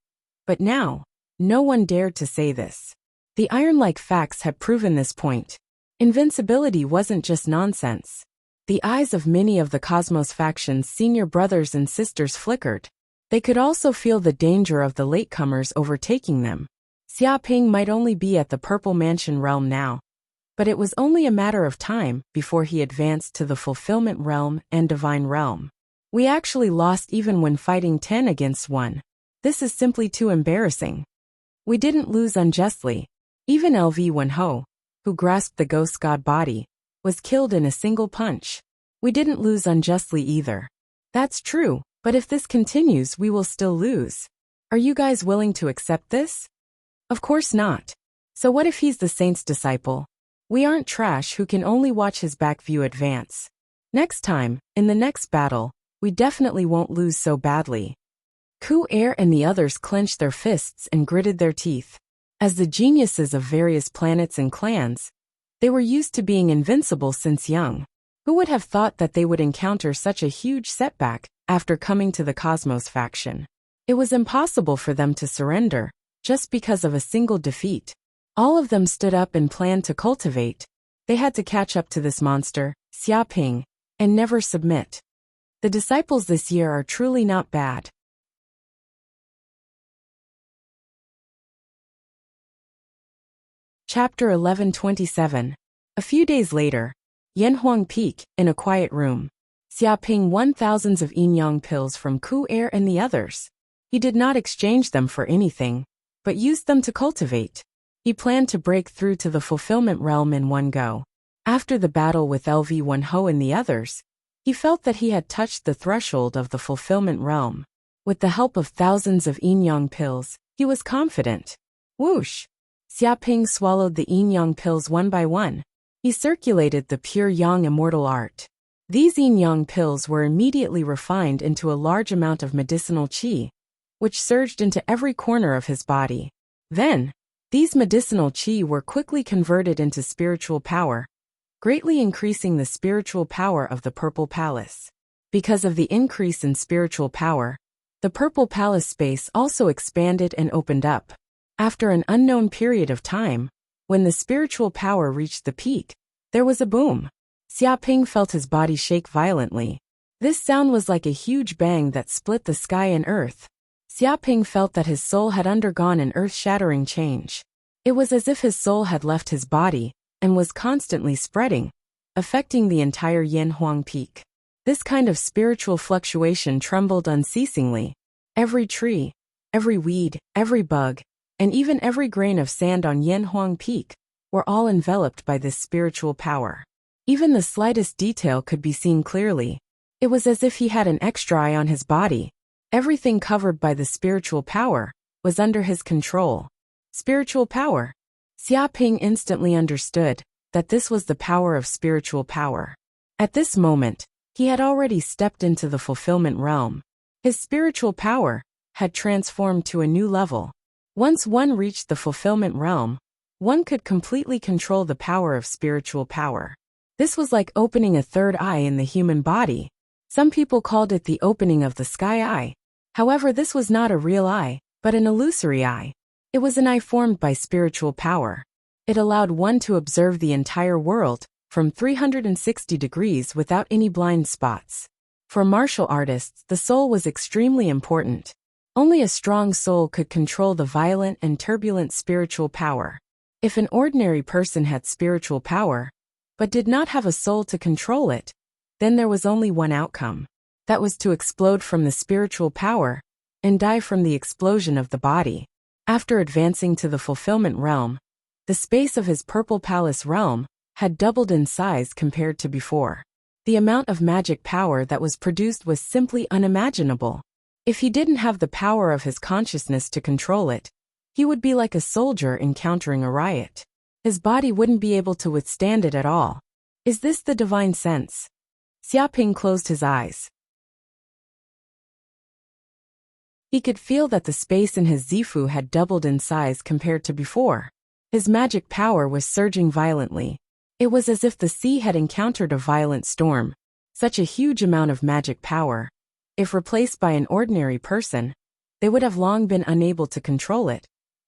But now, no one dared to say this. The iron-like facts had proven this point. Invincibility wasn't just nonsense. The eyes of many of the Cosmos faction's senior brothers and sisters flickered. They could also feel the danger of the latecomers overtaking them. Xiaoping might only be at the Purple Mansion realm now, but it was only a matter of time before he advanced to the Fulfillment realm and Divine realm. We actually lost even when fighting 10 against 1. This is simply too embarrassing. We didn't lose unjustly. Even LV Wenho, who grasped the ghost god body, was killed in a single punch. We didn't lose unjustly either. That's true, but if this continues, we will still lose. Are you guys willing to accept this? Of course not. So what if he's the saint's disciple? We aren't trash who can only watch his back view advance. Next time, in the next battle, we definitely won't lose so badly. Ku Air and the others clenched their fists and gritted their teeth. As the geniuses of various planets and clans, they were used to being invincible since young. Who would have thought that they would encounter such a huge setback after coming to the Cosmos faction? It was impossible for them to surrender, just because of a single defeat. All of them stood up and planned to cultivate. They had to catch up to this monster, Xiaoping, and never submit. The disciples this year are truly not bad. Chapter 1127. A few days later, Yanhuang Peak, in a quiet room. Xiaoping won thousands of yin-yang pills from Ku Er and the others. He did not exchange them for anything, but used them to cultivate. He planned to break through to the fulfillment realm in one go. After the battle with LV1 Ho and the others, he felt that he had touched the threshold of the fulfillment realm. With the help of thousands of yin-yang pills, he was confident. Whoosh! Xiaoping swallowed the yin-yang pills one by one. He circulated the pure yang immortal art. These yin-yang pills were immediately refined into a large amount of medicinal qi, which surged into every corner of his body. Then, these medicinal qi were quickly converted into spiritual power, greatly increasing the spiritual power of the Purple Palace. Because of the increase in spiritual power, the Purple Palace space also expanded and opened up. After an unknown period of time, when the spiritual power reached the peak, there was a boom. Xiaoping felt his body shake violently. This sound was like a huge bang that split the sky and earth. Xiaoping felt that his soul had undergone an earth-shattering change. It was as if his soul had left his body and was constantly spreading, affecting the entire Yanhuang Peak. This kind of spiritual fluctuation trembled unceasingly. Every tree, every weed, every bug, and even every grain of sand on Yanhuang Peak were all enveloped by this spiritual power. Even the slightest detail could be seen clearly. It was as if he had an extra eye on his body. Everything covered by the spiritual power was under his control. Spiritual power. Xiaoping instantly understood that this was the power of spiritual power. At this moment, he had already stepped into the fulfillment realm. His spiritual power had transformed to a new level. Once one reached the fulfillment realm, one could completely control the power of spiritual power. This was like opening a third eye in the human body. Some people called it the opening of the sky eye. However, this was not a real eye, but an illusory eye. It was an eye formed by spiritual power. It allowed one to observe the entire world from 360 degrees without any blind spots. For martial artists, the soul was extremely important. Only a strong soul could control the violent and turbulent spiritual power. If an ordinary person had spiritual power, but did not have a soul to control it, then there was only one outcome. That was to explode from the spiritual power and die from the explosion of the body. After advancing to the fulfillment realm, the space of his Purple Palace realm had doubled in size compared to before. The amount of magic power that was produced was simply unimaginable. If he didn't have the power of his consciousness to control it, he would be like a soldier encountering a riot. His body wouldn't be able to withstand it at all. Is this the divine sense? Xiaoping closed his eyes. He could feel that the space in his Zifu had doubled in size compared to before. His magic power was surging violently. It was as if the sea had encountered a violent storm. Such a huge amount of magic power. If replaced by an ordinary person, they would have long been unable to control it.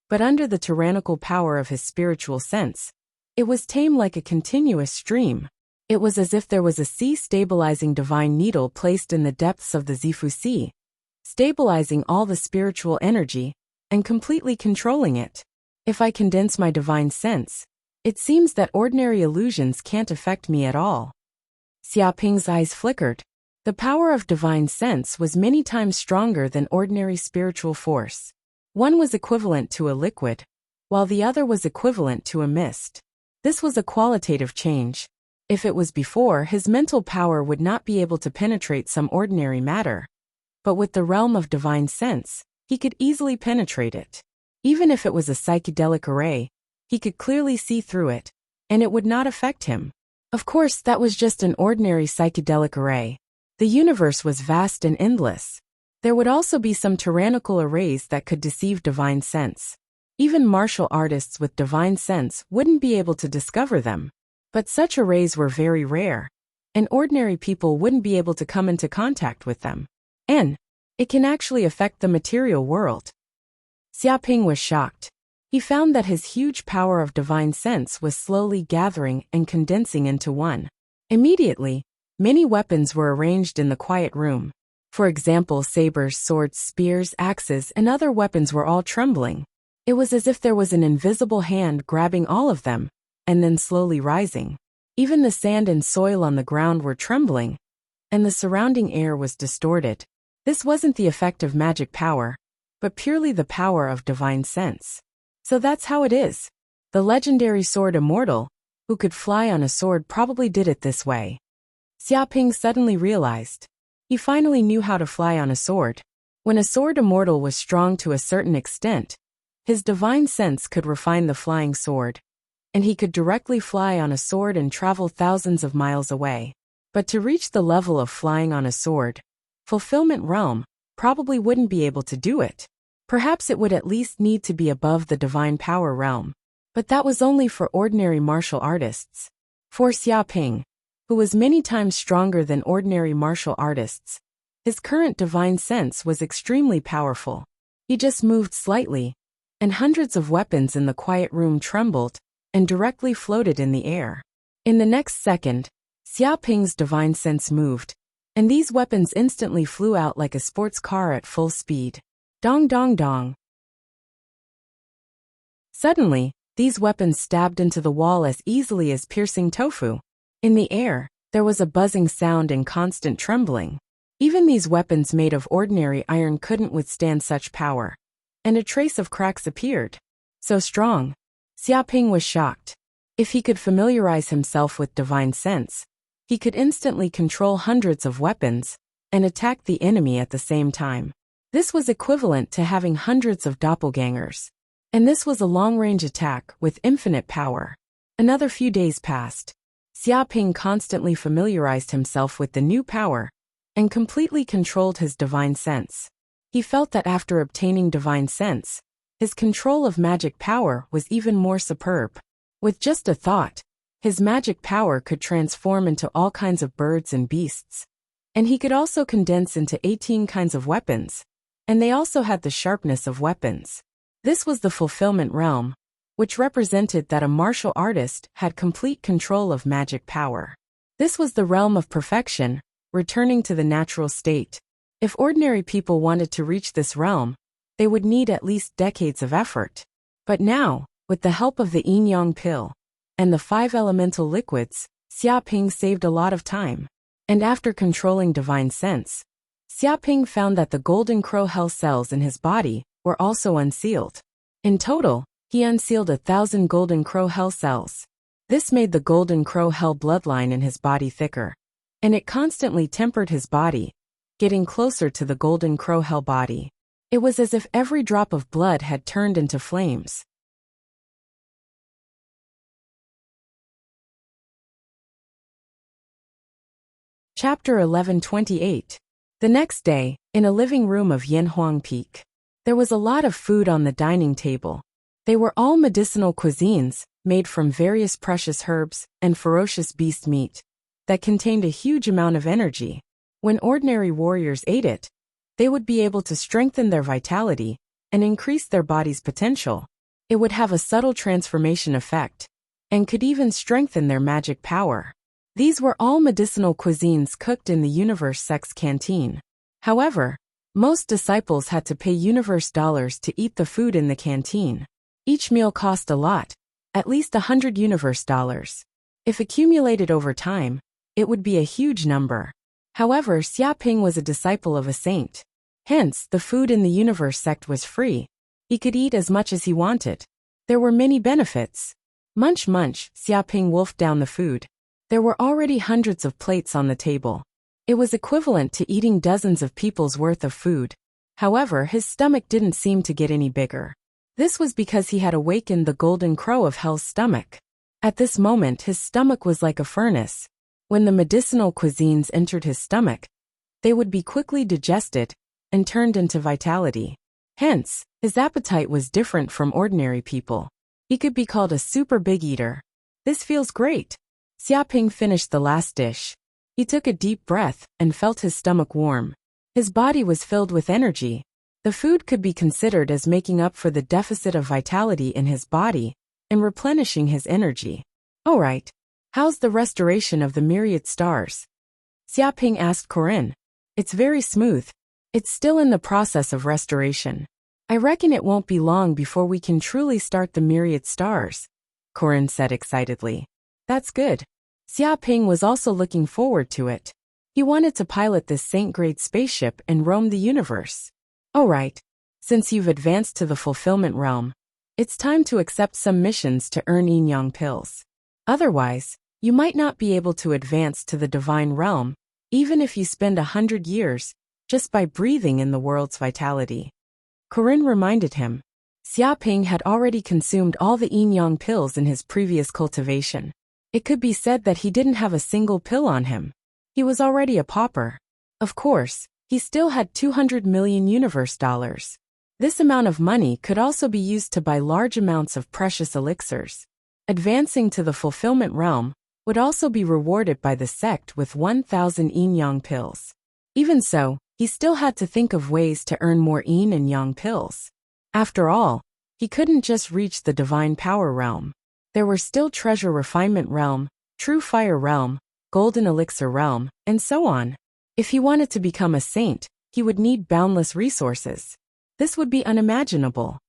But under the tyrannical power of his spiritual sense, it was tame like a continuous stream. It was as if there was a sea-stabilizing divine needle placed in the depths of the Zifu Sea, stabilizing all the spiritual energy and completely controlling it. If I condense my divine sense, it seems that ordinary illusions can't affect me at all. Xiaoping's eyes flickered. The power of divine sense was many times stronger than ordinary spiritual force. One was equivalent to a liquid, while the other was equivalent to a mist. This was a qualitative change. If it was before, his mental power would not be able to penetrate some ordinary matter. But with the realm of divine sense, he could easily penetrate it. Even if it was a psychedelic array, he could clearly see through it, and it would not affect him. Of course, that was just an ordinary psychedelic array. The universe was vast and endless. There would also be some tyrannical arrays that could deceive divine sense. Even martial artists with divine sense wouldn't be able to discover them. But such arrays were very rare, and ordinary people wouldn't be able to come into contact with them. And it can actually affect the material world. Xiaoping was shocked. He found that his huge power of divine sense was slowly gathering and condensing into one. Immediately, many weapons were arranged in the quiet room. For example, sabers, swords, spears, axes, and other weapons were all trembling. It was as if there was an invisible hand grabbing all of them, and then slowly rising. Even the sand and soil on the ground were trembling, and the surrounding air was distorted. This wasn't the effect of magic power, but purely the power of divine sense. So that's how it is. The legendary sword immortal, who could fly on a sword, probably did it this way. Xiaoping suddenly realized. He finally knew how to fly on a sword. When a sword immortal was strong to a certain extent, his divine sense could refine the flying sword, and he could directly fly on a sword and travel thousands of miles away. But to reach the level of flying on a sword, Fulfillment Realm probably wouldn't be able to do it. Perhaps it would at least need to be above the Divine Power Realm. But that was only for ordinary martial artists. For Xiaoping, who was many times stronger than ordinary martial artists, his current divine sense was extremely powerful. He just moved slightly, and hundreds of weapons in the quiet room trembled and directly floated in the air. In the next second, Xiaoping's divine sense moved, and these weapons instantly flew out like a sports car at full speed. Dong dong dong. Suddenly, these weapons stabbed into the wall as easily as piercing tofu. In the air, there was a buzzing sound and constant trembling. Even these weapons made of ordinary iron couldn't withstand such power, and a trace of cracks appeared. So strong. Xiaoping was shocked. If he could familiarize himself with divine sense, he could instantly control hundreds of weapons and attack the enemy at the same time. This was equivalent to having hundreds of doppelgangers. And this was a long-range attack with infinite power. Another few days passed. Xiaoping constantly familiarized himself with the new power and completely controlled his divine sense. He felt that after obtaining divine sense, his control of magic power was even more superb. With just a thought, his magic power could transform into all kinds of birds and beasts. And he could also condense into 18 kinds of weapons. And they also had the sharpness of weapons. This was the fulfillment realm, which represented that a martial artist had complete control of magic power. This was the realm of perfection, returning to the natural state. If ordinary people wanted to reach this realm, they would need at least decades of effort. But now, with the help of the yin-yang pill and the 5 elemental liquids, Xiaoping saved a lot of time. And after controlling divine sense, Xiaoping found that the golden crow hell cells in his body were also unsealed. In total, he unsealed 1,000 golden crow hell cells. This made the golden crow hell bloodline in his body thicker, and it constantly tempered his body, getting closer to the golden crow hell body. It was as if every drop of blood had turned into flames. Chapter 1128. The next day, in a living room of Yanhuang Peak, there was a lot of food on the dining table. They were all medicinal cuisines, made from various precious herbs and ferocious beast meat, that contained a huge amount of energy. When ordinary warriors ate it, they would be able to strengthen their vitality and increase their body's potential. It would have a subtle transformation effect, and could even strengthen their magic power. These were all medicinal cuisines cooked in the Universe Sect's canteen. However, most disciples had to pay universe dollars to eat the food in the canteen. Each meal cost a lot, at least 100 universe dollars. If accumulated over time, it would be a huge number. However, Xiaoping was a disciple of a saint. Hence, the food in the Universe Sect was free. He could eat as much as he wanted. There were many benefits. Munch munch, Xiaoping wolfed down the food. There were already hundreds of plates on the table. It was equivalent to eating dozens of people's worth of food. However, his stomach didn't seem to get any bigger. This was because he had awakened the golden crow of hell's stomach. At this moment, his stomach was like a furnace. When the medicinal cuisines entered his stomach, they would be quickly digested and turned into vitality. Hence, his appetite was different from ordinary people. He could be called a super big eater. This feels great. Xiaoping finished the last dish. He took a deep breath and felt his stomach warm. His body was filled with energy. The food could be considered as making up for the deficit of vitality in his body and replenishing his energy. All right. How's the restoration of the myriad stars? Xiaoping asked Corinne. It's very smooth. It's still in the process of restoration. I reckon it won't be long before we can truly start the myriad stars, Corinne said excitedly. That's good. Xia Ping was also looking forward to it. He wanted to pilot this saint-grade spaceship and roam the universe. All right. Since you've advanced to the fulfillment realm, it's time to accept some missions to earn yin-yang pills. Otherwise, you might not be able to advance to the divine realm, even if you spend 100 years, just by breathing in the world's vitality. Corinne reminded him. Xia Ping had already consumed all the yin-yang pills in his previous cultivation. It could be said that he didn't have a single pill on him. He was already a pauper. Of course, he still had 200 million universe dollars. This amount of money could also be used to buy large amounts of precious elixirs. Advancing to the fulfillment realm would also be rewarded by the sect with 1,000 yin-yang pills. Even so, he still had to think of ways to earn more yin and yang pills. After all, he couldn't just reach the divine power realm. There were still treasure refinement realm, true fire realm, golden elixir realm, and so on. If he wanted to become a saint, he would need boundless resources. This would be unimaginable.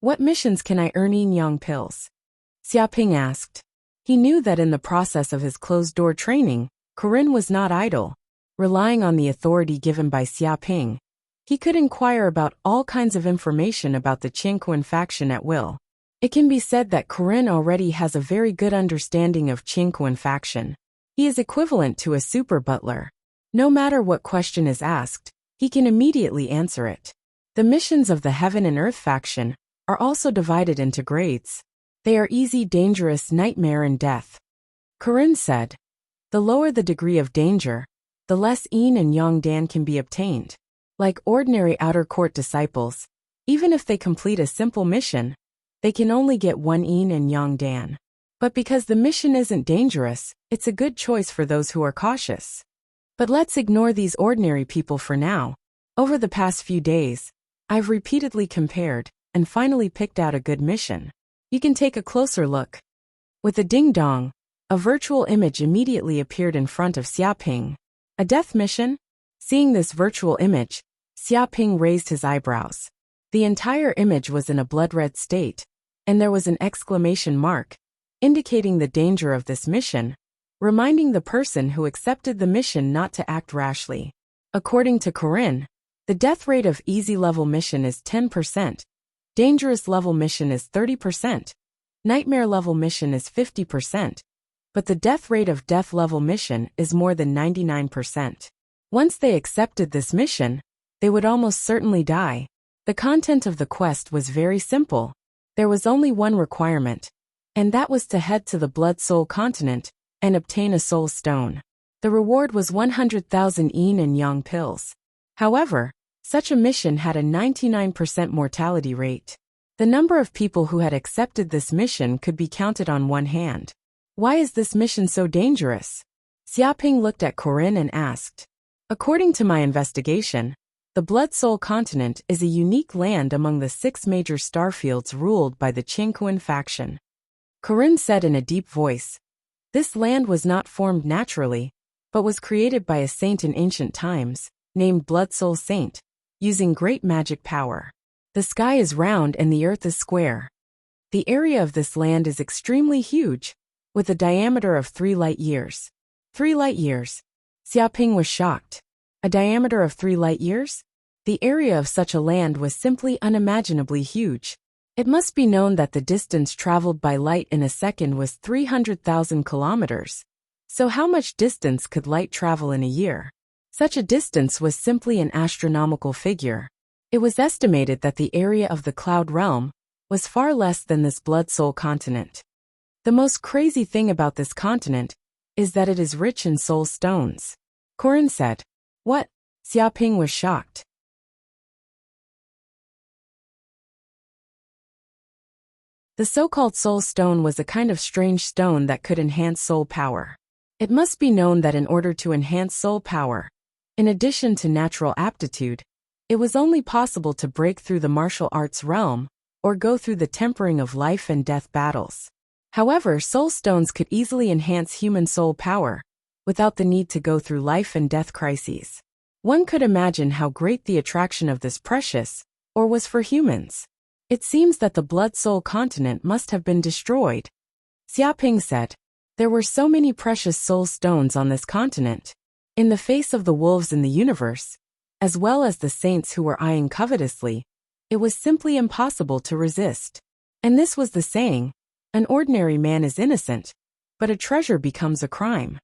What missions can I earn yin-yang pills? Xia Ping asked. He knew that in the process of his closed-door training, Corinne was not idle. Relying on the authority given by Xia Ping, he could inquire about all kinds of information about the Qingquan faction at will. It can be said that Corinne already has a very good understanding of Qingquan faction. He is equivalent to a super butler. No matter what question is asked, he can immediately answer it. The missions of the Heaven and Earth faction are also divided into grades. They are easy, dangerous, nightmare, and death. Corinne said, the lower the degree of danger, the less yin and yang dan can be obtained. Like ordinary outer court disciples, even if they complete a simple mission, they can only get 1 yin and yang dan. But because the mission isn't dangerous, it's a good choice for those who are cautious. But let's ignore these ordinary people for now. Over the past few days, I've repeatedly compared and finally picked out a good mission. You can take a closer look. With a ding-dong, a virtual image immediately appeared in front of Xia Ping. A death mission? Seeing this virtual image, Xia Ping raised his eyebrows. The entire image was in a blood-red state, and there was an exclamation mark, indicating the danger of this mission, reminding the person who accepted the mission not to act rashly. According to Corinne, the death rate of easy level mission is 10%, dangerous level mission is 30%, nightmare level mission is 50%, but the death rate of death level mission is more than 99%. Once they accepted this mission, they would almost certainly die. The content of the quest was very simple. There was only one requirement, and that was to head to the Blood Soul continent and obtain a soul stone. The reward was 100,000 yin and yang pills. However, such a mission had a 99% mortality rate. The number of people who had accepted this mission could be counted on one hand. Why is this mission so dangerous? Xia Ping looked at Corinne and asked. According to my investigation, the Blood Soul continent is a unique land among the 6 major starfields ruled by the Qingquan faction. Corinne said in a deep voice, this land was not formed naturally, but was created by a saint in ancient times, named Blood Soul Saint, using great magic power. The sky is round and the earth is square. The area of this land is extremely huge, with a diameter of 3 light years. 3 light years. Xia Ping was shocked. A diameter of 3 light years? The area of such a land was simply unimaginably huge. It must be known that the distance traveled by light in a second was 300,000 kilometers. So how much distance could light travel in a year? Such a distance was simply an astronomical figure. It was estimated that the area of the Cloud Realm was far less than this Blood Soul continent. The most crazy thing about this continent is that it is rich in soul stones. Corinne said. What? Xia Ping was shocked. The so-called soul stone was a kind of strange stone that could enhance soul power. It must be known that in order to enhance soul power, in addition to natural aptitude, it was only possible to break through the martial arts realm or go through the tempering of life and death battles. However, soul stones could easily enhance human soul power without the need to go through life and death crises. One could imagine how great the attraction of this precious, or was for humans. It seems that the Blood Soul continent must have been destroyed. Xiaoping said. There were so many precious soul stones on this continent. In the face of the wolves in the universe, as well as the saints who were eyeing covetously, it was simply impossible to resist. And this was the saying, an ordinary man is innocent, but a treasure becomes a crime.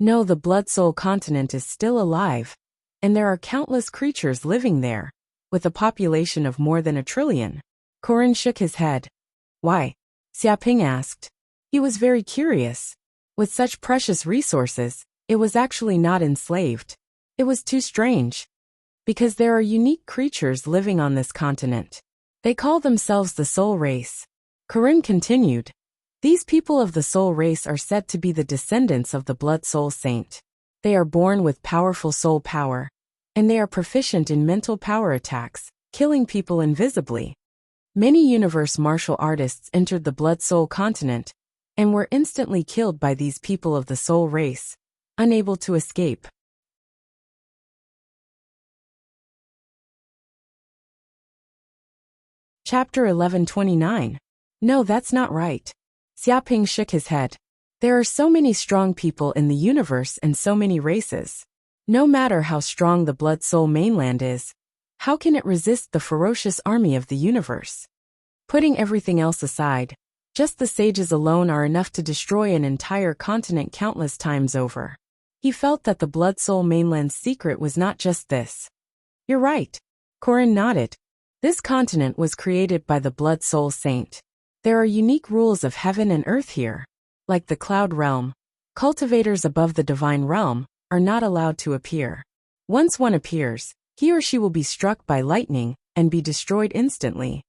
No, the Blood Soul continent is still alive, and there are countless creatures living there, with a population of more than 1 trillion. Corin shook his head. Why? Xiaoping asked. He was very curious. With such precious resources, it was actually not enslaved. It was too strange. Because there are unique creatures living on this continent. They call themselves the Soul Race. Corin continued. These people of the Soul Race are said to be the descendants of the Blood Soul Saint. They are born with powerful soul power, and they are proficient in mental power attacks, killing people invisibly. Many universe martial artists entered the Blood Soul continent, and were instantly killed by these people of the Soul Race, unable to escape. Chapter 1129. No, that's not right. Xiaoping shook his head. There are so many strong people in the universe and so many races. No matter how strong the Blood Soul mainland is, how can it resist the ferocious army of the universe? Putting everything else aside, just the sages alone are enough to destroy an entire continent countless times over. He felt that the Blood Soul mainland's secret was not just this. You're right. Corin nodded. This continent was created by the Blood Soul Saint. There are unique rules of heaven and earth here. Like the Cloud Realm, cultivators above the Divine Realm are not allowed to appear. Once one appears, he or she will be struck by lightning and be destroyed instantly.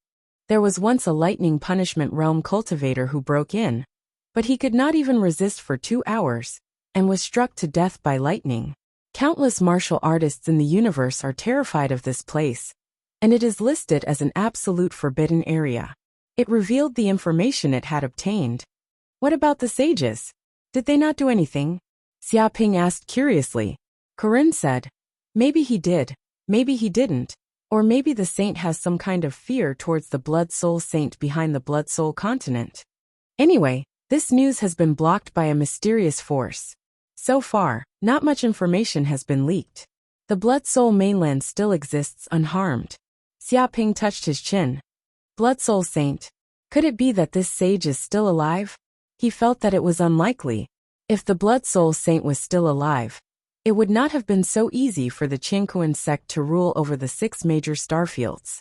There was once a lightning punishment realm cultivator who broke in, but he could not even resist for 2 hours, and was struck to death by lightning. Countless martial artists in the universe are terrified of this place, and it is listed as an absolute forbidden area. It revealed the information it had obtained. What about the sages? Did they not do anything? Xiaoping asked curiously. Corin said, maybe he did, maybe he didn't, or maybe the saint has some kind of fear towards the Blood Soul Saint behind the Blood Soul continent. Anyway, this news has been blocked by a mysterious force. So far, not much information has been leaked. The Blood Soul mainland still exists unharmed. Xiaoping touched his chin. Blood Soul Saint. Could it be that this sage is still alive? He felt that it was unlikely. If the Blood Soul Saint was still alive, it would not have been so easy for the Qingkuan sect to rule over the 6 major starfields.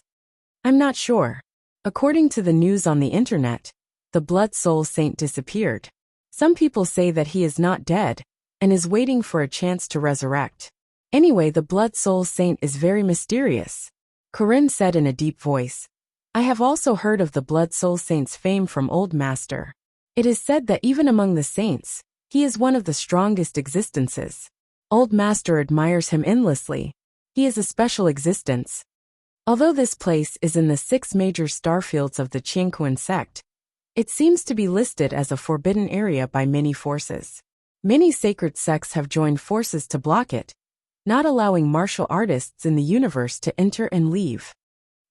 I'm not sure. According to the news on the internet, the Blood Soul Saint disappeared. Some people say that he is not dead, and is waiting for a chance to resurrect. Anyway, the Blood Soul Saint is very mysterious. Corin said in a deep voice. I have also heard of the Blood Soul Saint's fame from Old Master. It is said that even among the saints, he is one of the strongest existences. Old Master admires him endlessly. He is a special existence. Although this place is in the 6 major starfields of the Qingkuan sect, it seems to be listed as a forbidden area by many forces. Many sacred sects have joined forces to block it, not allowing martial artists in the universe to enter and leave.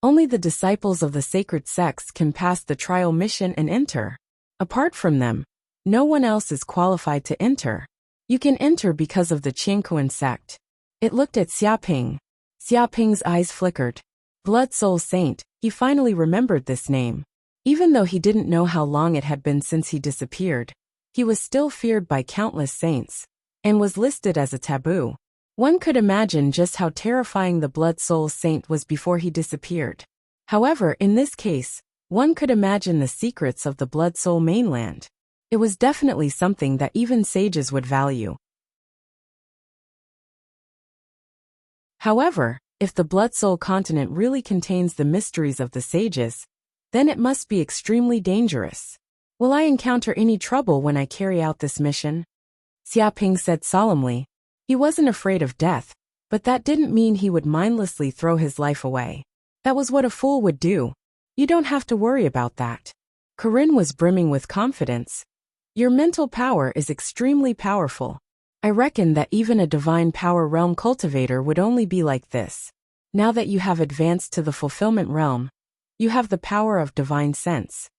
Only the disciples of the sacred sects can pass the trial mission and enter. Apart from them, no one else is qualified to enter. You can enter because of the Qingkuan sect. It looked at Xiaoping. Xiaoping's eyes flickered. Blood Soul Saint, he finally remembered this name. Even though he didn't know how long it had been since he disappeared, he was still feared by countless saints, and was listed as a taboo. One could imagine just how terrifying the Blood Soul Saint was before he disappeared. However, in this case, one could imagine the secrets of the Blood Soul mainland. It was definitely something that even sages would value. However, if the Blood Soul continent really contains the mysteries of the sages, then it must be extremely dangerous. Will I encounter any trouble when I carry out this mission? Xiaoping said solemnly. He wasn't afraid of death, but that didn't mean he would mindlessly throw his life away. That was what a fool would do. You don't have to worry about that. Corin was brimming with confidence. Your mental power is extremely powerful. I reckon that even a divine power realm cultivator would only be like this. Now that you have advanced to the fulfillment realm, you have the power of divine sense.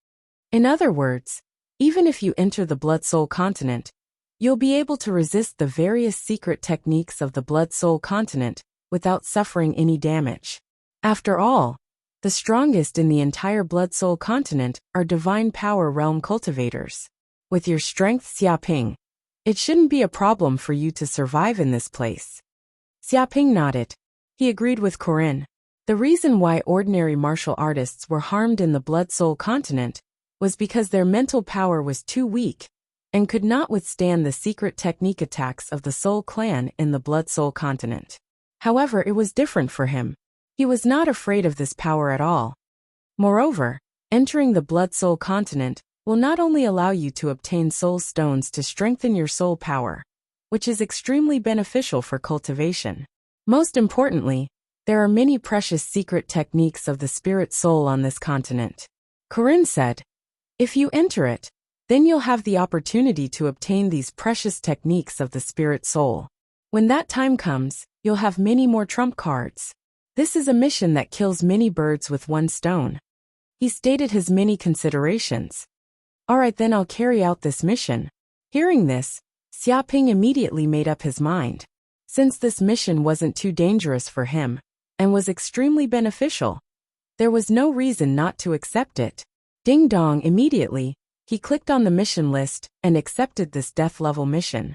In other words, even if you enter the blood-soul continent, you'll be able to resist the various secret techniques of the blood-soul continent without suffering any damage. After all, the strongest in the entire blood-soul continent are divine power realm cultivators. With your strength, Xiaoping, it shouldn't be a problem for you to survive in this place. Xiaoping nodded. He agreed with Corinne. The reason why ordinary martial artists were harmed in the blood-soul continent was because their mental power was too weak and could not withstand the secret technique attacks of the Soul Clan in the blood-soul continent. However, it was different for him. He was not afraid of this power at all. Moreover, entering the blood-soul continent will not only allow you to obtain soul stones to strengthen your soul power, which is extremely beneficial for cultivation. Most importantly, there are many precious secret techniques of the spirit soul on this continent. Corinne said, if you enter it, then you'll have the opportunity to obtain these precious techniques of the spirit soul. When that time comes, you'll have many more trump cards. This is a mission that kills many birds with one stone. He stated his many considerations. Alright, then I'll carry out this mission. Hearing this, Xiaoping immediately made up his mind. Since this mission wasn't too dangerous for him, and was extremely beneficial, there was no reason not to accept it. Ding dong, immediately, he clicked on the mission list and accepted this death level mission.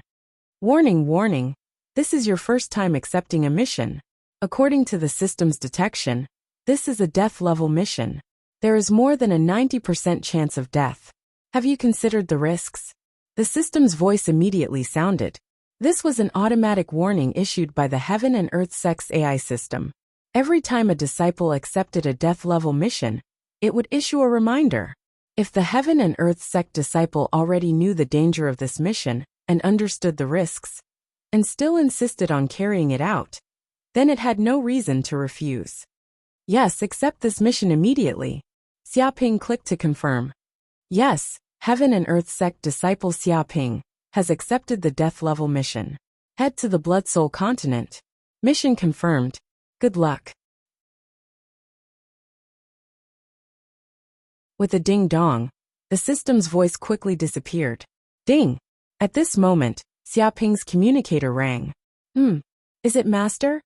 Warning, warning, this is your first time accepting a mission. According to the system's detection, this is a death level mission. There is more than a 90% chance of death. Have you considered the risks? The system's voice immediately sounded. This was an automatic warning issued by the Heaven and Earth Sex AI system. Every time a disciple accepted a death level mission, it would issue a reminder. If the Heaven and Earth Sect disciple already knew the danger of this mission and understood the risks, and still insisted on carrying it out, then it had no reason to refuse. Yes, accept this mission immediately. Xiaoping clicked to confirm. Yes, Heaven and Earth Sect disciple Xiaoping has accepted the death level mission. Head to the Blood Soul continent. Mission confirmed. Good luck. With a ding-dong, the system's voice quickly disappeared. Ding! At this moment, Xiaoping's communicator rang. Is it Master?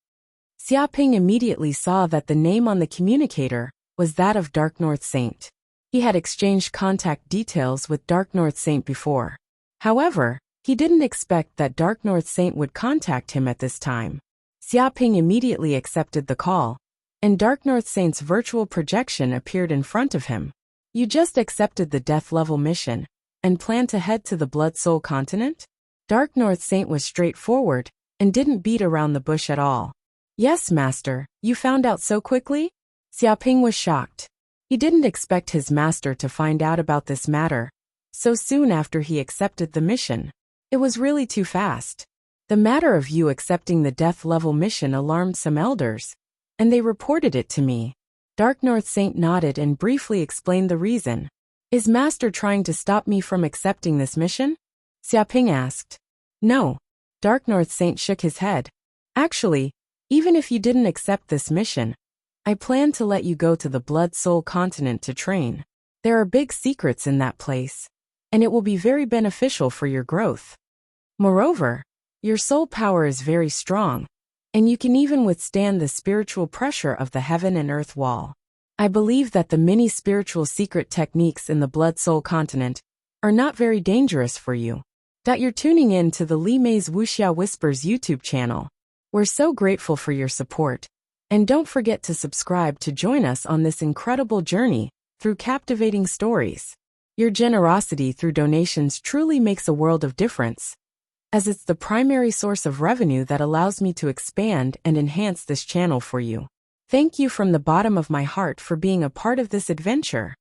Xiaoping immediately saw that the name on the communicator was that of Dark North Saint. He had exchanged contact details with Dark North Saint before. However, he didn't expect that Dark North Saint would contact him at this time. Xiaoping immediately accepted the call, and Dark North Saint's virtual projection appeared in front of him. You just accepted the death level mission, and plan to head to the Blood Soul continent? Dark North Saint was straightforward, and didn't beat around the bush at all. Yes, Master, you found out so quickly? Xiaoping was shocked. He didn't expect his master to find out about this matter so soon after he accepted the mission. It was really too fast. The matter of you accepting the death level mission alarmed some elders, and they reported it to me. Dark North Saint nodded and briefly explained the reason. Is Master trying to stop me from accepting this mission? Xiaoping asked. No. Dark North Saint shook his head. Actually, even if you didn't accept this mission, I plan to let you go to the Blood Soul continent to train. There are big secrets in that place, and it will be very beneficial for your growth. Moreover, your soul power is very strong, and you can even withstand the spiritual pressure of the heaven and earth wall. I believe that the many spiritual secret techniques in the Blood Soul continent are not very dangerous for you. You're tuning in to the Li Mei's Wuxia Whispers YouTube channel. We're so grateful for your support. And don't forget to subscribe to join us on this incredible journey through captivating stories. Your generosity through donations truly makes a world of difference, as it's the primary source of revenue that allows me to expand and enhance this channel for you. Thank you from the bottom of my heart for being a part of this adventure.